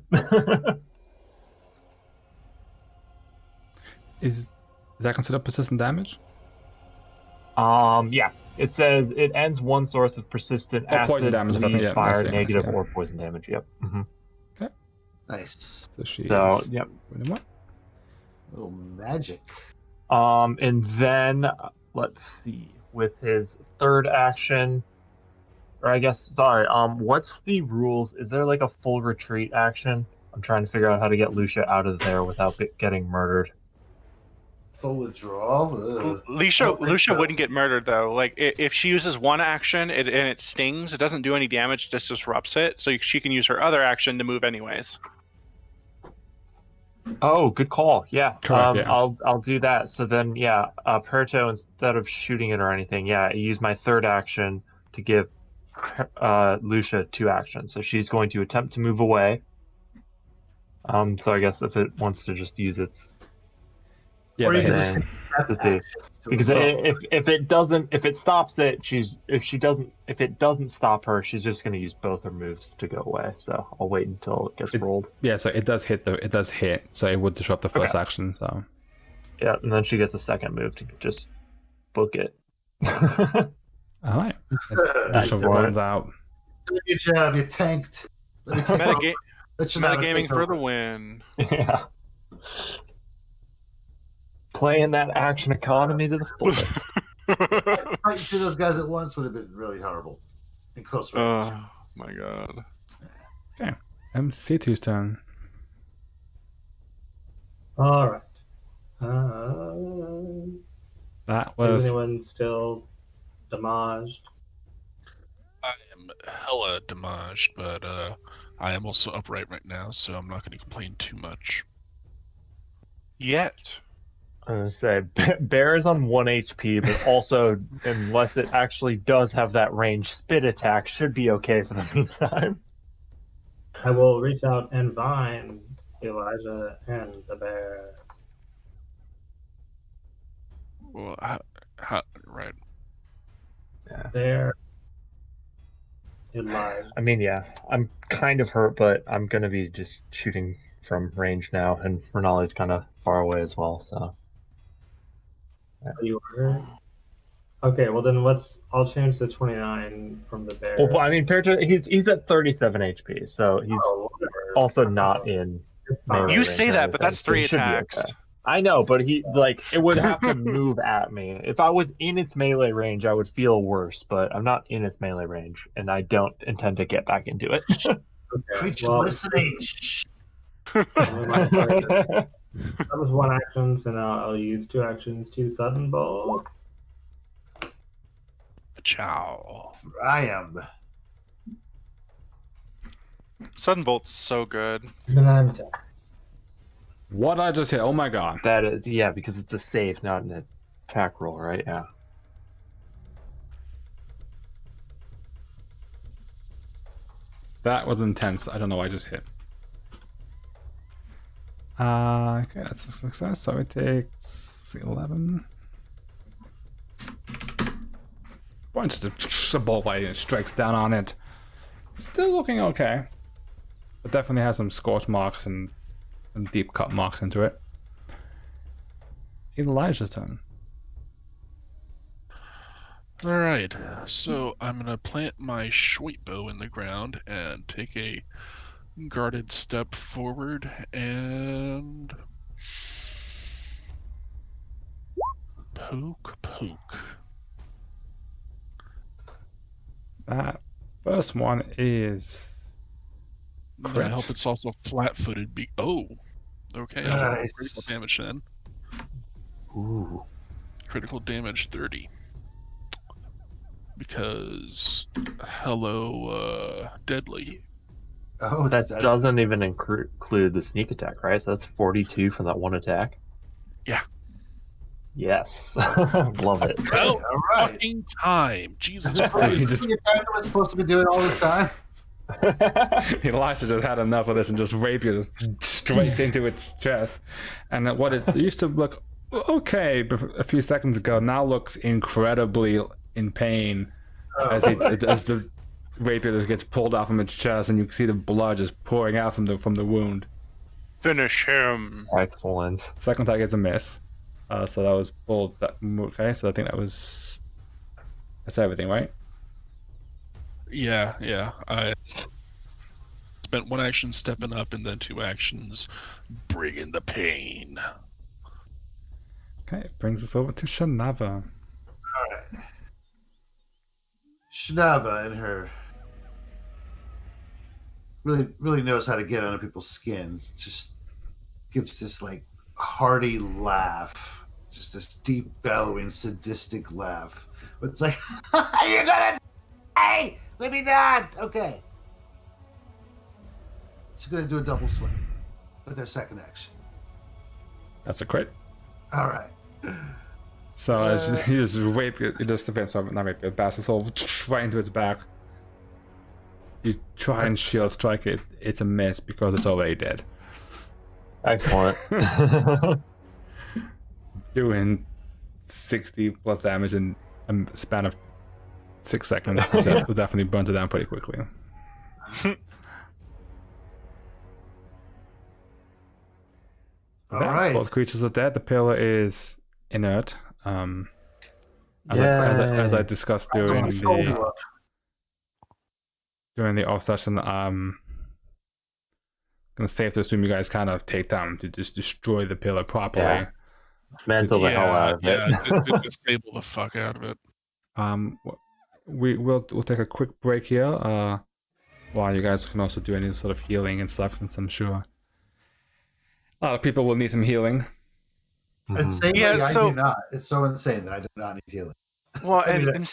Is that considered persistent damage? Yeah. It says it ends 1 source of persistent Or poison acid, damage, if I bleed, think, yeah, I fire, see, I negative, see, yeah. or poison damage. Yep. hmm Nice. So she So is. yep. Wait a what? Little magic. And then let's see, with his 3rd action, or I guess sorry, what's the rules? Is there like a full retreat action? I'm trying to figure out how to get Lucia out of there without getting murdered. Full withdrawal. Ugh. Lucia so. wouldn't get murdered though. Like if she uses 1 action and it stings, it doesn't do any damage, just disrupts it. So she can use her other action to move anyways. Oh, good call. Yeah. Correct, yeah. I'll do that. So then, yeah, Perto, instead of shooting it or anything, yeah, I use my 3rd action to give Lucia 2 actions. So she's going to attempt to move away. So I guess if it wants to just use its Yeah, Or that you can hits. just Let's see. actions to Because assault. if it stops it, if it doesn't stop her, she's just going to use both her moves to go away. So I'll wait until it gets rolled. Yeah, so it does hit, so it would disrupt the first action. So Yeah, and then she gets a 2nd move to just book it. all right, Lucia Excellent. runs out. Good job. You tanked. Let me take Metagame Let Shanava metagaming take for over. the win. Yeah. playing that action economy to the fullest. Fighting two of those guys at once would have been really horrible. In close range. Oh my god. Okay. MC2's turn. All right. That Is was anyone still damaged? I am hella damaged, but I am also upright right now, so I'm not going to complain too much. Yet. I was gonna say, Bear is on 1 HP, but also, unless it actually does have that range, spit attack should be okay for the meantime. I will reach out and find Elijah and the bear. Well, right. Bear. Elijah. I mean, yeah, I'm kind of hurt, but I'm gonna be just shooting from range now, and Rinali's kind of far away as well, so. You are. Okay, well then I'll change the 29 from the bear. Well, I mean, he's at 37 HP, so he's also not in melee You range say or that, but anything, that's so 3 he should be attacks. okay. I know, but it would have to move at me. If I was in its melee range, I would feel worse, but I'm not in its melee range, and I don't intend to get back into it. Creatures listening. Shh. That was one action, so now I'll use 2 actions to sudden bolt. Ciao. I am. Sudden Bolt's so good. Then I'm attack. what I just hit. Oh my god. That is, yeah, because it's a save, not an attack roll, right? Yeah. That was intense. I don't know why I just hit. Okay, that's a success. So it takes 11. Bunch of a bolt lightning strikes down on it. Still looking okay. But definitely has some scorch marks and deep cut marks into it. Elijah's turn. Alright, so I'm going to plant my sweet bow in the ground and take a guarded step forward and poke. That first one is I hope it's also flat-footed. Oh, okay. I'll roll Nice. critical damage then. Ooh. Critical damage 30. Because hello, deadly. Oh, That it's doesn't even include the sneak attack, right? So that's 42 from that one attack. Yeah. Yes. Love it. Well, all right. fucking time. Jesus So Christ. he just You was supposed to be doing all this time. Elijah just had enough of this and just rapier just straight into its chest. And what it used to look okay a few seconds ago now looks incredibly in pain as the rapier just gets pulled out from its chest, and you can see the blood just pouring out from the wound. Finish him. Excellent. Second attack is a miss. So that was bold. Okay, so I think that's everything, right? Yeah. I spent 1 action stepping up and then 2 actions bringing the pain. Okay, it brings us over to Shanava. Alright. Shanava and her really knows how to get under people's skin. Just gives this like hearty laugh. Just this deep, bellowing, sadistic laugh. But it's like, you're gonna die! Let me not! Okay. She's gonna do a double swing with their second action. That's a crit. Alright. So as you just rapier, you just defense of not rapier, bastard soul right into its back. You try and shield strike it. It's a miss because it's already dead. Excellent. Doing 60 plus damage in a span of 6 seconds. That will definitely burns it down pretty quickly. Alright. Both creatures are dead. The pillar is inert. As I discussed during the off session, gonna safe to assume you guys kind of take time to just destroy the pillar properly. Mental the hell out of it. Disable the fuck out of it. We'll take a quick break here. While you guys can also do any sort of healing and stuff, since I'm sure a lot of people will need some healing. Insanely, Yeah, I so- do not. It's so insane that I do not need healing. Well, I mean,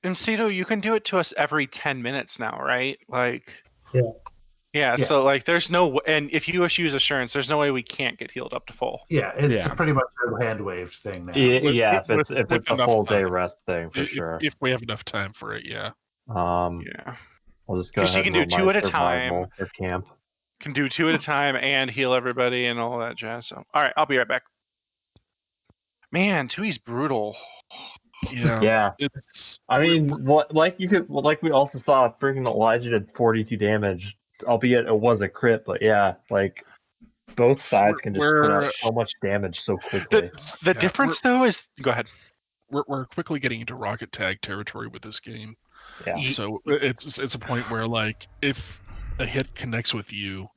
and Cito, you can do it to us every 10 minutes now, right? Like, Yeah. yeah. Yeah. So like, there's no, and if you use assurance, there's no way we can't get healed up to full. Yeah, it's Yeah. pretty much a hand waved thing now. Yeah, if it's With a enough full day time. rest thing for sure. If we have enough time for it, yeah. Yeah. I'll just go 'Cause you ahead can and do roll 2 my at a time. survival for camp. Can do 2 at a time and heal everybody and all that jazz. So, all right, I'll be right back. Man, 2E's brutal. Yeah. Yeah. It's. I mean, like we also saw, freaking Elijah did 42 damage, albeit it was a crit, but yeah, like both sides can just put out so much damage so quickly. The difference though is, go ahead. We're quickly getting into rocket tag territory with this game. Yeah. So it's a point where like if a hit connects with you,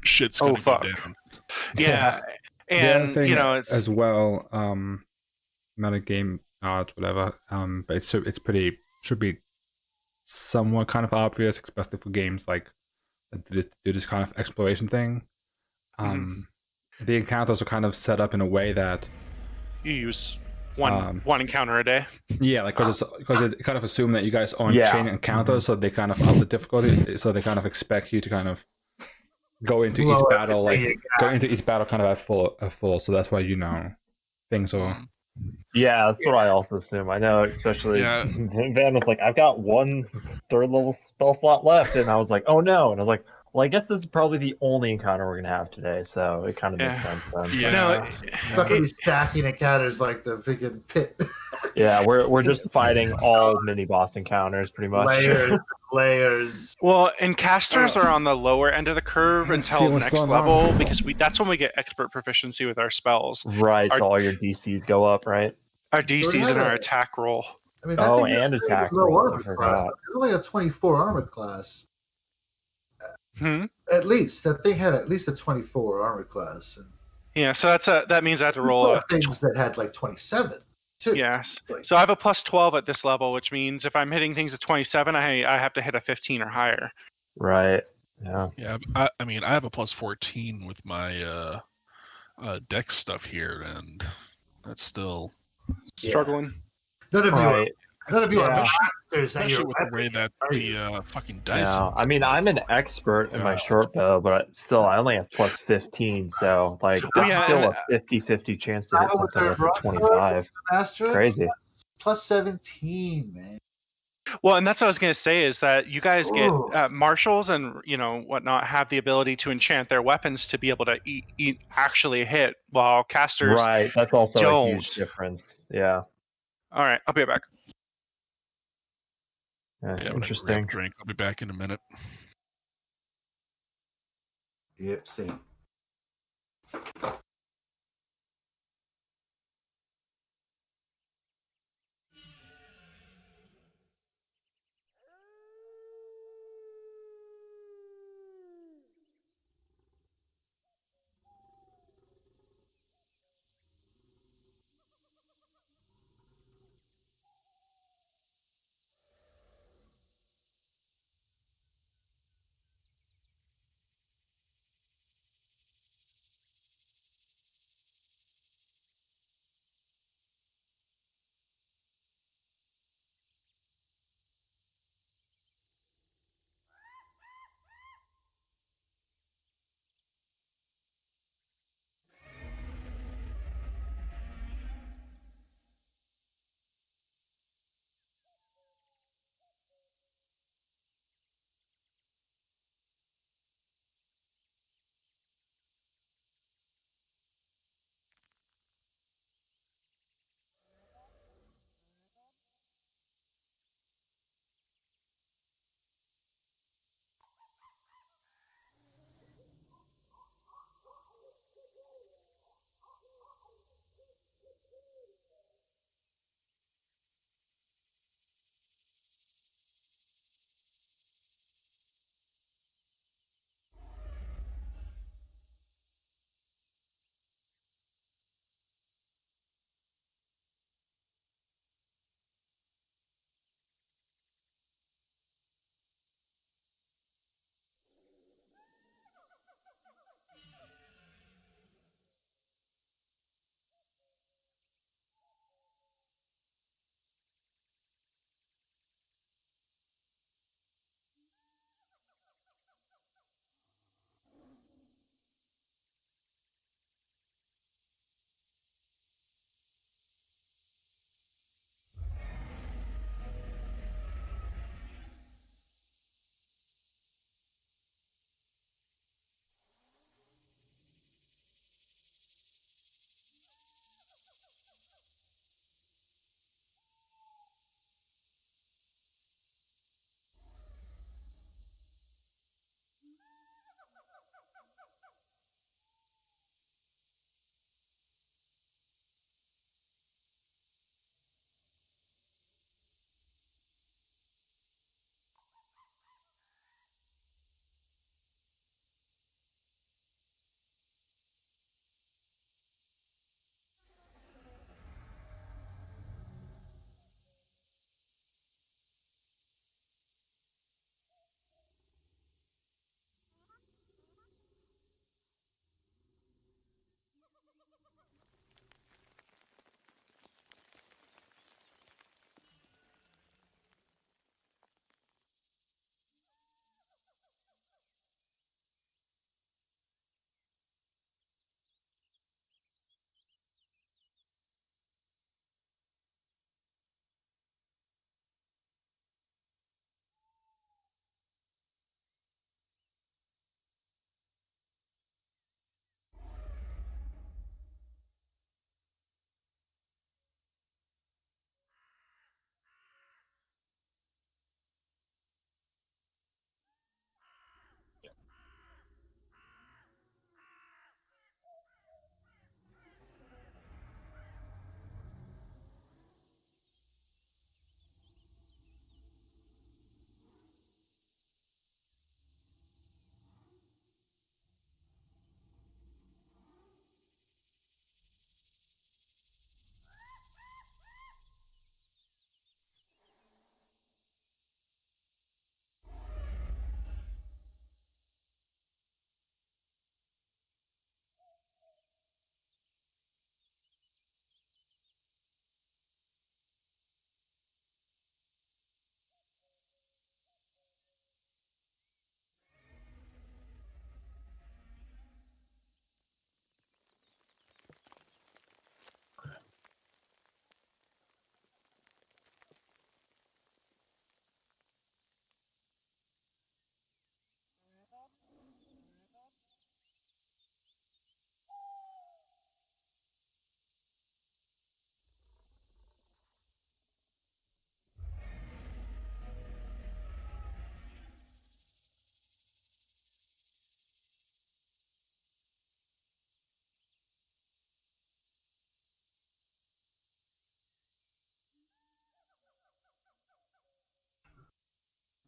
shit's gonna go down. Yeah. The other And thing you know, it's as well, metagame art, whatever. But it's pretty should be somewhat kind of obvious, especially for games like that do this kind of exploration thing. The encounters are kind of set up in a way that you use one encounter a day. Yeah, like because they kind of assume that you guys aren't chain encounters, so they kind of up the difficulty. So they kind of expect you to kind of go into each battle, kind of at full. So that's why things are. Yeah, that's what I also assume. I know, especially Van was like, I've got 1 third level spell slot left, and I was like, oh no, and I was like, well, I guess this is probably the only encounter we're gonna have today, so it kind of makes sense then. Yeah. No, It's not gonna be stacking encounters like the freaking pit. Yeah, we're just fighting all mini boss encounters pretty much. Layers. Well, and casters are on the lower end of the curve until next level because that's when we get expert proficiency with our spells. Right, so all your DCs go up, right? Our DCs and our attack roll. I mean, and attack roll. Armor class. It's only a 24 armor class. At least that thing had at least a 24 armor class. And yeah, so that means I have to roll things that had like 27 too. Yes. So I have a plus 12 at this level, which means if I'm hitting things at 27, I have to hit a 15 or higher. Right. Yeah. Yeah. I mean, I have a plus 14 with my dex stuff here, and that's still struggling. None of you are masters, especially with the way that the fucking dice. Yeah, I mean, I'm an expert in my short bow, but still, I only have plus 15, so like that's still a 50-50 chance to hit something with a 25. Crazy. Plus 17, man. Well, and that's what I was going to say is that you guys get marshals and whatnot have the ability to enchant their weapons to be able to actually hit, while casters that's also don't. a huge difference. Yeah. All right, I'll be right back. Yeah, interesting. Drink. I'll be back in a minute. Yep, same.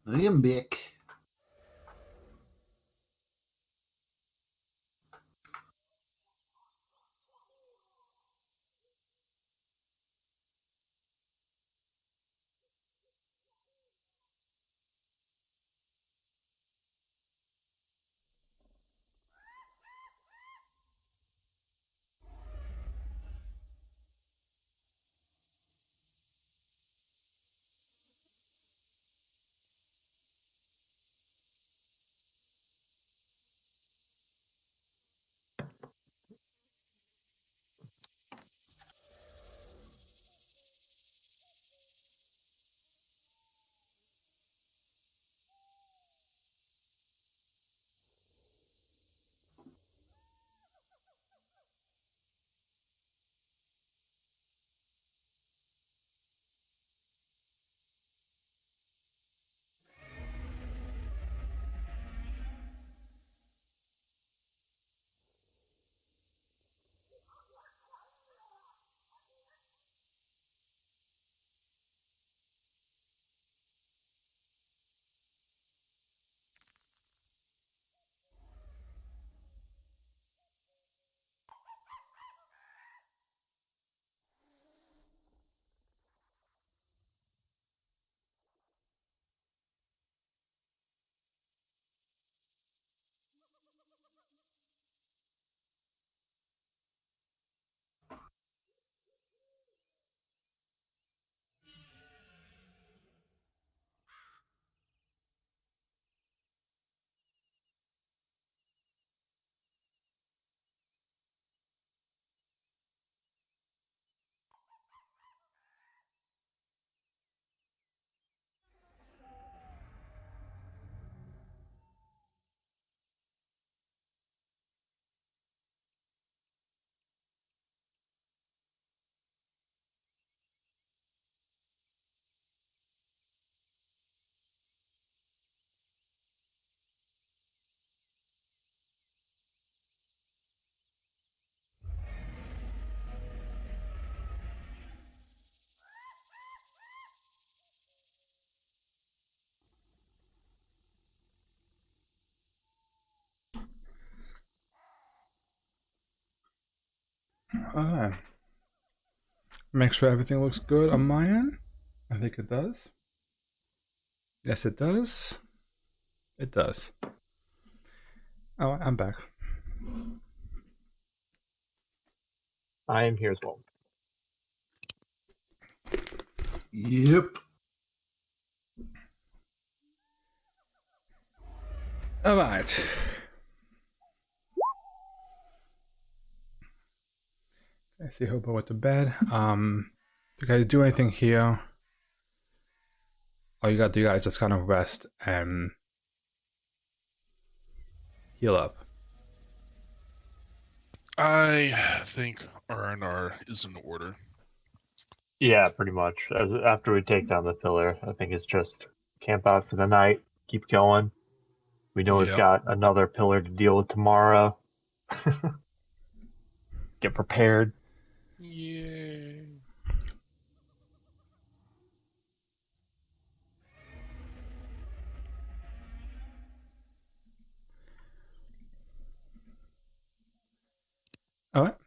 I am back. Alright. Make sure everything looks good on my end. I think it does. Yes, it does. It does. Oh, I'm back. I am here as well. Yep. Alright. I see Hobo went to bed. Do you guys do anything here? All you gotta do, you guys just kind of rest and heal up. I think R&R is in order. Yeah, pretty much. After we take down the pillar, I think it's just camp out for the night, keep going. We know we've Yep. got another pillar to deal with tomorrow. Get prepared. Yay. Alright.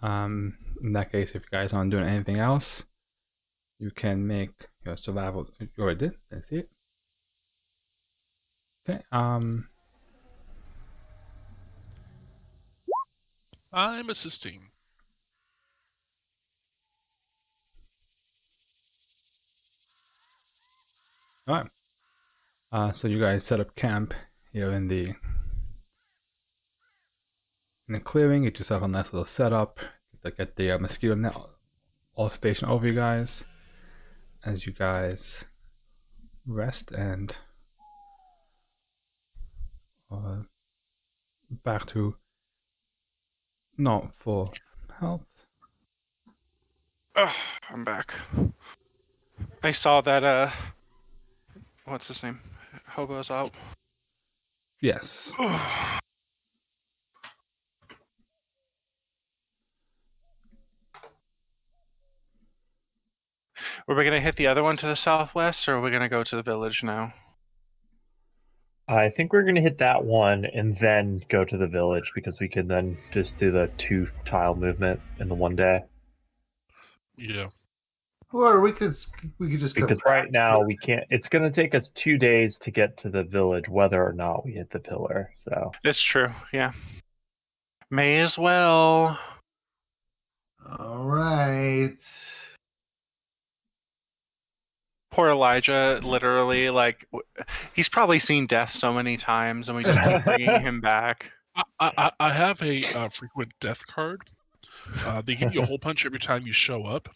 In that case, if you guys aren't doing anything else, you can make your survival. You already did. Didn't see it. Okay. I'm assisting. Alright. So you guys set up camp here in the clearing. Get yourself a nice little setup. Get the mosquito net all stationed over you guys as you guys rest and back to not full health. Oh, I'm back. I saw that, what's his name? Hobo's out. Yes. Were we gonna hit the other one to the southwest, or are we gonna go to the village now? I think we're gonna hit that one and then go to the village because we can then just do the 2-tile movement in the one day. Yeah. Or we could just come Because back. right now we can't. It's gonna take us 2 days to get to the village, whether or not we hit the pillar. So It's true. Yeah. May as well. All right. Poor Elijah, literally, like, he's probably seen death so many times, and we just keep bringing him back. I have a frequent death card. They give you a hole punch every time you show up.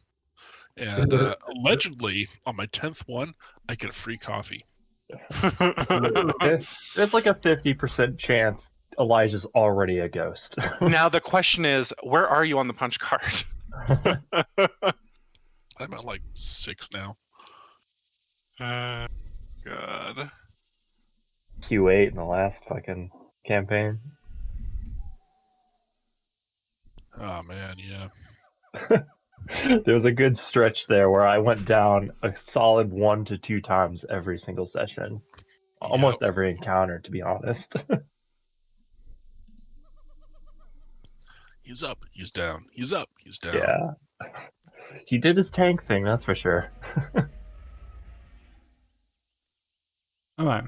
And allegedly, on my 10th one, I get a free coffee. there's like a 50% chance Elijah's already a ghost. Now the question is, where are you on the punch card? I'm at like 6 now. God. Q8 in the last fucking campaign. Oh man, yeah. There was a good stretch there where I went down a solid 1 to 2 times every single session. Almost Yep. every encounter, to be honest. He's up, he's down. He's up, he's down. Yeah. He did his tank thing, that's for sure. Alright,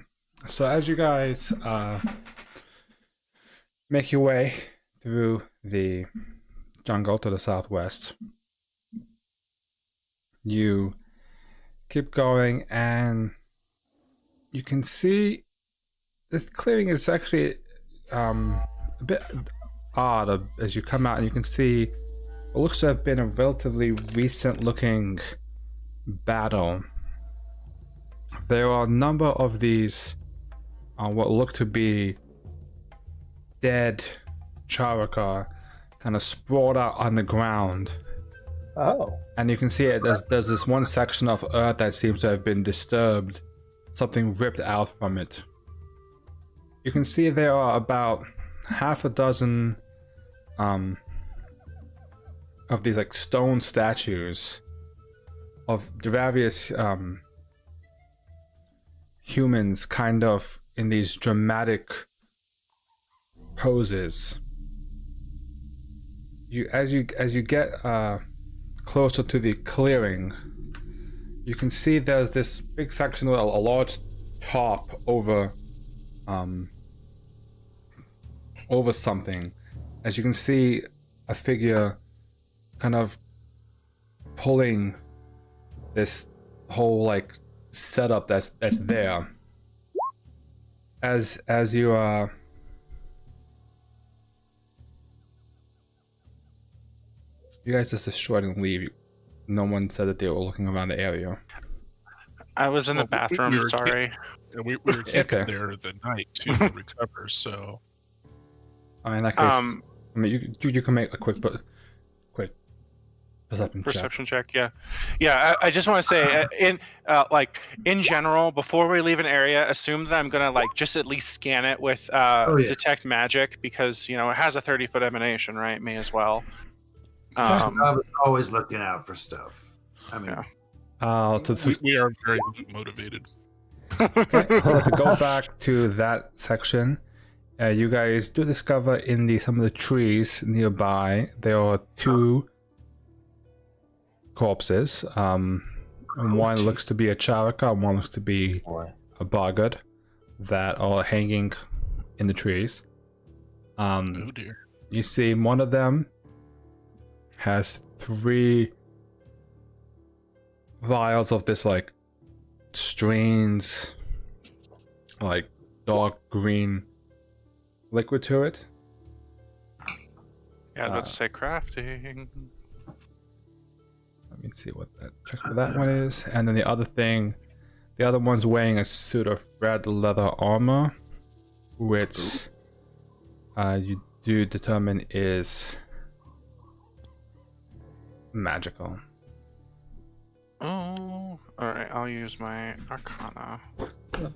so as you guys make your way through the jungle to the southwest, you keep going and you can see this clearing is actually a bit odd as you come out, and you can see what looks to have been a relatively recent looking battle. There are a number of these what look to be dead Charaka kind of sprawled out on the ground. Oh. And you can see it. There's this one section of earth that seems to have been disturbed. Something ripped out from it. You can see there are about half a dozen of these like stone statues of the various humans, kind of in these dramatic poses. As you get closer to the clearing, you can see there's this big section with a large top over something. As you can see, a figure kind of pulling this whole like setup that's there. As you you guys just destroyed and leave. No one said that they were looking around the area. I was in the bathroom, we were sorry. And we were camping Okay. there the night to recover, so... I mean, in that case, I mean, you can make a quick perception check. Yeah. I just want to say, in general, before we leave an area, assume that I'm gonna just at least scan it with detect magic, because it has a 30-foot emanation, right? May as well. I was always looking out for stuff. I mean, we are very motivated. Okay, so to go back to that section, you guys do discover in some of the trees nearby there are 2 corpses. And one looks to be a Charaka, and one looks to be a Bogard that are hanging in the trees. Oh dear. You see one of them has 3 vials of this strange dark green liquid to it. Yeah, let's say crafting. Let me see what that check for that one is. And then the other one's wearing a suit of red leather armor, which you do determine is magical. Oh, alright, I'll use my Arcana.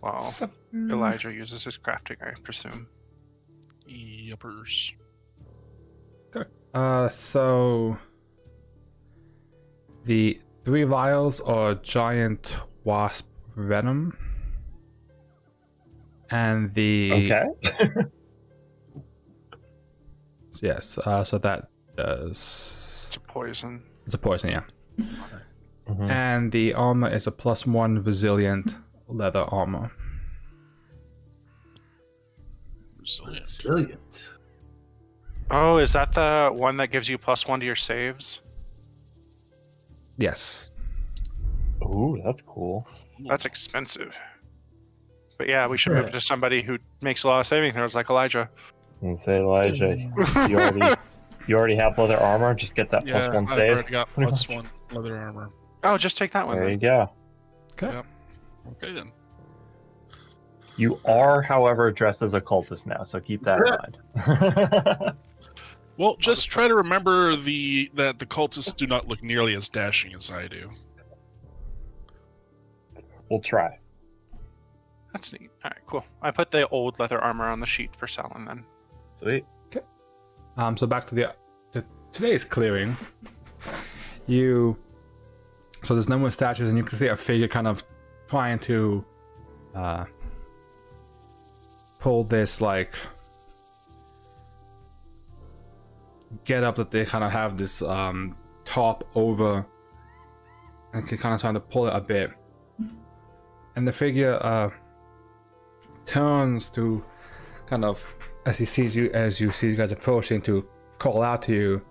Well, Elijah uses his crafting, I presume. Yuppers. So the 3 vials are giant wasp venom, And the Okay. yes, so that does It's a poison. it's a poison, yeah. Mhm. And the armor is a +1 resilient leather armor. Resilient. Resilient. Oh, is that the one that gives you +1 to your saves? Yes. Ooh, that's cool. That's expensive. But yeah, we should move it to somebody who makes a lot of saving throws, like Elijah. And say, Elijah, you already have leather armor. Just get that Yeah, +1 I've save. already got +1 leather armor. Oh, just take that one. There Then. you go. Okay. Yep. Okay then. You are, however, dressed as a cultist now, so keep that in mind. Well, just try to remember that the cultists do not look nearly as dashing as I do. We'll try. That's neat. All right, cool. I put the old leather armor on the sheet for Salon then. Sweet. So back to today's clearing. So there's no more statues, and you can see a figure kind of trying to pull this like get up that they kind of have this top over, and kind of trying to pull it a bit. And the figure turns to kind of as he sees you, as you see you guys approaching, to call out to you,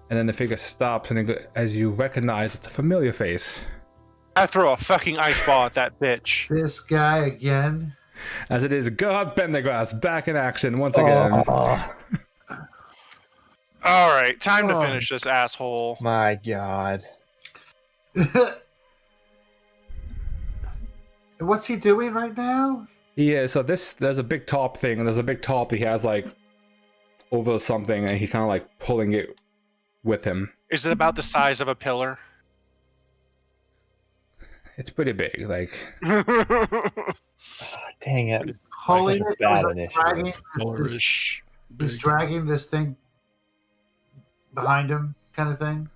and then the figure stops, and as you recognize, it's a familiar face. I throw a fucking ice ball at that bitch. This guy again. As it is Gerhard Pendergrast back in action once again. Oh, All right, time to finish this asshole. my God. What's he doing right now? Yeah, so there's a big top thing, and there's a big top that he has like over something, and he's kind of like pulling it with him. Is it about the size of a pillar? It's pretty big, like. Dang it. Pulling Such it, bad or is it dragging, initiative. Flourish. he's dragging this thing behind him, kind of thing.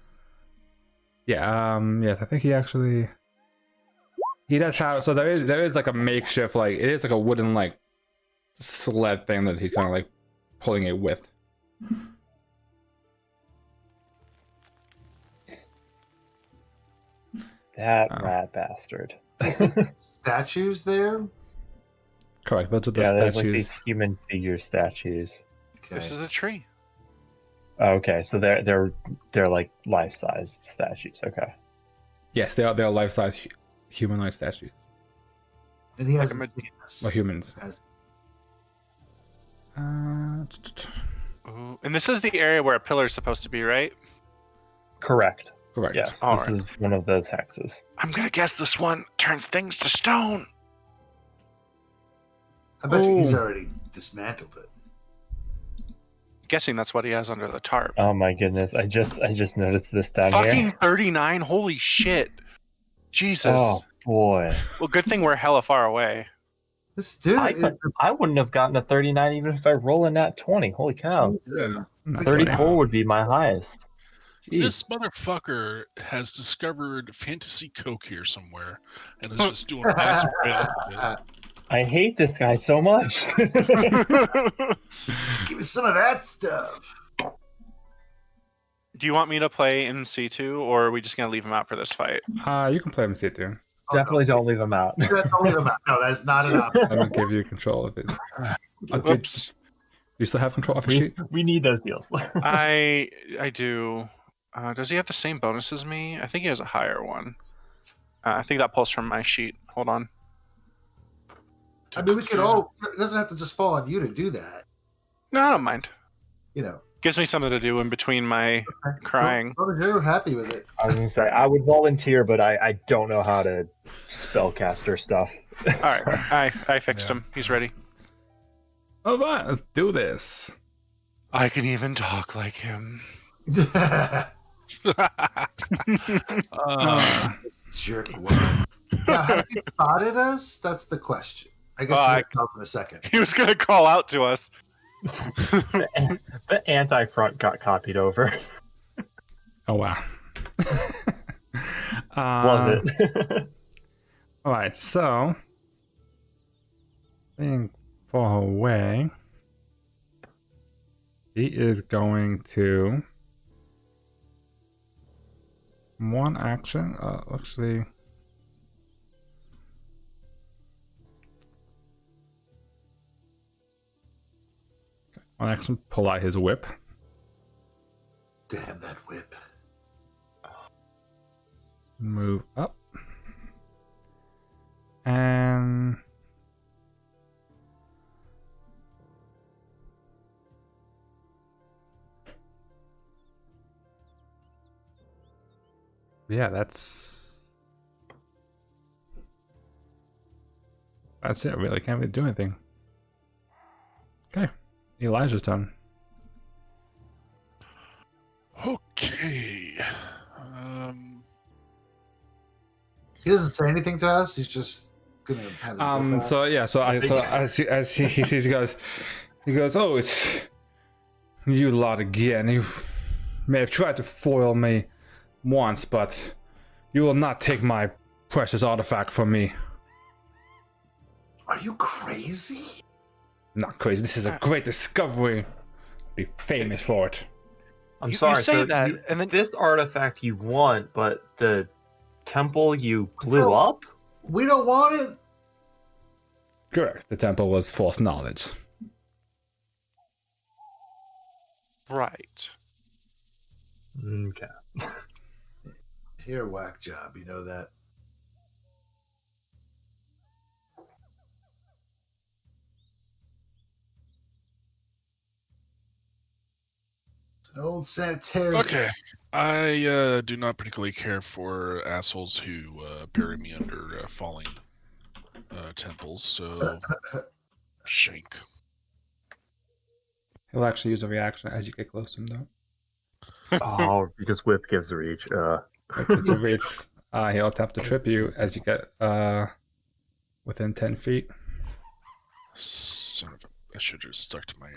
Yeah, yes, I think he does have, so there is like a makeshift, like, it is like a wooden, like, sled thing that he's kind of like pulling it with. That Oh. rat bastard. Statues there. Correct, those are the Yeah, there's like statues. these human figure statues. Okay. This is a tree. Oh, okay, so they're like life-size statues. Okay. Yes, they are life-size humanoid statues. And he hasn't Like a seen this. Or humans. Has- Ooh. And this is the area where a pillar is supposed to be, right? Correct. Correct. Yes. All This right. is one of those hexes. I'm gonna guess this one turns things to stone. I bet you he's Oh. already dismantled it. Guessing that's what he has under the tarp. Oh my goodness! I just noticed this down Fucking here. 39. Holy shit. Jesus. Oh boy! Well, good thing we're hella far away. This dude I wouldn't have gotten a 39 even if I roll in that 20. Holy cow! yeah. Not 34 funny. would be my highest. Jeez. This motherfucker has discovered fantasy coke here somewhere, and is just doing massive rails with it. I hate this guy so much. Give me some of that stuff. Do you want me to play in C2, or are we just gonna leave him out for this fight? You can play MC too. Definitely don't leave him out. That's only about- No, that's not an option. I will give you control of it. Whoops. You still have control of your sheet? We need those deals. I do. Does he have the same bonus as me? I think he has a higher one. I think that pulls from my sheet. Hold on. I mean, we could all. It doesn't have to just fall on you to do that. No, I don't mind. You know. Gives me something to do in between my crying. As long as you're happy with it. I was gonna say I would volunteer, but I don't know how to spellcaster stuff. All right, I fixed him. He's ready. All right, let's do this. I can even talk like him. Jerk. Woman. Now, have you spotted us? That's the question. I guess I- you'll tell us in a second. He was gonna call out to us. The anti-front got copied over. Oh wow. Was it? All right, so I think far away, he is going to one action. Actually, one action. Pull out his whip. Damn that whip. Move up. And yeah, that's it. Really, can't really do anything. Okay, Elijah's turn. Okay. He doesn't say anything to us. He's just gonna have the whip out. So yeah, so as he sees, he goes, oh, it's you lot again. You may have tried to foil me once, but you will not take my precious artifact from me. Are you crazy? Not crazy. This is a great discovery. Be famous for it. I'm You sorry. say so that, you- and then this artifact you want, but the temple you blew up? We don't want it. Correct. The temple was false knowledge. right. Okay. Here, whack job. You know that. It's an old sanitarium. Okay. I do not particularly care for assholes who bury me under falling temples, so shank. He'll actually use a reaction as you get close to him, though. Oh, because whip gives reach. It's a reach. He'll attempt to trip you as you get within 10 feet. Son of a... I should have stuck to my...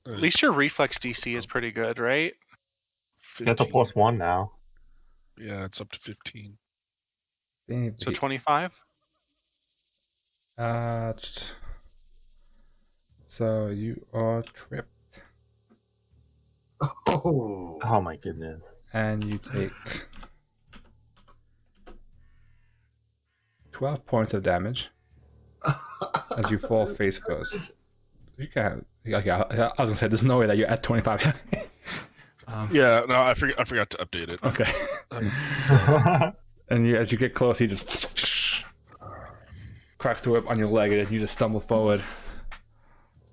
At least your reflex DC is pretty good, right? That's a 15. +1 now. Yeah, it's up to 15. So 25? So you are tripped, Oh. Oh my goodness. and you take 12 points of damage as you fall face first. You can. Okay, I was gonna say there's no way that you're at 25. Yeah, no, I forgot to update it. Okay. And you, as you get close, he just cracks the whip on your leg, and you just stumble forward.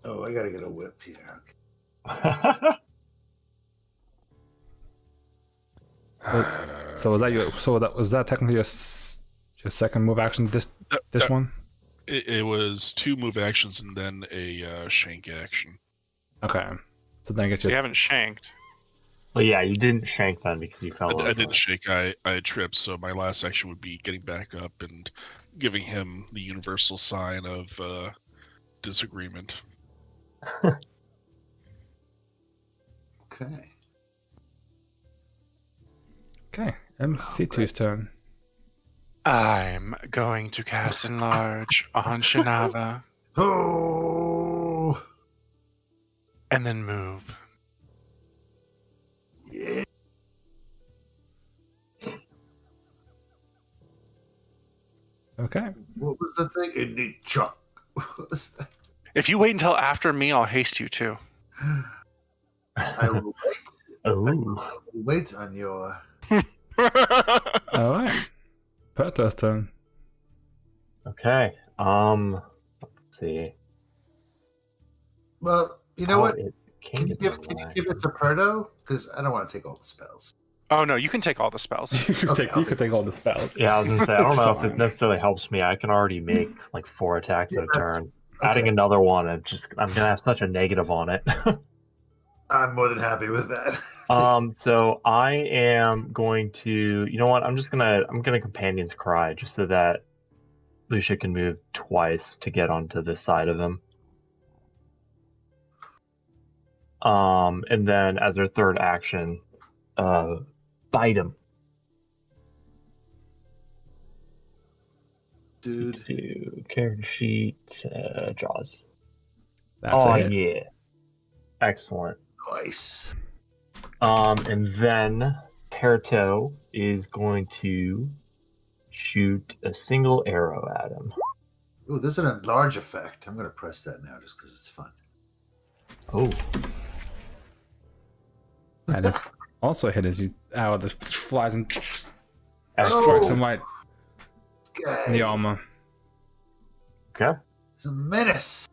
Oh, I gotta get a whip here. So was that your? So that was that technically your second move action? This one? It was 2 move actions and then a shank action. Okay. So then get So you your. haven't shanked. Well, yeah, you didn't shank then because you fell over. I didn't shake. I tripped. So my last action would be getting back up and giving him the universal sign of disagreement. Okay. Okay. MC2's turn. I'm going to cast Enlarge on Shanava Oh. and then move. Yeah. Okay. What was the thing? In the truck. What was that? If you wait until after me, I'll haste you too. I will Oh. wait on your. All right. Perto's turn. Okay. Let's see. Well, you know what? It Can you give it to Perdo? Because I don't want to take all the spells. Oh no, you can take all the spells. You can Okay, take. I'll You can take take all the spells. Yeah, I was gonna say I don't It's know if fine. it necessarily helps me. I can already make like 4 attacks Yeah, in a turn. okay. Adding another one, I'm gonna have such a negative on it. I'm more than happy with that. So I am going to, you know what? I'm gonna Companion's Cry just so that Lucia can move twice to get onto this side of him. And then as her third action, bite him. Dude. Character sheet, Jaws. That's a hit. yeah. Excellent. Nice. And then Perto is going to shoot a single arrow at him. Ooh, this is an enlarge effect. I'm going to press that now just because it's fun. Oh. That is also a hit as you this flies and Excellent. strikes him right Okay. in the armor. Okay. It's a menace.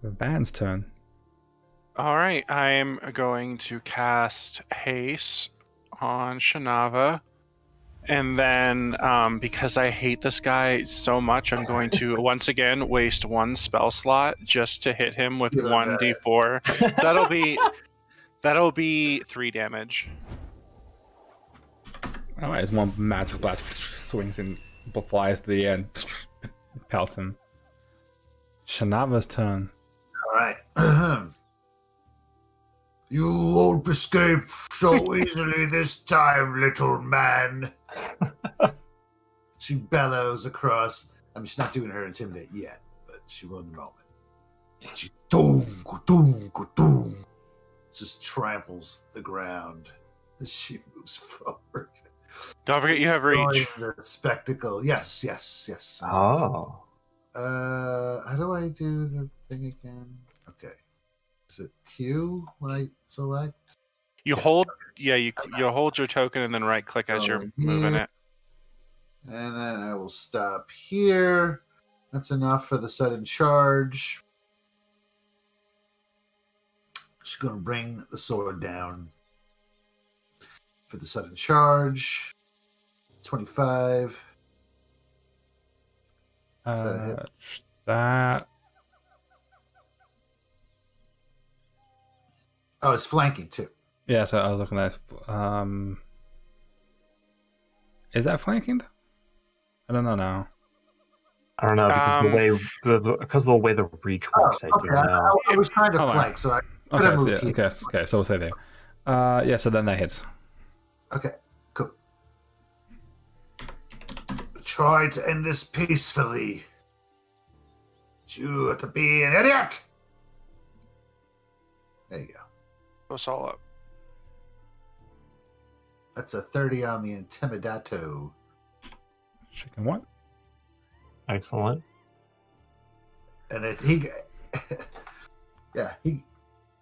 The band's turn. All right, I'm going to cast haste on Shanava. And then, because I hate this guy so much, I'm going to once again waste one spell slot just to hit him with 1d4. So that'll be 3 damage. Alright, as one magic blast swings and flies to the end, pelts him. Shanava's turn. All right. You won't escape so easily this time, little man. She bellows across. I mean, she's not doing her intimidate yet, but she will in a moment. She doom, doom, doom. Just tramples the ground as she moves forward. Don't forget you have reach. The spectacle. Yes, yes, yes. Oh. How do I do the thing again? Okay. Is it Q when I select? You Yes. hold, yeah, you hold your token and then right click as you're moving it. And then I will stop here. That's enough for the sudden charge. Just going to bring the sword down for the sudden charge. 25. Is that a hit? That Oh, it's flanking too. yeah, so I was looking at is that flanking though? I don't know now. I don't know because of the way the reach works. I do Okay. know. I was trying to Oh, flank, so I could Okay, have so moved yeah, here. okay, so we'll say there. Yeah, so then that hits. Okay, cool. Try to end this peacefully. You have to be an idiot. There you go. Close all up. That's a 30 on the Intimidato. Chicken what? Excellent. And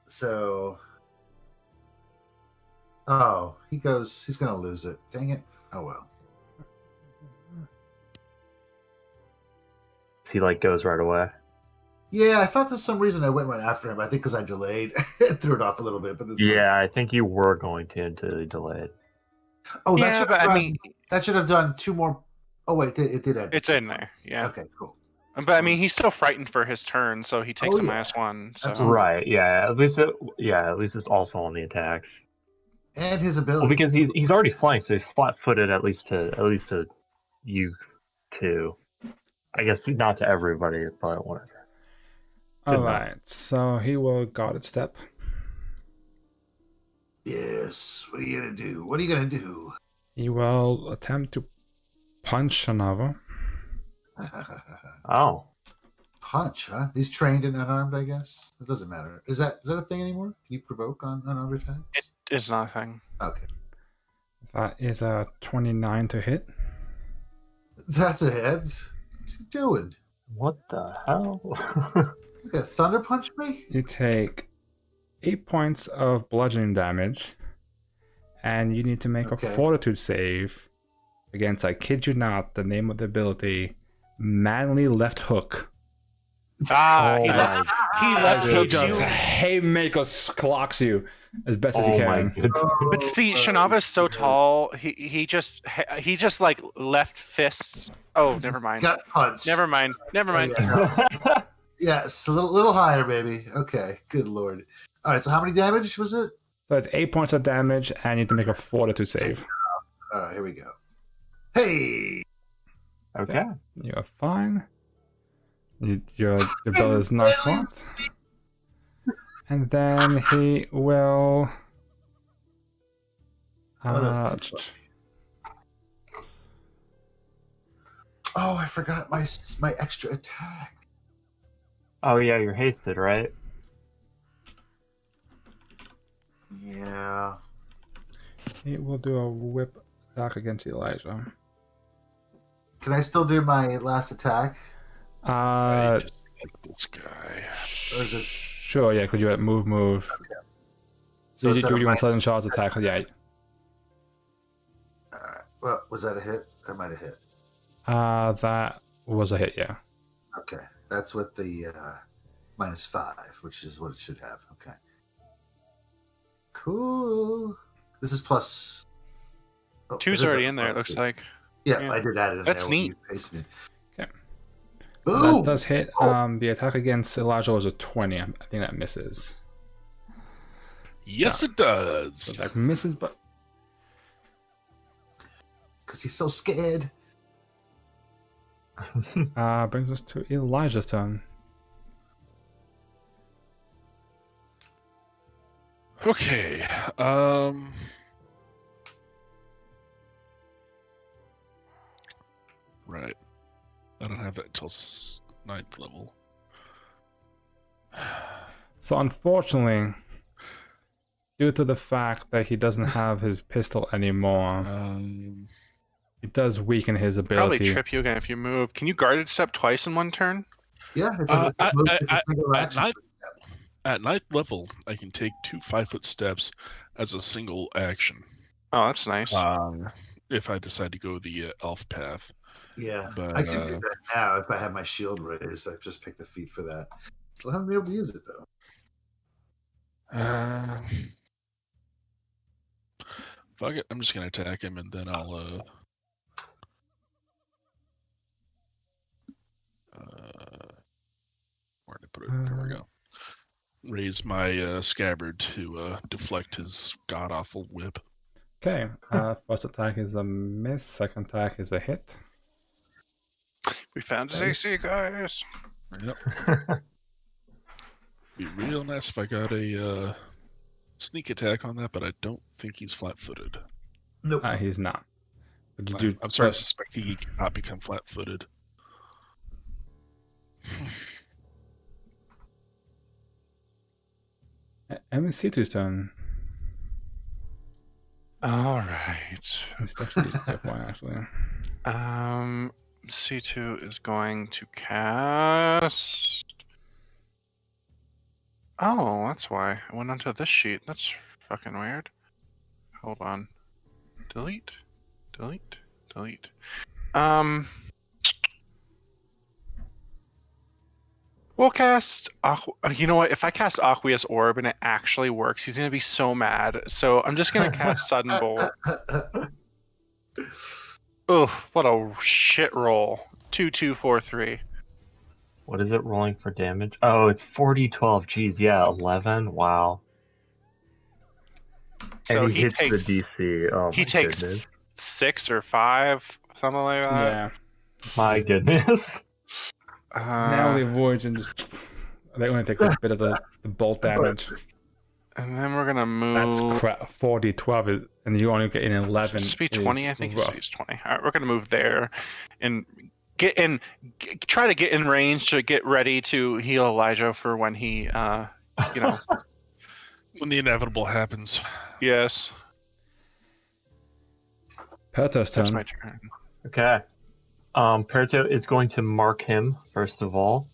so, he's going to lose it. Dang it. Oh, well. He goes right away. Yeah, I thought there's some reason I went right after him. I think because I delayed. It threw it off a little bit. But Yeah, I think you were going to until you delayed. Oh, Yeah, but I mean, that should have done 2 more. Oh, wait, it did end. it's in there. Yeah. Okay, cool. But I mean, he's still frightened for his turn, so he takes a -1. So. Absolutely. Right. Yeah. At least it's also on the attacks. And his ability. Well, because he's already flying, so he's flat-footed at least to you two. I guess not to everybody, but whatever. Alright, so he will guarded step. Yes. What are you going to do? What are you going to do? He will attempt to punch Shanava. Oh. Punch, huh? He's trained and unarmed, I guess. It doesn't matter. Is that a thing anymore? Can you provoke on unarmed attacks? It is not a thing. Okay. That is a 29 to hit. That's a hit. What's he doing? What the hell? You got thunder punch me? You take 8 points of bludgeoning damage, and you need to make Okay. a fortitude save against, I kid you not, the name of the ability, Manly Left Hook. Ah, he Oh left. He left He hooks just you. haymakers clocks you as best as he Oh my can. goodness. But see, Shanava's so tall. He just left fists. Oh, never mind. Gut punch. Never mind. Never mind. Yes, a little higher, baby. Okay, good lord. All right, so how many damage was it? So it's 8 points of damage, and you need to make a fortitude save. All right, here we go. Hey! Okay. You're fine. Your bell is not clocked. And then he will... Oh, that's too Oh, I forgot my extra attack. Oh yeah, you're hasted, right? Yeah. He will do a whip attack against Elijah. Can I still do my last attack? I dislike this guy. Or is it- Sure, yeah, could you move? So Do it's at you a want sudden charge attack? Yeah. Alright. Well, was that a hit? That might have hit. That was a hit, yeah. Okay. That's with the -5, which is what it should have. Okay. Cool. This is plus. Oh, Two's it is already a in there, it plus looks two. like. Yeah, Yeah. I did add it in That's there. when neat. you pasted it. Okay. Boom! That does hit. The attack against Elijah was a 20. I think that misses. Yes, So- it does. So that misses, but Because he's so scared. brings us to Elijah's turn. Okay. Right. I don't have that until 9th level. So unfortunately, due to the fact that he doesn't have his pistol anymore, it does weaken his Probably ability. trip you again if you move. Can you guarded step twice in one turn? Yeah, it's a single at action. At 9th level, I can take 2 5-foot steps as a single action. Oh, that's nice. If I decide to go the elf path. Yeah, But, I can do that now if I have my shield raised. I've just picked the feat for that. Still haven't been able to use it though. Fuck it, I'm just gonna attack him and then I'll where did I put it? There we go. Raise my scabbard to deflect his god awful whip. Okay, first attack is a miss, second attack is a hit. We found his Nice. AC, guys. Yep. Be real nice if I got a sneak attack on that, but I don't think he's flat-footed. Nope. He's not. But you do I'm starting to first- suspect he cannot become flat-footed. MC2's turn. All right. It's actually a good one, actually. C2 is going to cast. Oh, that's why I went onto this sheet. That's fucking weird. Hold on. Delete. Delete. Delete. We'll cast. You know what? If I cast Aqueous Orb and it actually works, he's gonna be so mad. So I'm just gonna cast Sudden Bolt. Oh, what a shit roll. 2, 2, 4, 3. What is it rolling for damage? Oh, it's 40, 12. Geez, yeah, 11. Wow. So and he hits takes the DC. Oh he my takes goodness. 6 or 5, something like that. Yeah. My goodness. Now the avoids and just they only take a bit of the bolt damage. And then we're gonna move. That's crap. 40, 12, and you only get an 11. Just be 20, I think. rough. It's 20. All right, we're gonna move there, and get in. Try to get in range to get ready to heal Elijah for when he, you know. When the inevitable happens. Yes, Perto's that's turn. my turn. Okay. Perto is going to mark him, first of all,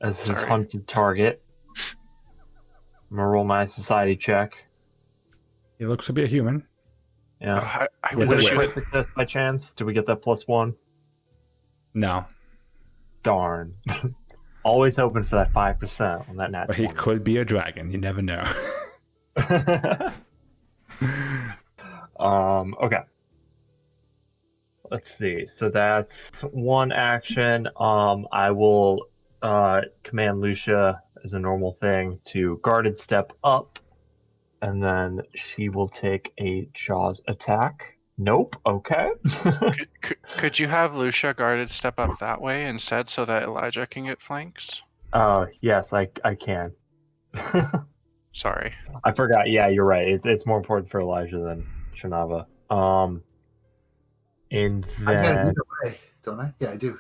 as his Sorry. hunted target. I'm gonna roll my society check. He looks to be a human. Yeah. I With Was wish it a a you whip. crit success by chance? Did we get that +1? No, Darn. Always hoping for that 5% on that nat but he 20. could be a dragon. You never know. Okay. Let's see. So that's one action. I will command Lucia as a normal thing to guarded step up, and then she will take a Jaws attack. Nope. Okay. could you have Lucia guarded step up that way instead, so that Elijah can get flanks? Yes, I can. Sorry. I forgot. Yeah, you're right. It's more important for Elijah than Shanava. And I got it then either way, don't I? Yeah, I do.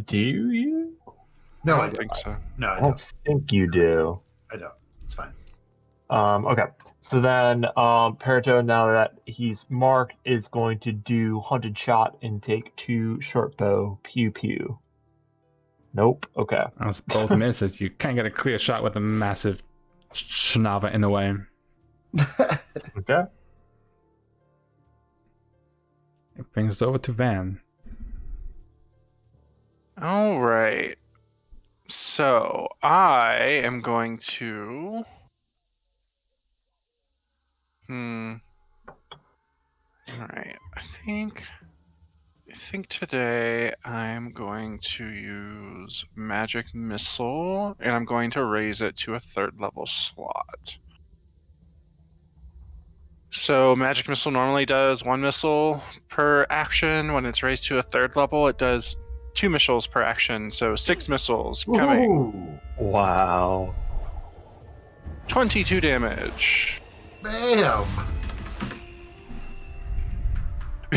Do you? No, I I don't think so. No, I I don't. don't think you do. I don't. It's fine. Okay. So then, Perito, now that he's marked, is going to do hunted shot and take 2 short bow. Pew pew. Nope. Okay. That was both misses. You can't get a clear shot with a massive shanava in the way. Okay. It brings us over to Van. All right. So I am going to. All right. I think today I'm going to use magic missile, and I'm going to raise it to a 3rd level slot. So magic missile normally does 1 missile per action. When it's raised to a 3rd level, it does 2 missiles per action. So 6 missiles coming. Ooh, Wow. 22 damage. bam!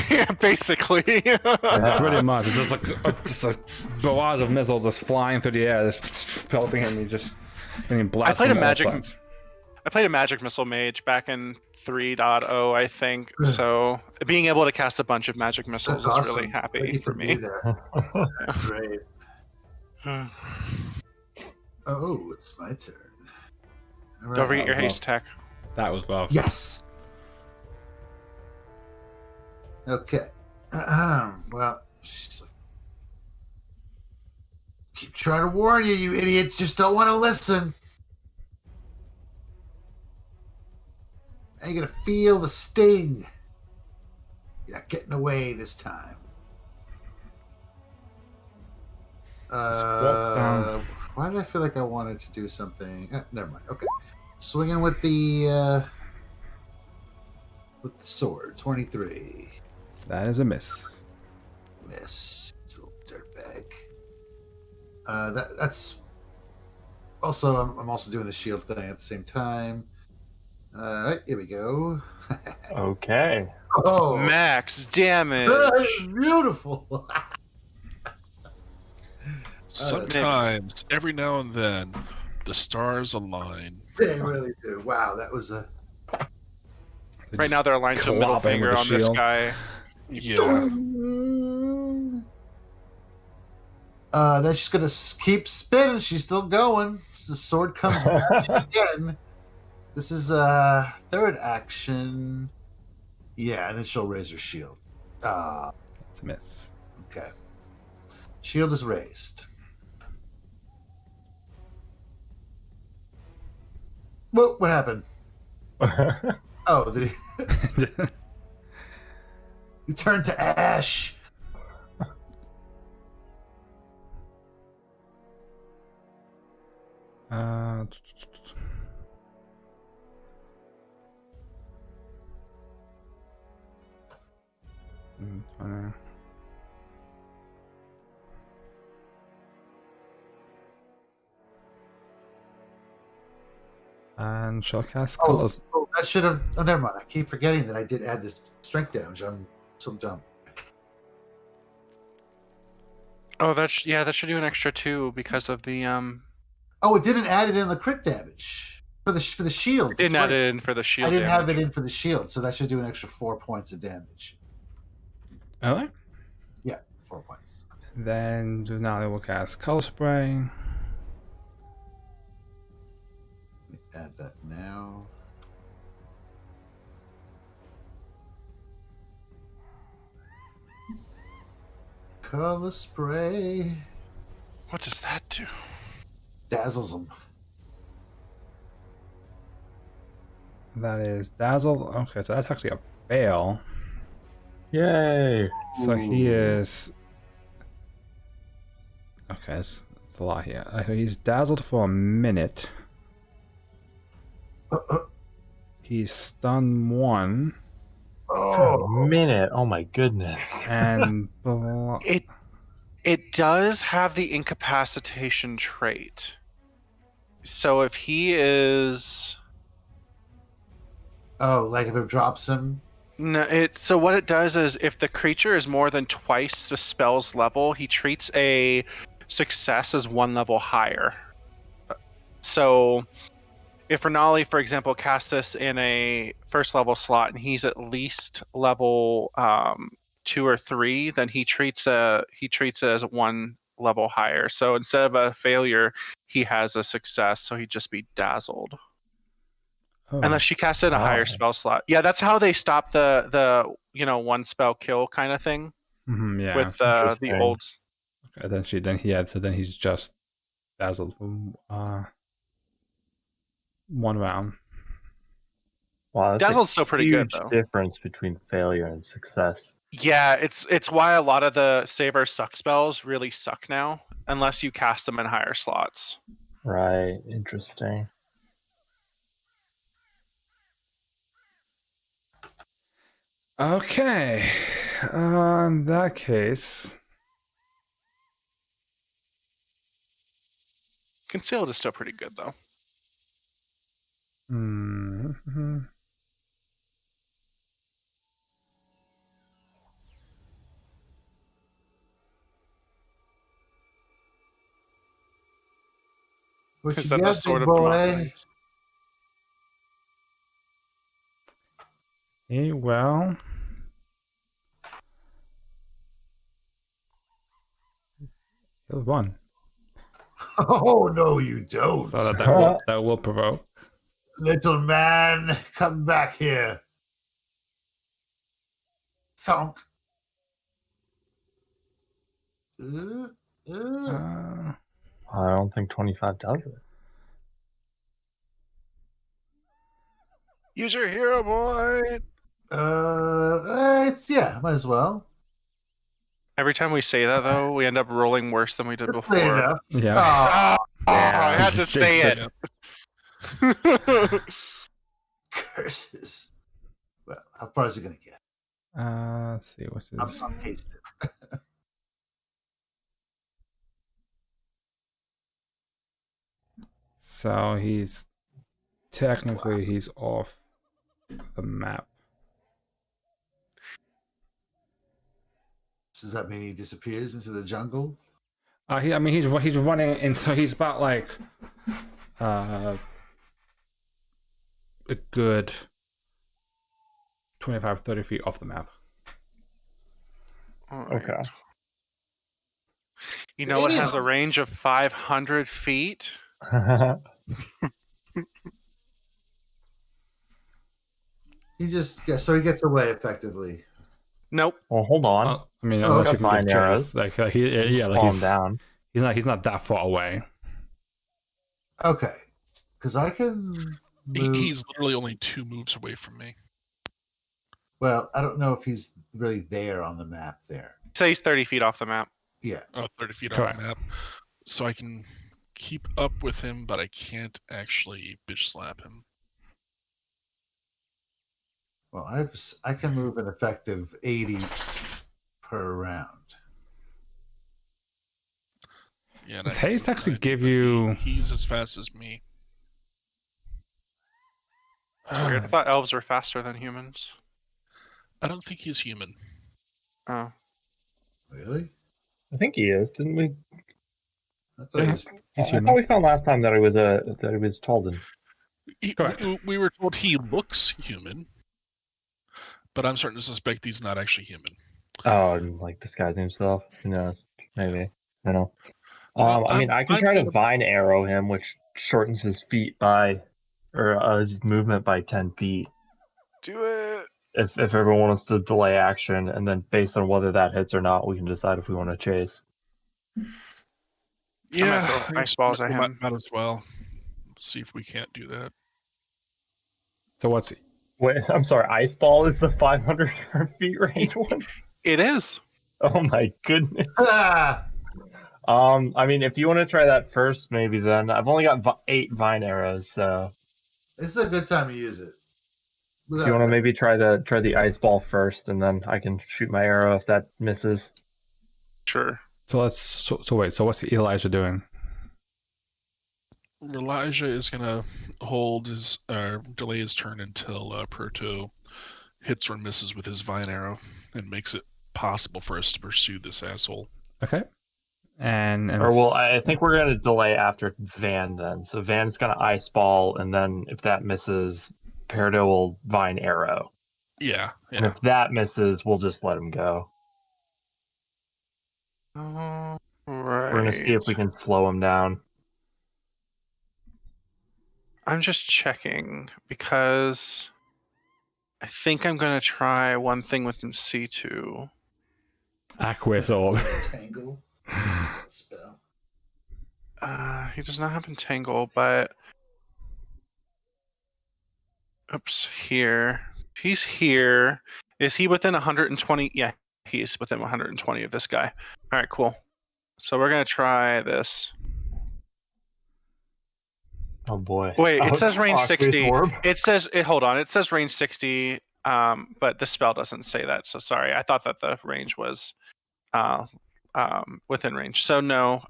Yeah, basically. Pretty much. It's just a barrage of missiles just flying through the air, just pelting him. He just getting blasted. I played a from all magic- sides. I played a magic missile mage back in 3.0, I think. So being able to cast a bunch of magic missiles That's is awesome. really That happy you for can me. do that. That's great. Oh, it's my turn. All Don't forget Oh, your well. haste tech. That was love. Yes. Okay. Well, she's like, keep trying to warn you, you idiots. Just don't want to listen. Now you're gonna feel the sting. You're not getting away this time. walk down. Why did I feel like I wanted to do something? Never mind. Okay, swinging with the sword. 23. That is a miss. Miss. Little dirtbag. That's also. I'm also doing the shield thing at the same time. Here we go. Okay. Oh, Max damage. that is beautiful. Sometimes, every now and then, the stars align. They really do. Wow, that was a. Right now they're aligned to a middle clop him with finger the on this shield. guy. Yeah. Then she's gonna keep spinning. She's still going. The sword comes back again. This is 3rd action. Yeah, and then she'll raise her shield. It's a miss. Okay. Shield is raised. What happened? Oh, did he? He turned to ash. And shall cast Oh, colors. I should have. Oh, never mind. I keep forgetting that I did add this strength damage. I'm so dumb. Oh, that should do an extra 2 because of the Oh, it didn't add it in the crit damage for the shield. Didn't That's add right. it in for the shield. I didn't have damage. it in for the shield, so that should do an extra 4 points of damage. Alright. Yeah, 4 points. Then now they will cast color spray. Let me add that now. Color spray What does that do? dazzles them. That is dazzle. Okay, so that's actually a fail. Yay. So he Ooh. is. Okay, it's a lot here. He's dazzled for a minute. He's stunned 1. A Oh, minute. Oh my goodness. And It does have the incapacitation trait. So if he is oh, like if it drops him. No, so what it does is if the creature is more than twice the spell's level, he treats a success as 1 level higher. So if Rinali, for example, casts this in a first level slot and he's at least level 2 or 3, then he treats it as 1 level higher. So instead of a failure, he has a success, so he'd just be dazzled. Oh. Unless she casts it in a higher spell slot. Yeah, that's how they stop the 1 spell kill kind of thing. Yeah. With the old. Okay, then he's just dazzled for 1 round. Wow, that's Dazzled's still pretty good huge though. Difference between failure and success. Yeah, it's why a lot of the save or suck spells really suck now, unless you cast them in higher slots. Right. Interesting. Okay. In that case, Concealed is still pretty good though. What you Instead of got, the sword big of boy? Demosthenes. hey, well, he'll run. Oh no, you don't. So that will provoke. Little man, come back here. Thunk. I don't think 25 does it. Use your hero point. Might as well. Every time we say that though, we end up rolling worse than we did That's late before. enough. Yeah. I had to say it. Curses. Well, how far is it going to get? Let's see, what's I'm this? hasted. So he's off the map. Does that mean he disappears into the jungle? He's running in, so he's about like a good 25-30 feet off the map. All right. Okay. You know it has a range of 500 feet? He gets away effectively. Nope. Well, hold on. Unless you can Fine give arrows. chase. Calm down. He's not that far away. Okay. Because I can move. He's literally only 2 moves away from me. Well, I don't know if he's really there on the map there. Say he's 30 feet off the map. Yeah. Oh, 30 feet Correct. off the map. So I can keep up with him, but I can't actually bitch slap him. Well, I can move an effective 80 per round. Yeah, and Does I can haste move actually 90, give but you? He's as fast as me. It's weird. I thought elves were faster than humans. I don't think he's human. Oh. Really? I think he is, didn't we? I thought he was... He's I human. thought we found last time that it was Taldan. Correct. We were told he looks human, but I'm starting to suspect he's not actually human. Oh, and like disguising himself. Who knows? Maybe. I don't know. Well, I can try to vine arrow him, which shortens his his movement by 10 feet. Do it. If everyone wants to delay action, and then based on whether that hits or not, we can decide if we want to chase. Yeah, throw ice balls at him. Might as well. See if we can't do that. So what's Wait, I'm sorry. Ice ball is the 500 feet range one. It is. Oh my goodness. Ah! If you want to try that first, maybe then. I've only got 8 vine arrows, so This is a good time to use it. if you want to maybe try the ice ball first, and then I can shoot my arrow if that misses. Sure. so wait, so what's Elijah doing? Elijah is gonna hold delay his turn until Proto hits or misses with his vine arrow and makes it possible for us to pursue this asshole. Okay. And Or well, I think we're gonna delay after Van then. So Van's gonna ice ball, and then if that misses, Peridot will vine arrow. Yeah. And if that misses, we'll just let him go. Right. We're gonna see if we can slow him down. I'm just checking because I think I'm gonna try one thing with C2. Aqueous Orb. Tangle. Spell. He does not have Entangle, but oops, here. He's here. Is he within 120? Yeah, he's within 120 of this guy. All right, cool. So we're gonna try this. Oh boy. Wait, it says range Aqueous 60. Orb? It says hold on. It says range 60. But the spell doesn't say that. So sorry. I thought that the range was within range. So no.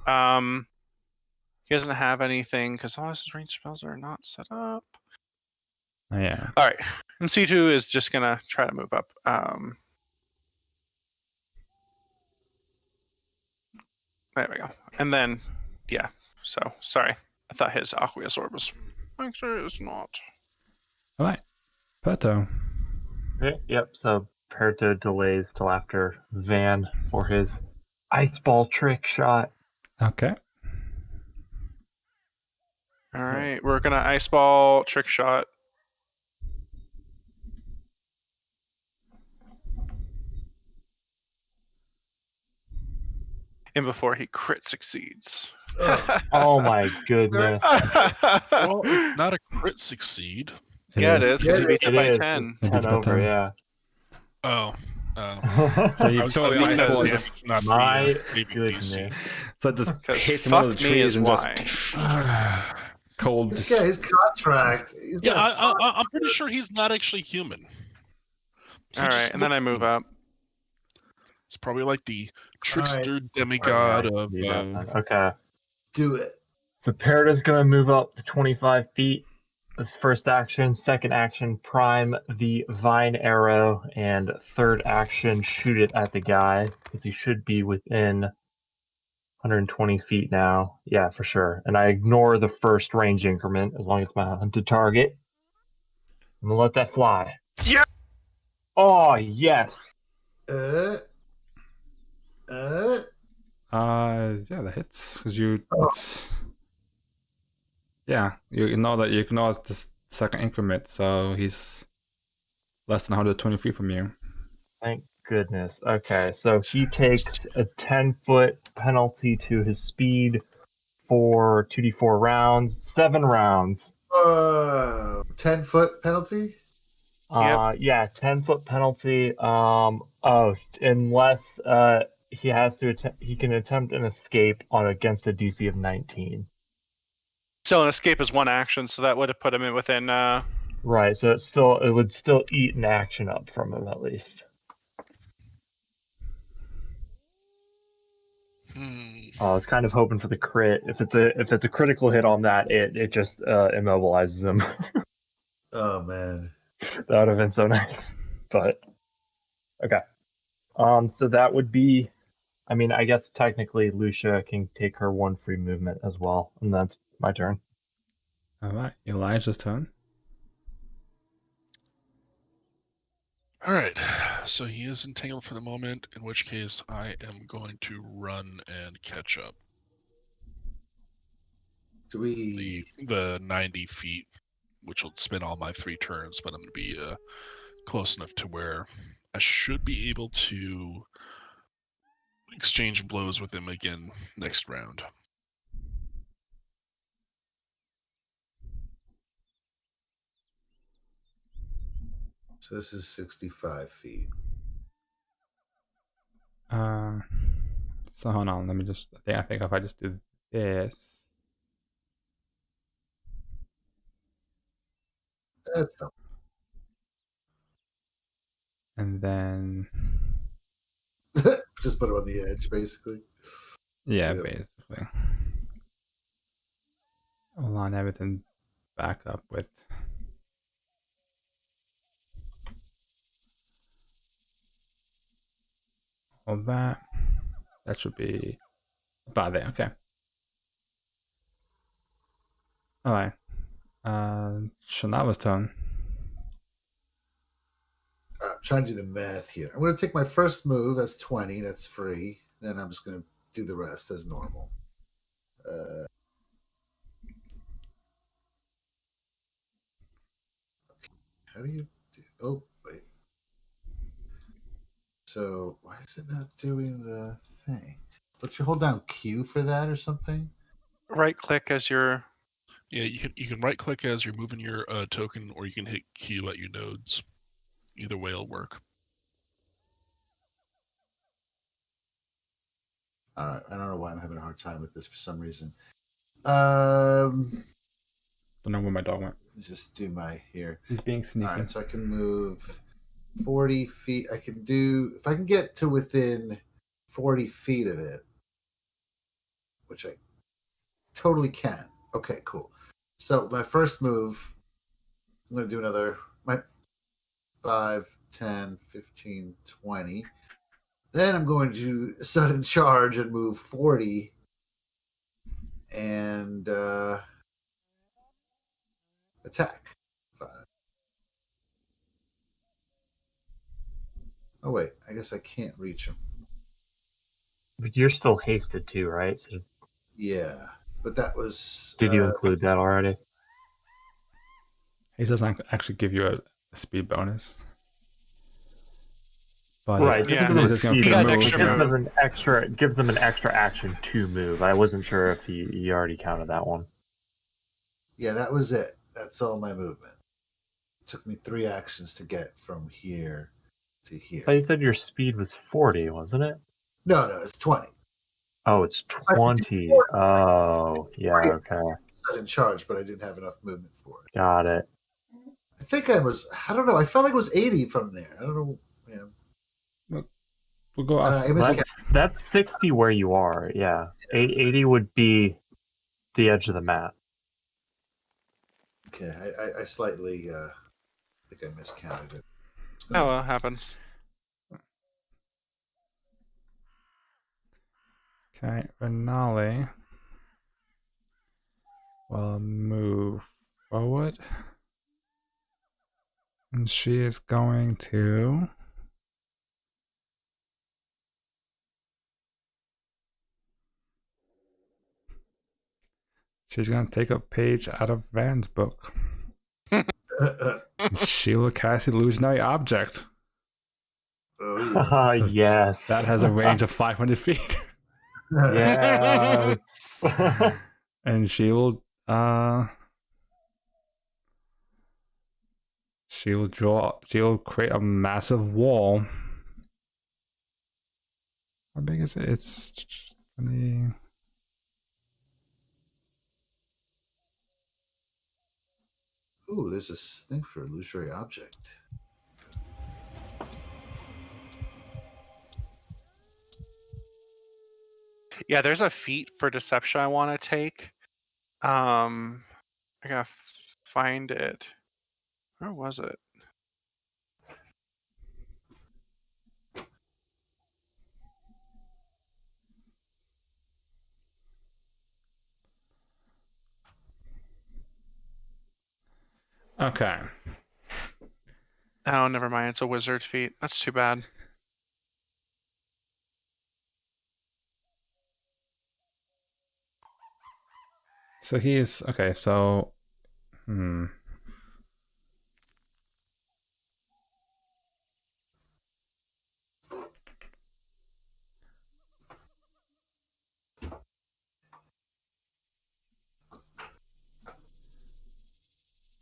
He doesn't have anything because all his range spells are not set up. Oh, yeah. All right. And C2 is just gonna try to move up. There we go. And then, yeah. So sorry. I thought his Aqueous Orb was. Actually, it's not. All right. Perto. Yep, so Peridot delays till after Van for his ice ball trick shot. Okay. All right. We're gonna Ice Ball trick shot. And before he crit succeeds. Oh my goodness. Well, it's not a crit succeed. Yeah, it is because he beats it by is. 10. It 10 beats by over, 10. yeah. Oh. So you I was totally thinking ice ball that just it's not My the saving goodness. DC. so it just 'Cause hits him under the fuck me is trees and why. just cold. This guy, his contract. He's Yeah, got I'm pretty sure he's not actually human. He All right, just and then I looks move human. up. It's probably like the trickster demigod of. Okay. do it. So Peridot's gonna move up to 25 feet. This first action. Second action, prime the vine arrow, and third action, shoot it at the guy because he should be within 120 feet now. Yeah, for sure. And I ignore the first range increment as long as it's my hunted target. I'm gonna let that fly. Yeah. Oh yes. Uh. Yeah, that hits because you. It's, yeah, you know that you ignore the second increment, so he's less than 120 feet from you. Thank goodness. Okay, so he takes a 10-foot penalty to his speed for 2d4 rounds, 7 rounds. 10-foot penalty. Yeah, 10-foot penalty. Unless he has to he can attempt an escape against a DC of 19. So an escape is one action, so that would have put him in within. Right, so it would still eat an action up from him at least. I was kind of hoping for the crit. If it's a critical hit on that, it just immobilizes him. Oh man, that would have been so nice. But okay. So that would be. I mean, I guess technically Lucia can take her one free movement as well, and that's my turn. All right, Elijah's turn. All right, so he is entangled for the moment, in which case I am going to run and catch up. do we? The 90 feet, which will spin all my 3 turns, but I'm going to be close enough to where I should be able to exchange blows with him again next round. So this is 65 feet. So hold on, let me just. I think if I just do this. That's And then. just put him on the edge, basically. Yeah, Yep. basically. I'll line everything back up with. All that. That should be about there. Okay. All right. Shanava's turn. All right, I'm trying to do the math here. I'm going to take my first move. That's 20. That's free. Then I'm just going to do the rest as normal. How do you do? Oh, wait. So why is it not doing the thing? Don't you hold down Q for that or something? Right click as you're. Yeah, you can right click as you're moving your token, or you can hit Q at your nodes. Either way will work. All right. I don't know why I'm having a hard time with this for some reason. Don't know where my dog went. Just do my here. He's being sneaky. All right, so I can move 40 feet. I can do, if I can get to within 40 feet of it, which I totally can. Okay, cool. So my first move, I'm going to do another, my 5, 10, 15, 20. Then I'm going to sudden charge and move 40 and attack. 5. Oh, wait. I guess I can't reach him. But you're still hasted too, right? So Yeah. But that was. did you include that already? He doesn't actually give you a speed bonus. But Right. Yeah. he's just gonna You free got an move, extra you Gives know. them it gives them an extra action to move. I wasn't sure if you already counted that one. Yeah, that was it. That's all my movement. It took me 3 actions to get from here to here. But you said your speed was 40, wasn't it? No, it's 20. Oh, it's 20. Oh, yeah, okay. Sudden charge, but I didn't have enough movement for it. Got it. I think I don't know. I felt like it was 80 from there. I don't know. Yeah. We'll go off. I miscounted. That's 60 where you are, yeah. 80 would be the edge of the map. Okay, I slightly think I miscounted it. Oh, well, happens. Okay, Rinali will move forward. And she is going to... She's going to take a page out of Van's book. She will cast Illusionary Object. Oh, yeah. Yes. That has a range of 500 feet. Yeah. And she'll create a massive wall. How big is it? It's 20. Ooh, there's this thing for illusory object. Yeah, there's a feat for deception I want to take. I gotta find it. Where was it? Okay. Oh, never mind. It's a wizard's feat. That's too bad. So he's okay, so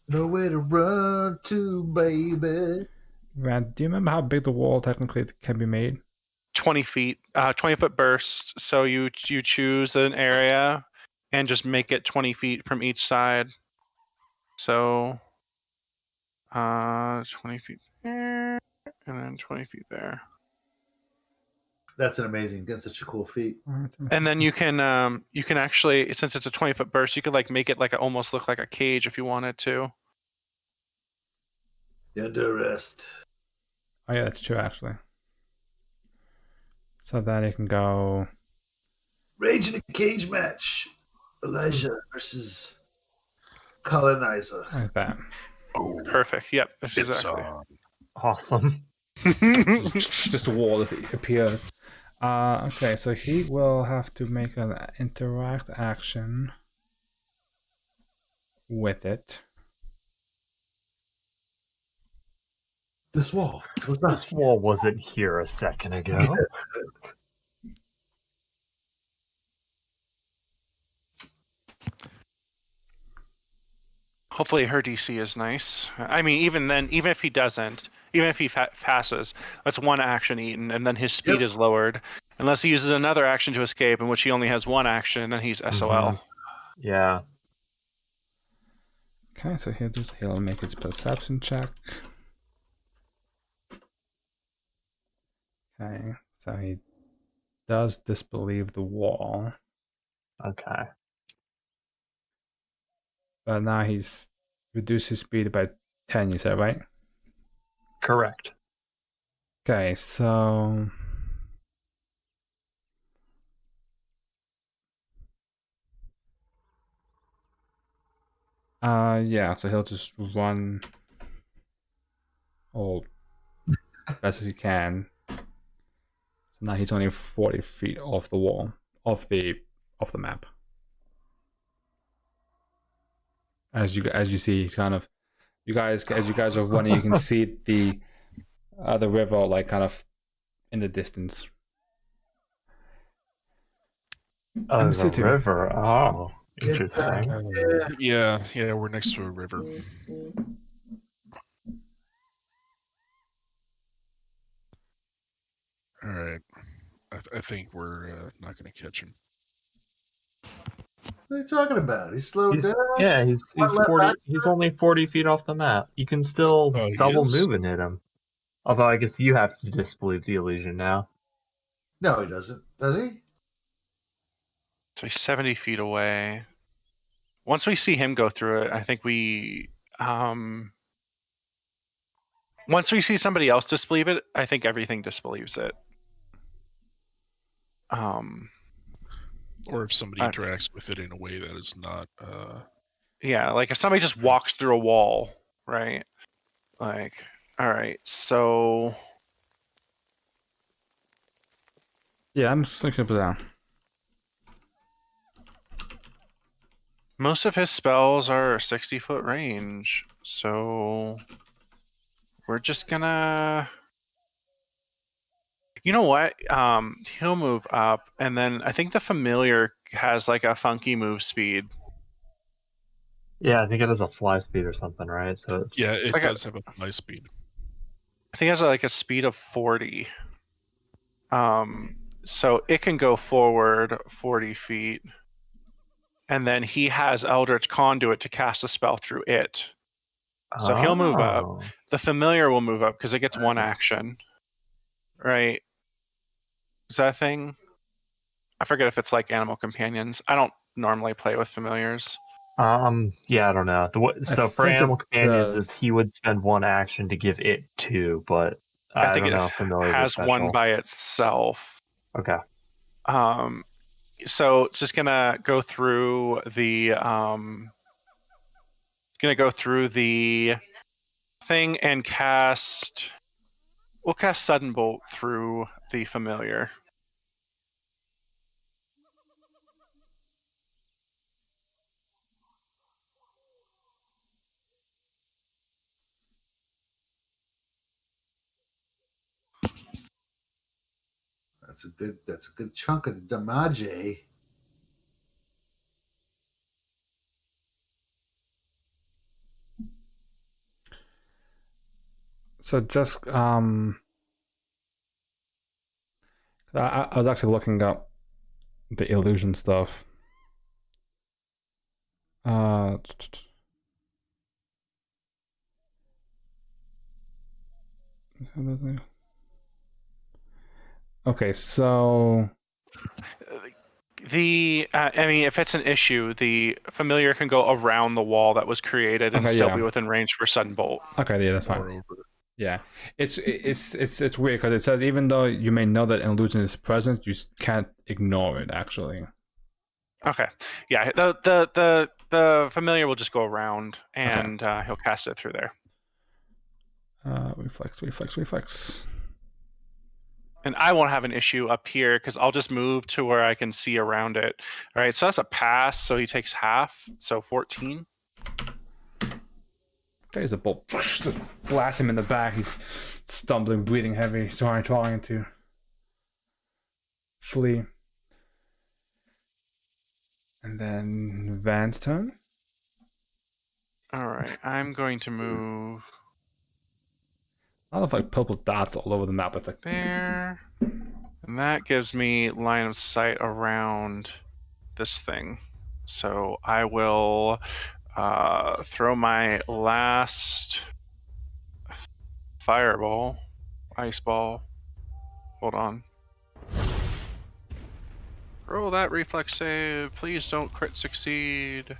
Nowhere to run to, baby. Van, do you remember how big the wall technically can be made? 20 feet, 20-foot burst. So you choose an area and just make it 20 feet from each side. So 20 feet there, and then 20 feet there. That's such a cool feat. And then you can actually, since it's a 20-foot burst, you could like make it like almost look like a cage if you wanted to. Under arrest. Oh yeah, that's true actually. So then it can go Rage in a cage match. Elijah versus Colonizer. like that. Oh, Perfect. Yep. That's it's exactly. Awesome. Just a wall that appears. Okay, so he will have to make an interact action with it. This wall. It was not. This wall wasn't here a second ago. Hopefully her DC is nice. I mean, even then, even if he doesn't, even if he passes, that's one action eaten, and then his speed is lowered. Unless he uses another action to escape, in which he only has one action, then he's SOL. Yeah. Okay, so he'll make his perception check. Okay, so he does disbelieve the wall. Okay. But now he's reduced his speed by 10, you said, right? Correct. Okay, so yeah, so he'll just run all best as he can. So now he's only 40 feet off the wall, off the map. As you see, he's kind of as you guys are running, you can see the river like kind of in the distance. Oh, the city. river. Oh, interesting. yeah, we're next to a river. All right. I think we're not going to catch him. What are you talking about? He's slowed down. Yeah, he's 40. He's only 40 feet off the map. You can still Oh, he double is? move and hit him. Although I guess you have to disbelieve the illusion now. No, he doesn't. Does he? So he's 70 feet away. Once we see him go through it, I think we once we see somebody else disbelieve it, I think everything disbelieves it. Or if somebody interacts with it in a way that is not yeah, like if somebody just walks through a wall, right? Like, all right, so Yeah, I'm just looking up down. most of his spells are 60-foot range, so we're just gonna, you know what? He'll move up, and then I think the familiar has like a funky move speed. Yeah, I think it has a fly speed or something, right? So yeah, it like does have a nice speed. I think it has like a speed of 40. So it can go forward 40 feet. And then he has Eldritch Conduit to cast a spell through it. So he'll move up. The familiar will move up because it gets one action. Right? Is that a thing? I forget if it's like animal companions. I don't normally play with familiars. Yeah, I don't know. So for animal companions, he would spend one action to give it two, but I think don't it know if familiar has one by itself. Okay. So it's just gonna go through the thing and cast. We'll cast Sudden Bolt through the familiar. That's a good chunk of damage. So just I was actually looking up the illusion stuff. Okay, so I mean, if it's an issue, the familiar can go around the wall that was created and still be within range for Sudden Bolt. Okay, yeah, that's fine. Yeah, it's weird because it says even though you may know that an illusion is present, you can't ignore it. Actually, Okay. Yeah. The familiar will just go around and he'll cast it through there. Reflex. And I won't have an issue up here because I'll just move to where I can see around it. All right. So that's a pass. So he takes half. So 14. There's a bolt. Just blast him in the back. He's stumbling, breathing heavy, trying to flee. And then Van's turn. All right. I'm going to move A lot of like purple dots all over the map. It's like there. And that gives me line of sight around this thing. So I will throw my last fireball, ice ball. Hold on. Roll that reflex save. Please don't crit succeed.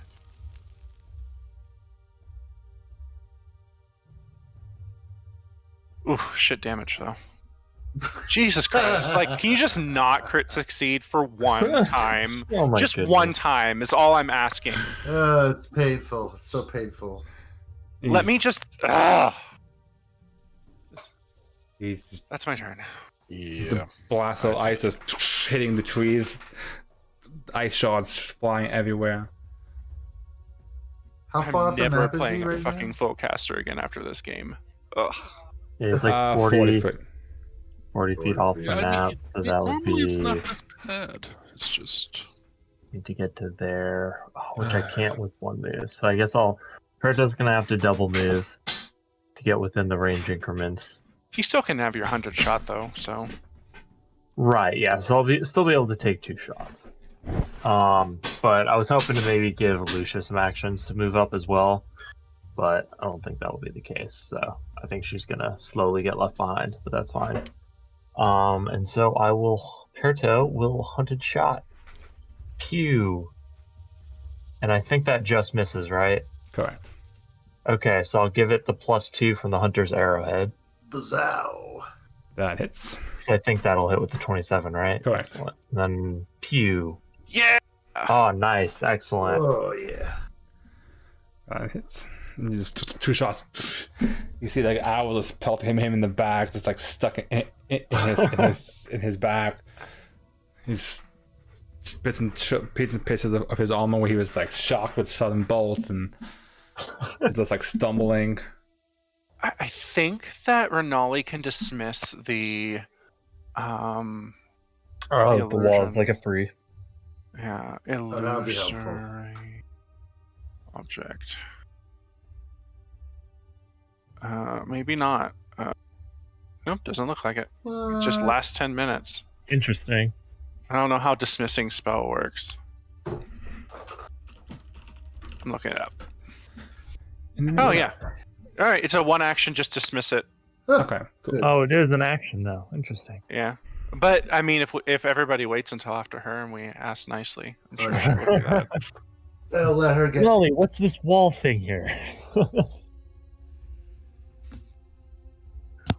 Ooh, shit damage though. Jesus Christ. Like, can you just not crit succeed for one time? Oh my just goodness. one time is all I'm asking. It's painful. It's so painful. Let me just. He's just That's my turn. Yeah. blast of ice just hitting the trees. Ice shards flying everywhere. How far off I'm the never map is he playing a right fucking now? full caster again after this game. Ugh. Yeah, it's like 40 foot. 40 feet off the Yeah, map, so that would normally it's be not as bad. It's just need to get to there, which I can't with one move. So I guess Perto's gonna have to double move to get within the range increments. You still can have your 100 shot though, so. Right, yeah. So I'll still be able to take 2 shots. But I was hoping to maybe give Lucia some actions to move up as well, but I don't think that will be the case. So I think she's gonna slowly get left behind, but that's fine. And so Perto will hunted shot. Pew. And I think that just misses, right? Correct. Okay, so I'll give it the +2 from the hunter's arrowhead. Bazow. That hits. So I think that'll hit with the 27, right? Correct. Excellent. And then pew. Yeah! Oh, nice. Excellent. Oh yeah. That hits. And you just 2 shots. You see like arrow just pelt him in the back, just like stuck in his back. He's bits and pieces of his armor where he was like shocked with sudden bolts and he's just like stumbling. I think that Rinali can dismiss the Oh, the wall is illusion. like a free. Yeah, that would be helpful. illusory object. Maybe not. Nope, doesn't look like it. It just lasts 10 minutes. Interesting. I don't know how dismissing spell works. I'm looking it up. Oh yeah. All right, it's a 1 action. Just dismiss it. Okay, cool. Good. Oh, it is an action though. Interesting. Yeah, but I mean, if everybody waits until after her and we ask nicely, I'm sure she will do that. That'll let her get. Lolly, what's this wall thing here?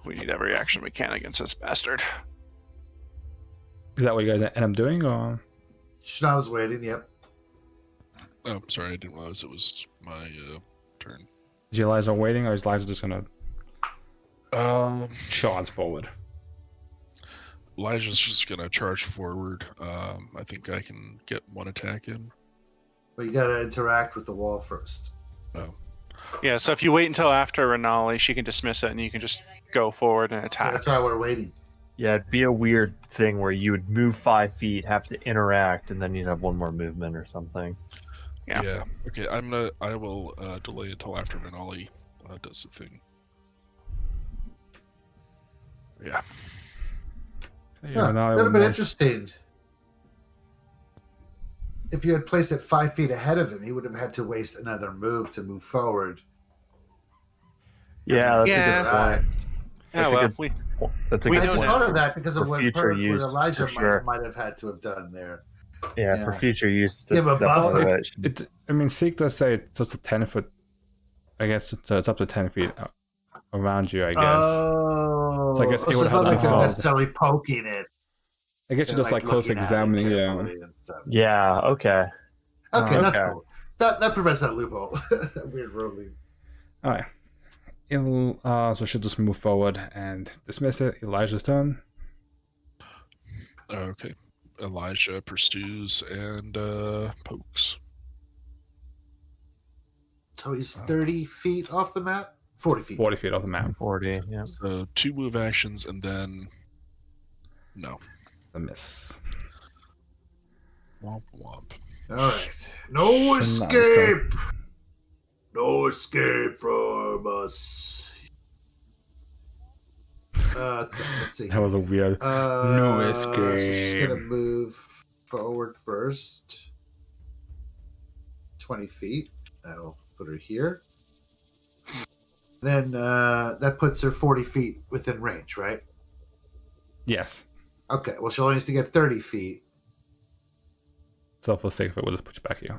We need every action we can against this bastard. Is that what you guys end up doing, or Shanava's waiting. Yep. oh, sorry, I didn't realize it was my turn. is Eliza waiting, or is Eliza just gonna charge forward? Elijah's just gonna charge forward. I think I can get 1 attack in. But you gotta interact with the wall first. Oh, Yeah, so if you wait until after Rinali, she can dismiss it, and you can just go forward and attack. That's why we're waiting. Yeah, it'd be a weird thing where you would move 5 feet, have to interact, and then you'd have 1 more movement or something. Yeah. Okay, I will delay until after Rinali does the thing. Yeah. Yeah, now That would have been interesting. If you had placed it 5 feet ahead of him, he would have had to waste another move to move forward. Yeah, that's Yeah. a good point. Yeah, That's a well, good- That's a We I good just don't point. thought of that because of For what future use, Elijah for sure. might have had to have done there. Yeah, for Yeah. future use. Give a definitely buffer. right. I mean, Seek does say it's just a 10 foot. I guess it's up to 10 feet around you, I guess. Oh, So I guess it so would it's have not to like be they're followed. necessarily poking it. I guess They're, you're just like close looking at it examining, yeah. carefully and stuff. Yeah. Okay. Okay, that's Okay. cool. That prevents that loophole. That weird rolling. All right. So she'll just move forward and dismiss it. Elijah's turn. Okay. Elijah pursues and pokes. So he's 30 feet off the map? 40 feet. 40 feet off the map. 40. Yeah. So 2 move actions and then no. A miss. Womp womp. All right. No escape. No escape from us. Okay, let's see. That was a weird. No escape. So she's gonna move forward first. 20 feet. That'll put her here. Then that puts her 40 feet within range, right? Yes. Okay. Well, she only needs to get 30 feet. So for the sake of it, we'll just put you back here.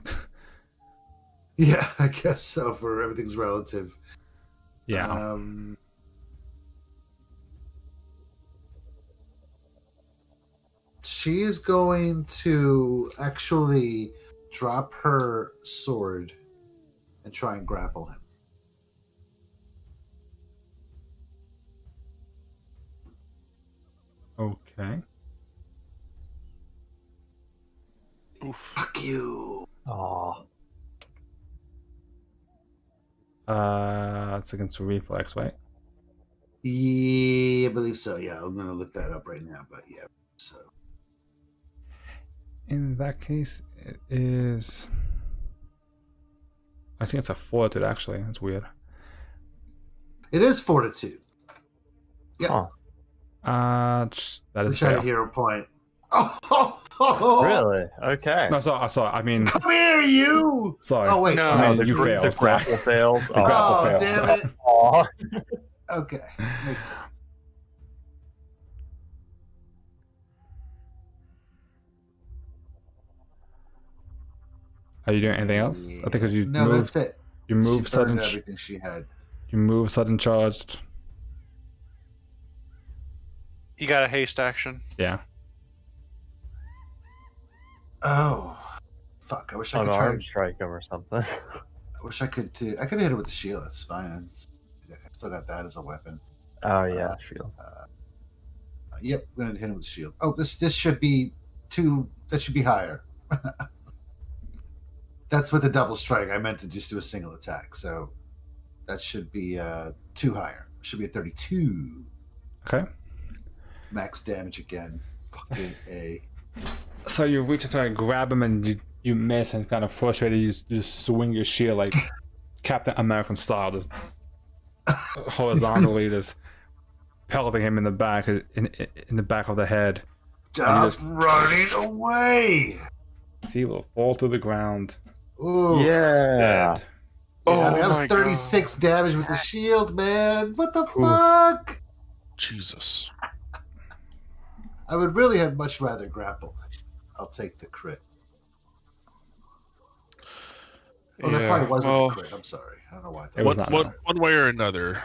Yeah, I guess so. For everything's relative. Yeah. She is going to actually drop her sword and try and grapple him. Okay. Oof. Fuck you. Oh. It's against a reflex, right? Yeah, I believe so. Yeah, I'm gonna look that up right now. But yeah, so In that case, it is. I think it's a fortitude, actually. That's weird. it is fortitude. Yeah, Huh. That is we try to fail. hero point. Oh, Really? Okay. No, sorry. I mean, Come here, you. sorry. Oh wait, No. I mean, the, you failed. The so- grapple fails. The grapple oh fails. damn so- it. Aw. Okay, makes sense. Are you doing anything else? I think because you no, moved. that's it. You move She sudden. burned everything she had. You move sudden charged. You got a haste action. Yeah. Oh, fuck! I wish I could try. Unarmed strike him or something. I wish I could. I could hit her with the shield. That's fine. I still got that as a weapon. Oh yeah, shield. Yep, I'm gonna hit him with the shield. Oh, this should be 2. That should be higher. That's with the double strike. I meant to just do a single attack, so that should be 2 higher. Should be a 32 Okay. max damage again. Fucking A. So you reach to try and grab him, and you miss, and kind of frustrated, you just swing your shield like Captain American style, just horizontally, just pelting him in the back, in the back of the head. Stop just- running away! He will fall to the ground. Ooh. Yeah. Oh Yeah, that was my 36 damage with the shield, man. What the Oof. fuck? Jesus. I would really have much rather grapple. I'll take the crit. Oh, that probably wasn't a crit. I'm sorry. I don't know why. I thought It was that not. One way or another.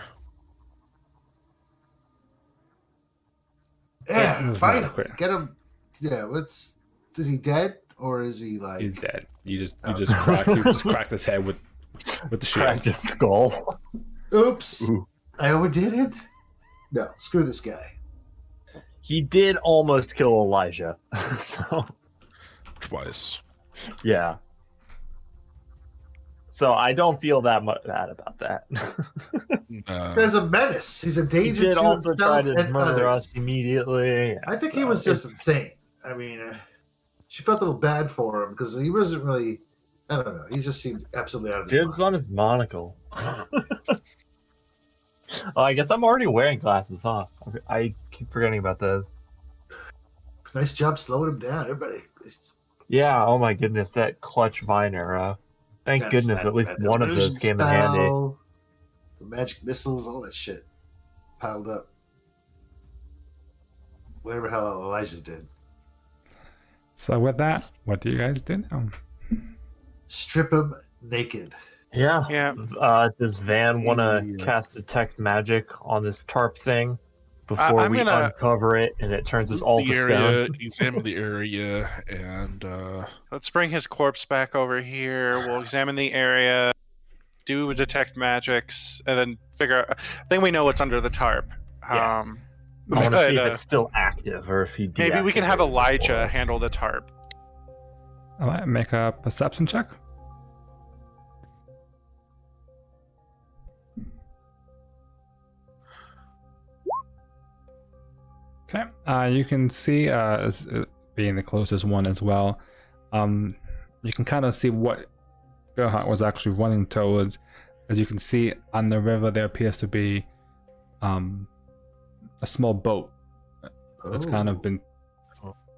Yeah, it Yeah, was not a finally. crit. Get him. Yeah, is he dead? Or is he like. He's dead. You just Oh. cracked his head with the shield. Cracked his skull. Oops. Ooh. I overdid it? No, screw this guy. He did almost kill Elijah. So, Twice. yeah. So I don't feel that much bad about that. He's a menace. He's a He danger did to also try himself to and murder others. us immediately. I think he was just insane. I mean, she felt a little bad for him because he wasn't really. I don't know. He just seemed absolutely out of his Dibs mind. on his monocle. Oh, I guess I'm already wearing glasses, huh? I keep forgetting about those. Nice job slowing him down, everybody. Yeah, oh my goodness, that clutch vine arrow. Thank goodness at least one of those came in handy. The magic missiles, all that shit piled up. Whatever hell Elijah did. So with that, what do you guys do now? Strip him naked. Yeah. Yeah. Does Van want to Yeah. cast detect magic on this tarp thing before I'm we gonna- uncover it and it turns us Loot all the to area, stone? examine the area, and Let's bring his corpse back over here. We'll examine the area, do detect magics, and then figure out. I think we know what's under the tarp. Yeah. I want to but, see if it's still active or if he maybe we can have deactivated it for Elijah us. handle the tarp. All right, make a perception check. Okay, you can see, being the closest one as well, you can kind of see what Gerhard was actually running towards. As you can see on the river, there appears to be a small boat that's kind of been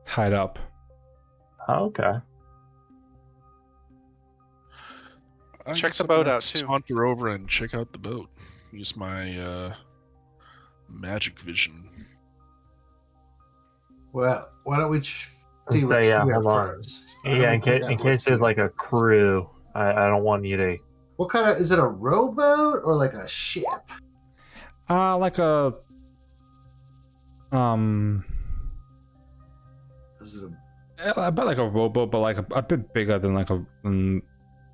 tied up. Oh, okay. I Check guess the I'm boat gonna out, too. Saunter over and check out the boat. Use my magic vision. Well, why don't we see what's yeah, here hold on. first? Yeah, in case there's like a crew, I don't want you to. What kind of is it? A rowboat or like a ship? Like a Is it a bit like a rowboat, but like a bit bigger than like a.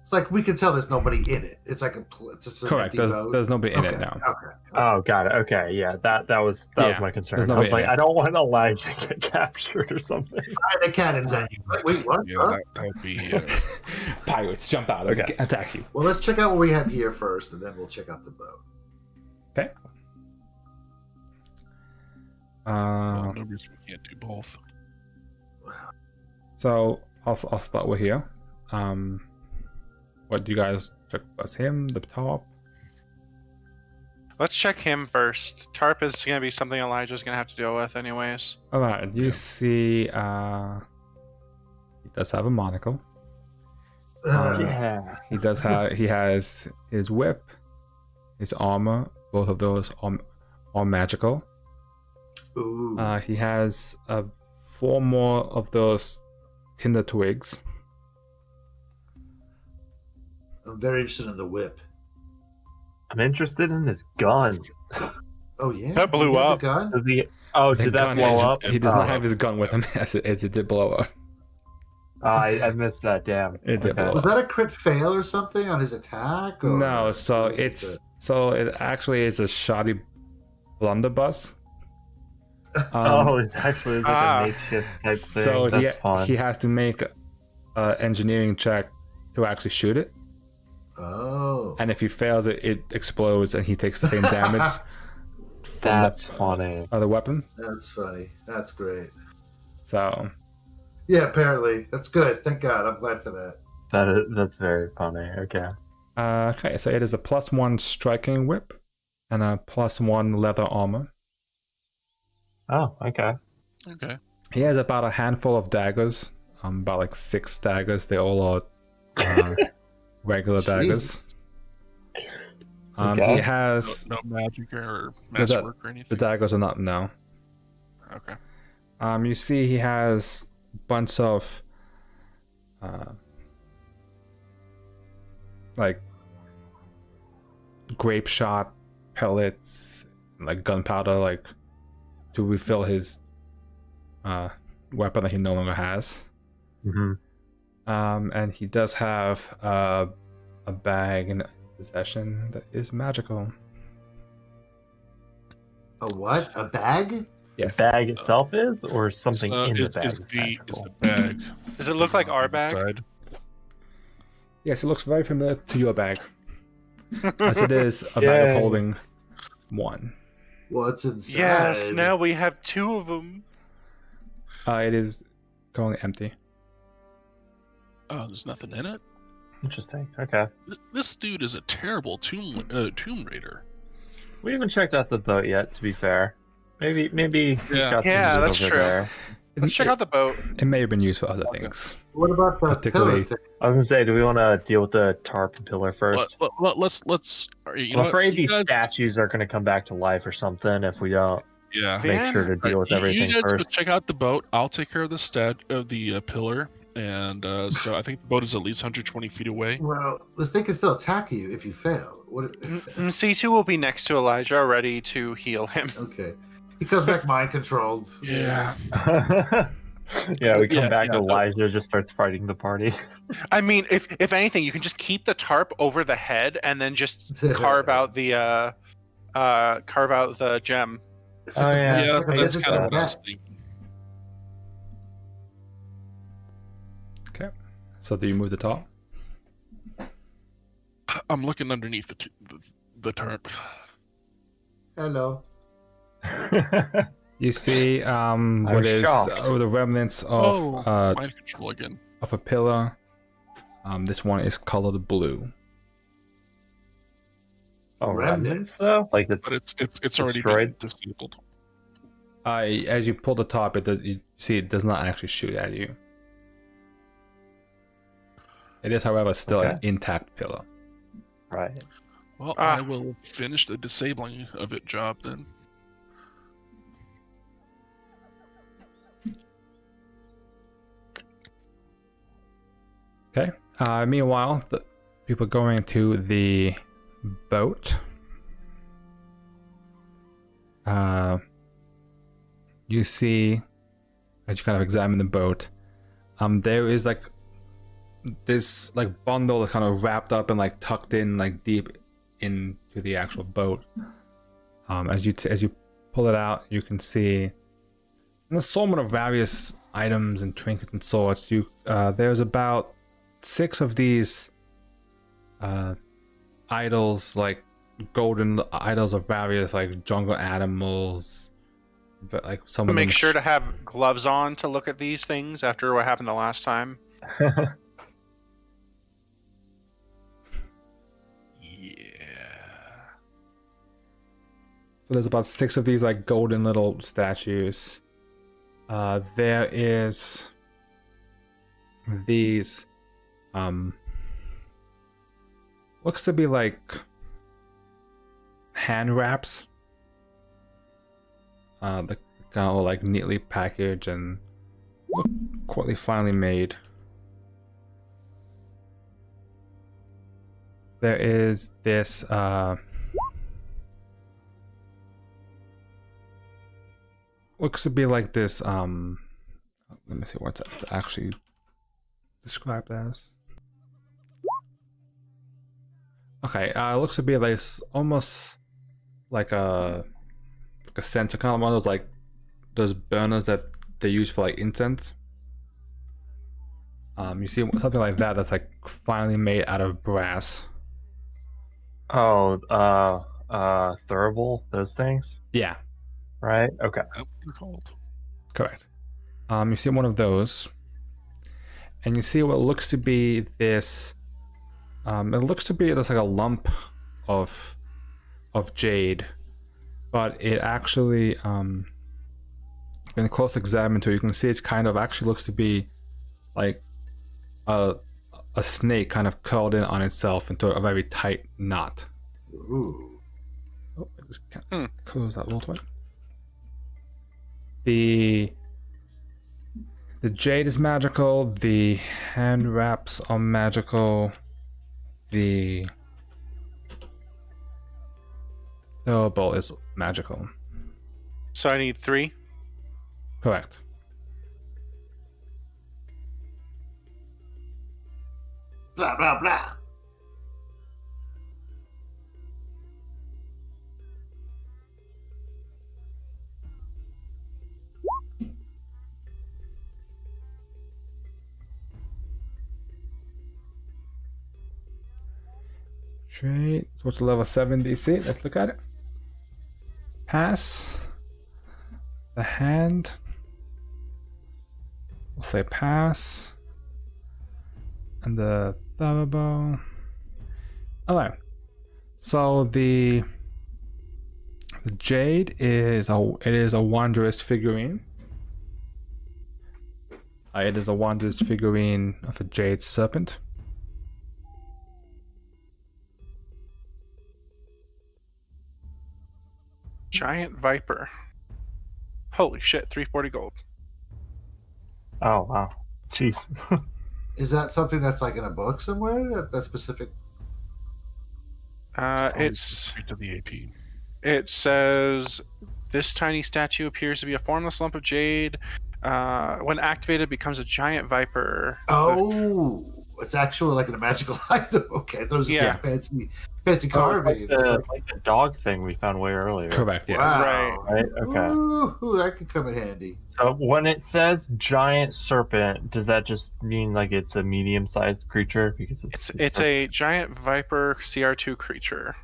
It's like we can tell there's nobody in it. It's like it's just an Correct. empty boat. There's nobody in Okay, it now. Okay. Oh, got it. Okay, yeah, that was my concern. there's I was nobody like, in it. I don't want Elijah to get captured or something. Fire the cannons at you. Wait, what? Yeah, Huh? that would be. Pirates jump out and attack you. Well, let's check out what we have here first, and then we'll check out the boat. Okay. Well, no reason we can't do both. So I'll start with here. What do you guys check? Was him the top? Let's check him first. Tarp is gonna be something Elijah's gonna have to deal with, anyways. All right. You Yeah. see, he does have a monocle. Yeah. He does have. He has his whip, his armor. Both of those are magical. Ooh. He has 4 more of those tinder twigs. I'm very interested in the whip. I'm interested in his gun. Oh yeah, That blew You got up. the gun? Does he? Oh, The did that gun blow is- up? He does Oh. not have his gun with him as it did blow up. I missed that. Damn. It did blow Was that a crit fail or something on his attack? Or... No, so What was it's it? it actually is a shoddy blunderbuss. Oh, it's actually like Ah. a makeshift type thing. So That's fun. he has to make an engineering check to actually shoot it, Oh. and if he fails it, it explodes and he takes the same damage from That's funny. the other weapon. That's funny. That's great. So Yeah, apparently. That's good. Thank God. I'm glad for that. That's very funny. Okay. okay, so it is a +1 striking whip and a +1 leather armor. Oh, okay. Okay. He has about a handful of daggers, about like 6 daggers. They all are regular daggers. Jesus. Okay. He has No magic or masterwork or anything. the daggers are not no. Okay. You see, he has a bunch of like grape shot pellets, like gunpowder, like to refill his weapon that he no longer has. Mm-hmm. And he does have a bag in possession that is magical. A what? A bag? Yes. Bag itself is, or something in the is bag? is is the magical? bag? Does it look like our bag? Inside? Yes, it looks very familiar to your bag, as it is a bag of Yay. holding 1. What's inside? Yes, now we have 2 of them. It is currently empty. Oh, there's nothing in it. Interesting. Okay. This dude is a terrible tomb raider. We haven't checked out the boat yet. To be fair, maybe he's Yeah. got some Yeah, loot that's over true. there. Let's check out the boat. It may have been used for other things. What about the Particularly- pillar thing? I was gonna say, do we want to deal with the tarp and pillar first? Let's. You know I'm what, afraid you these guys- statues are gonna come back to life or something if we don't Yeah. Van- make sure to deal with everything you guys go first. check out the boat. I'll take care of the pillar, and so I think the boat is at least 120 feet away. Well, this thing can still attack you if you fail. What? C2 will be next to Elijah, ready to heal him. Okay. He comes back mind controlled. Yeah. Yeah, we come Yeah, back, yeah, Elijah just starts fighting the party. I mean, if anything, you can just keep the tarp over the head and then just carve out the gem. Oh, yeah. Yeah, It's like a that's visit kind to of the what I was vet. thinking. Okay. So do you move the top? I'm looking underneath the tarp. Hello. You see what was is shocked. the remnants Oh, of mind control again. a pillar. This one is colored blue. Oh, Remnants? remnants though? Like But it's already been destroyed? disabled. As you pull the top, you see it does not actually shoot at you. It is, however, still an Okay. intact pillar. Right. Well, I will finish the disabling of it job then. Okay. Meanwhile, the people going to the boat. You see, as you kind of examine the boat, there is like this like bundle that's kind of wrapped up and like tucked in like deep into the actual boat. As you pull it out, you can see an assortment of various items and trinkets and sorts. There's about 6 of these idols, like golden idols of various like jungle animals. Like some of them Make sure to have gloves on to look at these things after what happened the last time. Yeah. So there's about 6 of these like golden little statues. There is these looks to be like hand wraps. The kind of like neatly packaged and look quite finely made. There is this looks to be like this let me see what's actually described as. Okay, it looks to be like almost like a sensor, kind of one of those like those burners that they use for like incense. You see something like that that's like finely made out of brass. Oh, thurible, those things? Yeah, Right? Okay. That's what they're called. correct. You see one of those, and you see what looks to be this. It looks to be just like a lump of jade, but it actually, in close examine to it, you can see it's kind of actually looks to be like a snake kind of curled in on itself into a very tight knot. Ooh. Oh, I just can't close that little one. The jade is magical. The hand wraps are magical. The thurible is magical. So I need 3. Correct. Blah blah blah. Jade. So what's the level 7 DC? Let's look at it. Pass. The hand. We'll say pass. And the thurible. Alright. So the jade is a wondrous figurine. It is a wondrous figurine of a jade serpent. Giant viper. Holy shit, 340 gold. Oh, wow. Jeez. Is that something that's like in a book somewhere? That specific? It's Straight to the AP. it says this tiny statue appears to be a formless lump of jade. When activated, becomes a giant viper. Oh, it's actually like a magical item. Okay, I thought it was just Yeah. fancy carving. Like the dog thing we found way earlier. Correct, yes. Wow. Right? Okay. Ooh, that could come in handy. So when it says giant serpent, does that just mean like it's a medium-sized creature? Because It's a giant viper CR2 creature.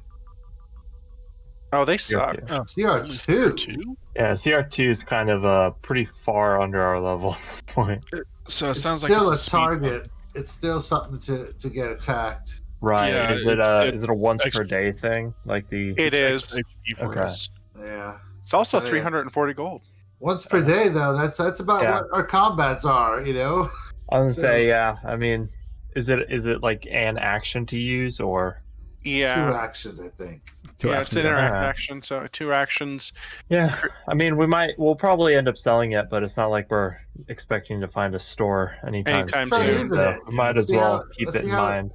Oh, they suck. CR2. Only CR2. two? Yeah, CR2 is kind of pretty far under our level at this point. So it sounds like Still it's a a speed target. It's still something to get attacked. Right? Yeah, is it it's a once extra- per day thing? Like the It is. HP for Okay. us. Yeah. It's also Oh, yeah. 340 gold. Once per day, though. That's about Yeah. what our combats are. You know. I was So- gonna say, yeah. I mean, is it like an action to use or? Yeah. 2 actions, I think. Yeah, it's an yeah. interact Alright. action, so 2 actions. Yeah, I mean, we'll probably end up selling it, but it's not like we're expecting to find a store anytime Anytime Try soon. soon. using So it. we might as See well how- keep let's it in see how- mind.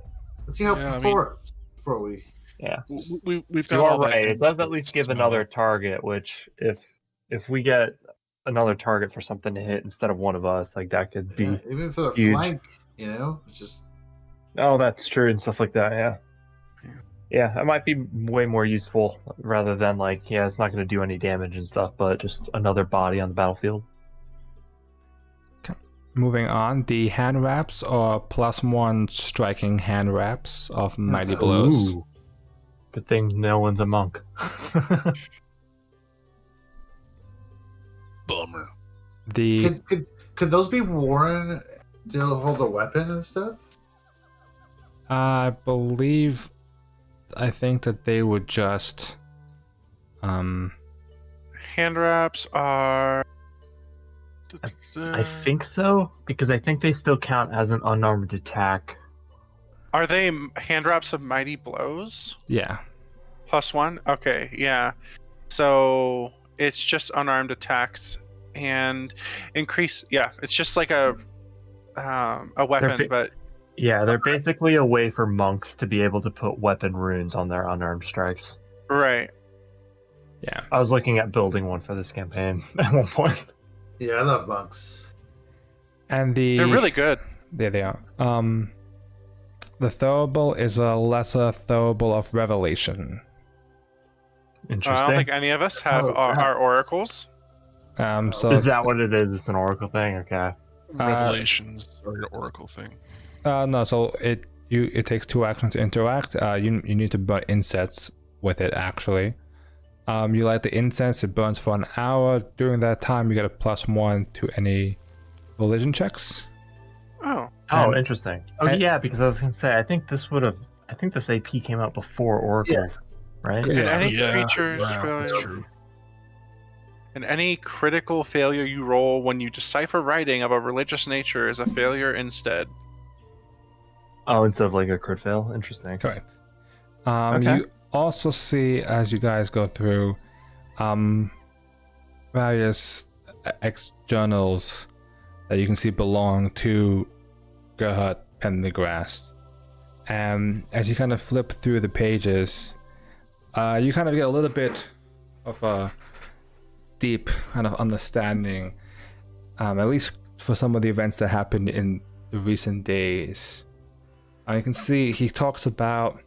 Let's see how Yeah, it I mean- performs before we. Yeah, We've got you all are that right. It in does at least give Sonoma. another target, which if we get another target for something to hit instead of one of us, like that could be. Yeah, even for the huge. flank, you know, it's just. Oh, that's true and stuff like that. Yeah. Yeah, it might be way more useful rather than like, yeah, it's not going to do any damage and stuff, but just another body on the battlefield. Moving on, the hand wraps are +1 striking hand wraps of mighty blows. Ooh. Good thing no one's a monk. Bummer. The Could those be worn to hold a weapon and stuff? I think that they would just Hand wraps are. I think so, because I think they still count as an unarmed attack. Are they hand wraps of mighty blows? yeah. +1? Okay, yeah. So it's just unarmed attacks and increase. Yeah, it's just like a weapon, ba- but Yeah, they're basically a way for monks to be able to put weapon runes on their unarmed strikes. right. Yeah. I was looking at building one for this campaign at one point. Yeah, I love monks. And They're really good. There they are. The throwable is a lesser throwable of revelation. I Interesting. don't think any of us have Oh, our oracles. So Is that what it is? It's an oracle thing? Okay. Revelations are your oracle thing. no, so it takes 2 actions to interact. You need to burn incense with it actually. You light the incense, it burns for an hour. During that time, you get a +1 to any religion checks. Oh, Oh, And- interesting. Oh, and- yeah, because I was going to say, I think this AP came out before oracles, right? Yeah. and any Yeah, creature yeah, that's failure, true. and any critical failure you roll when you decipher writing of a religious nature is a failure instead. Oh, instead of like a crit fail? Interesting. Correct. Okay. You also see as you guys go through various journals that you can see belong to Gerhard Pendergrast. And as you kind of flip through the pages, you kind of get a little bit of a deep kind of understanding, at least for some of the events that happened in the recent days. You can see he talks about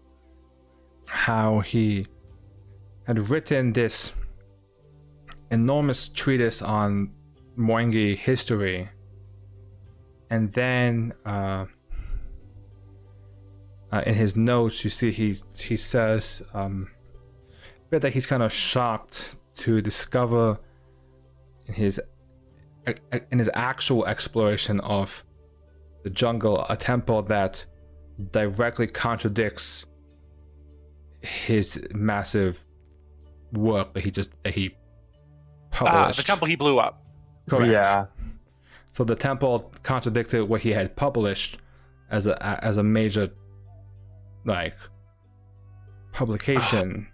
how he had written this enormous treatise on Mwangi history, and then in his notes you see he says that he's kind of shocked to discover in his actual exploration of the jungle a temple that directly contradicts his massive work that he published. The temple he blew up. Correct. Yeah. So the temple contradicted what he had published as a major like publication.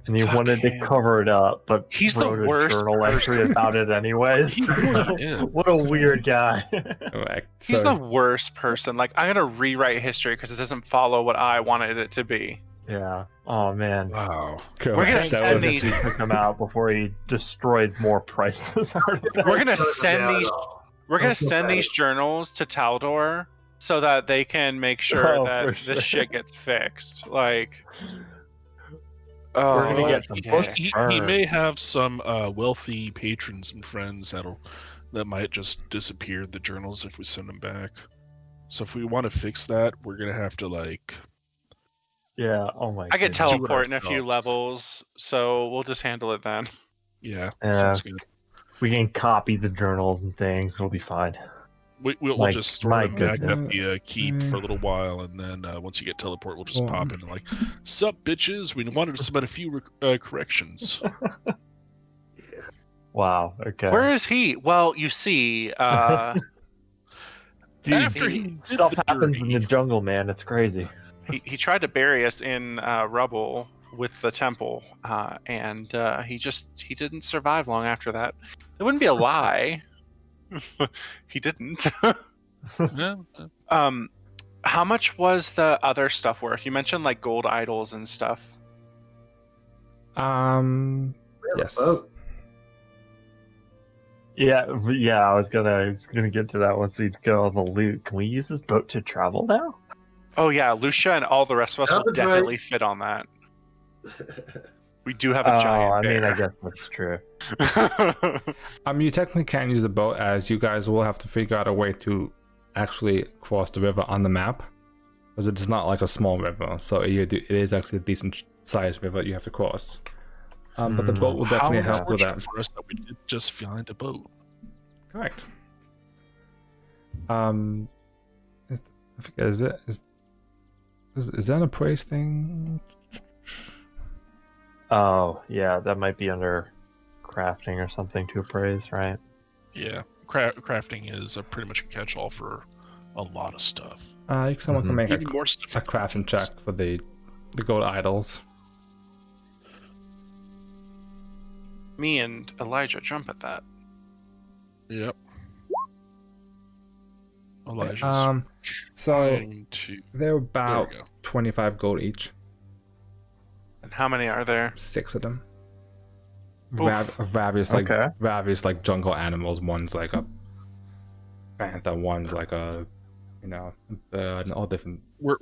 And you Fuck wanted him. to cover it up, but He's the wrote a worst journal entry person. about it anyways. He really is. What a weird guy. Correct. He's So, the worst person. Like, I'm gonna rewrite history because it doesn't follow what I wanted it to be. Yeah. Oh man. Wow. We're gonna correct. That send was- He these. took them out before he destroyed more priceless artifacts. We're gonna Not send at these. all. We're gonna Don't feel send bad. these journals to Taldor so that they can make sure Oh, that for this sure. shit gets fixed. Like, We're gonna oh, get some yeah. books He burned. may have some wealthy patrons and friends that might just disappear the journals if we send them back. So if we want to fix that, we're gonna have to like. Yeah. Oh my. I get goodness. Do it teleport in a few ourselves. levels, so we'll just handle it then. Yeah, Yeah. sounds good. We can copy the journals and things. It'll be fine. We'll My- just store my them back goodness. at the keep for a little while, and then once you get teleport, we'll just Well, pop in and like, "Sup, bitches? We wanted to submit a few corrections." Wow. Okay. Where is he? Well, you see, Dude, After he did stuff the happens in dirty. the jungle, man. It's crazy. he tried to bury us in rubble with the temple, and he didn't survive long after that. It wouldn't be a lie. He didn't. Yeah, How much was the other stuff worth? You mentioned like gold idols and stuff. Yes. Oh, Yeah. I was gonna get to that once we go on the loot. Can we use this boat to travel now? Oh yeah, Lucia and all the rest of us will That's right. definitely fit on that. We do have a Oh, giant I mean, I bear. guess that's true. You technically can't use the boat, as you guys will have to figure out a way to actually cross the river on the map, because it's not like a small river. So it is actually a decent sized river you have to cross. But the boat will definitely How help with unfortunate that. for us that we did just find a boat. Correct. I forget, is that a praise thing? Oh, yeah, that might be under crafting or something to appraise, right? Yeah, crafting is pretty much a catch-all for a lot of stuff. Someone can make Even more stuff. a crafting check for the gold idols. Me and Elijah jump at that. Yep. Elijah's So trying to. they're There about we go. 25 gold each. And how many are there? 6 of them. Oof. Various Okay. like jungle animals. One's like a panther. One's like a, bird, and all different. We're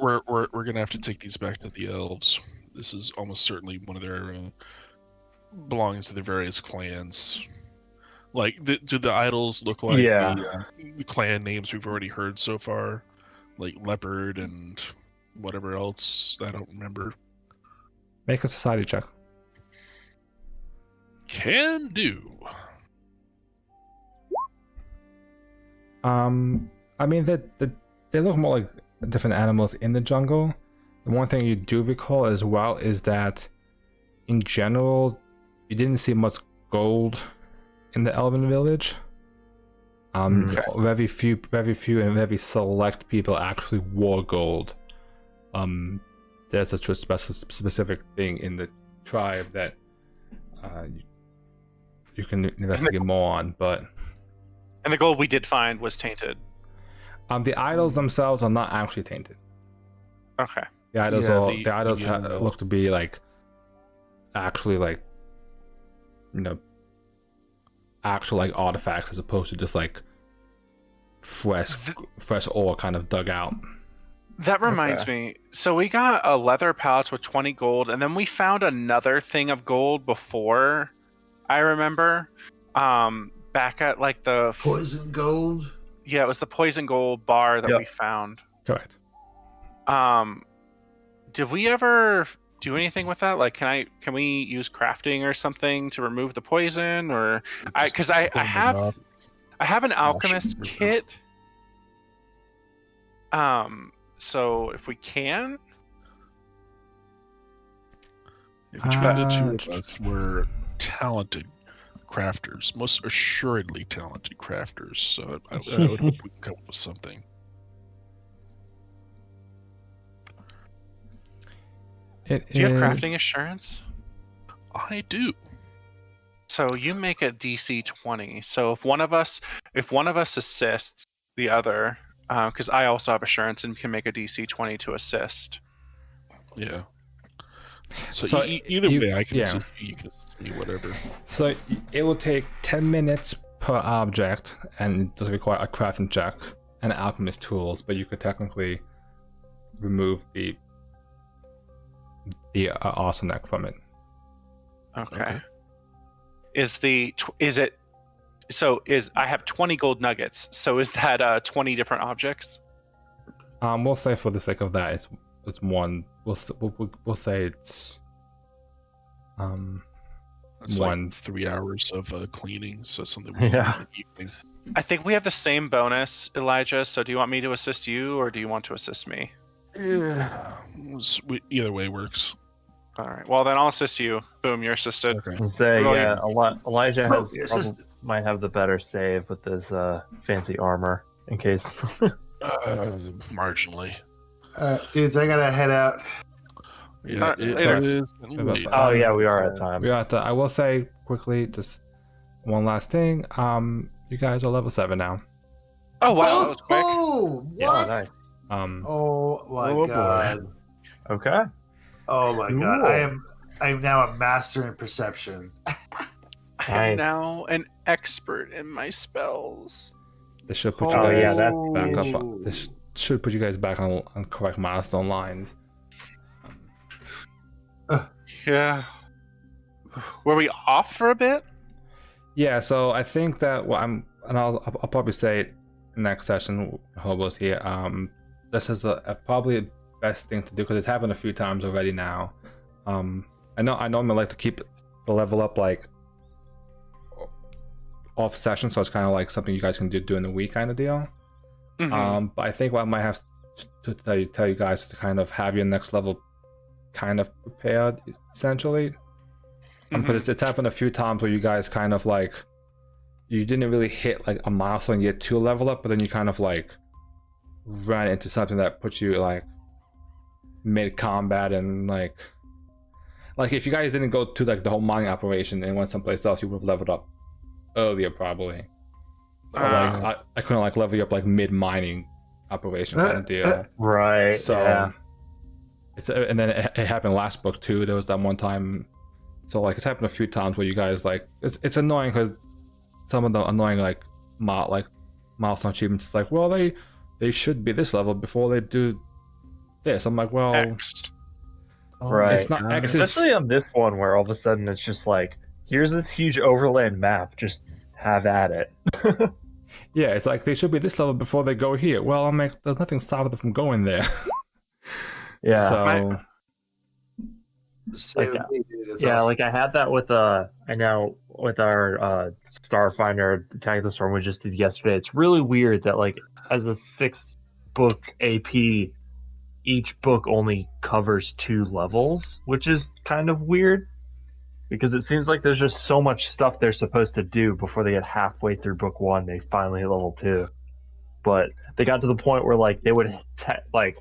gonna have to take these back to the elves. This is almost certainly one of their belongings to the various clans. Like, do the idols look like Yeah. the clan names we've already heard so far, like leopard and whatever else I don't remember? Make a society check. Can do. I mean they look more like different animals in the jungle. The one thing you do recall as well is that, in general, you didn't see much gold in the Elven village. Very few and very select people actually wore gold. There's a specific thing in the tribe that you can investigate more on, but And the gold we did find was tainted. the idols themselves are not actually tainted. Okay. The idols Yeah, the idols look to be like actually like actual like artifacts, as opposed to just like fresh ore kind of dug out. That reminds me. So we got a leather pouch with 20 gold, and then we found another thing of gold before, I remember. Back at like the poison gold. Yeah, it was the poison gold bar that we found. Correct. Did we ever do anything with that? Like, can we use crafting or something to remove the poison, or I have an alchemist kit. So if we can, Between the two of us, we're talented crafters, most assuredly talented crafters. So I would hope we can come up with something. do you have crafting assurance? I do. So you make a DC 20. So if one of us assists the other, because I also have assurance and can make a DC 20 to assist. Yeah. So, So either you- way, I can yeah. assist you. You can assist me, whatever. So it will take 10 minutes per object, and it does require a crafting check and alchemist tools, but you could technically remove the arsenic from it. Okay. I have 20 gold nuggets. So is that 20 different objects? We'll say for the sake of that, it's one. We'll say it's It's one. like 3 hours of cleaning, so something Yeah. in the evening. I think we have the same bonus, Elijah. So do you want me to assist you, or do you want to assist me? Either way works. All right. Well, then I'll assist you. Boom, you're assisted. Okay. And say, Roll yeah, Elijah Oh, has yes, might have the better save with his fancy armor in case. Marginally. Dudes, I gotta head out. Yeah, later. it is. Oh yeah, we are at time. We are at the, I will say quickly, just one last thing. You guys are level 7 now. Oh wow, that was quick. Oh, Yeah, what? nice. Oh my Oh, boy. god. Okay. Oh my god. Cool. I am now a master in perception. I Nice. am now an expert in my spells. This should put Oh, you yeah, guys that's back up. huge. This should put you guys back on correct milestone lines. Yeah. Were we off for a bit? Yeah, so I think that I'll probably say it next session. Hobo's here. This is probably the best thing to do because it's happened a few times already now. I normally like to keep the level up like off session, so it's kind of like something you guys can do during the week kind of deal. Mhm. But I think what I might have to tell you guys to kind of have your next level kind of prepared essentially. Because it's happened a few times where you guys kind of like you didn't really hit like a milestone yet to level up, but then you kind of like ran into something that puts you like mid combat and like if you guys didn't go to like the whole mining operation and went someplace else, you would have leveled up earlier probably. But, like I couldn't like level you up like mid mining operation kind of deal. Right. So yeah. it's and then it happened last book too. There was that one time. So like it's happened a few times where you guys like it's annoying because some of the annoying like milestone achievements it's like, well they should be this level before they do this. I'm like, well, X. Right. it's not X is Especially on this one where all of a sudden it's just like, here's this huge overland map, just have at it. yeah, it's like they should be this level before they go here. Well, I'm like, there's nothing stopping them from going there. Yeah. So Like, yeah, like I had that with I know with our Starfinder Attack of the Storm we just did yesterday. It's really weird that like as a 6-book AP, each book only covers 2 levels, which is kind of weird because it seems like there's just so much stuff they're supposed to do before they get halfway through book 1. They finally hit level 2, but they got to the point where like they would like.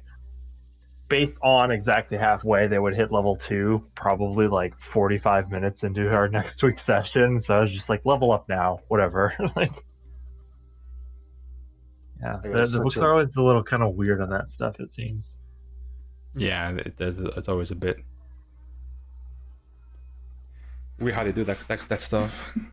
Based on exactly halfway, they would hit level 2 probably like 45 minutes into our next week's session. So I was just like, level up now, whatever. Like, yeah, the books are always a little kind of weird on that stuff. It seems. yeah, it's always a bit weird how they do that stuff.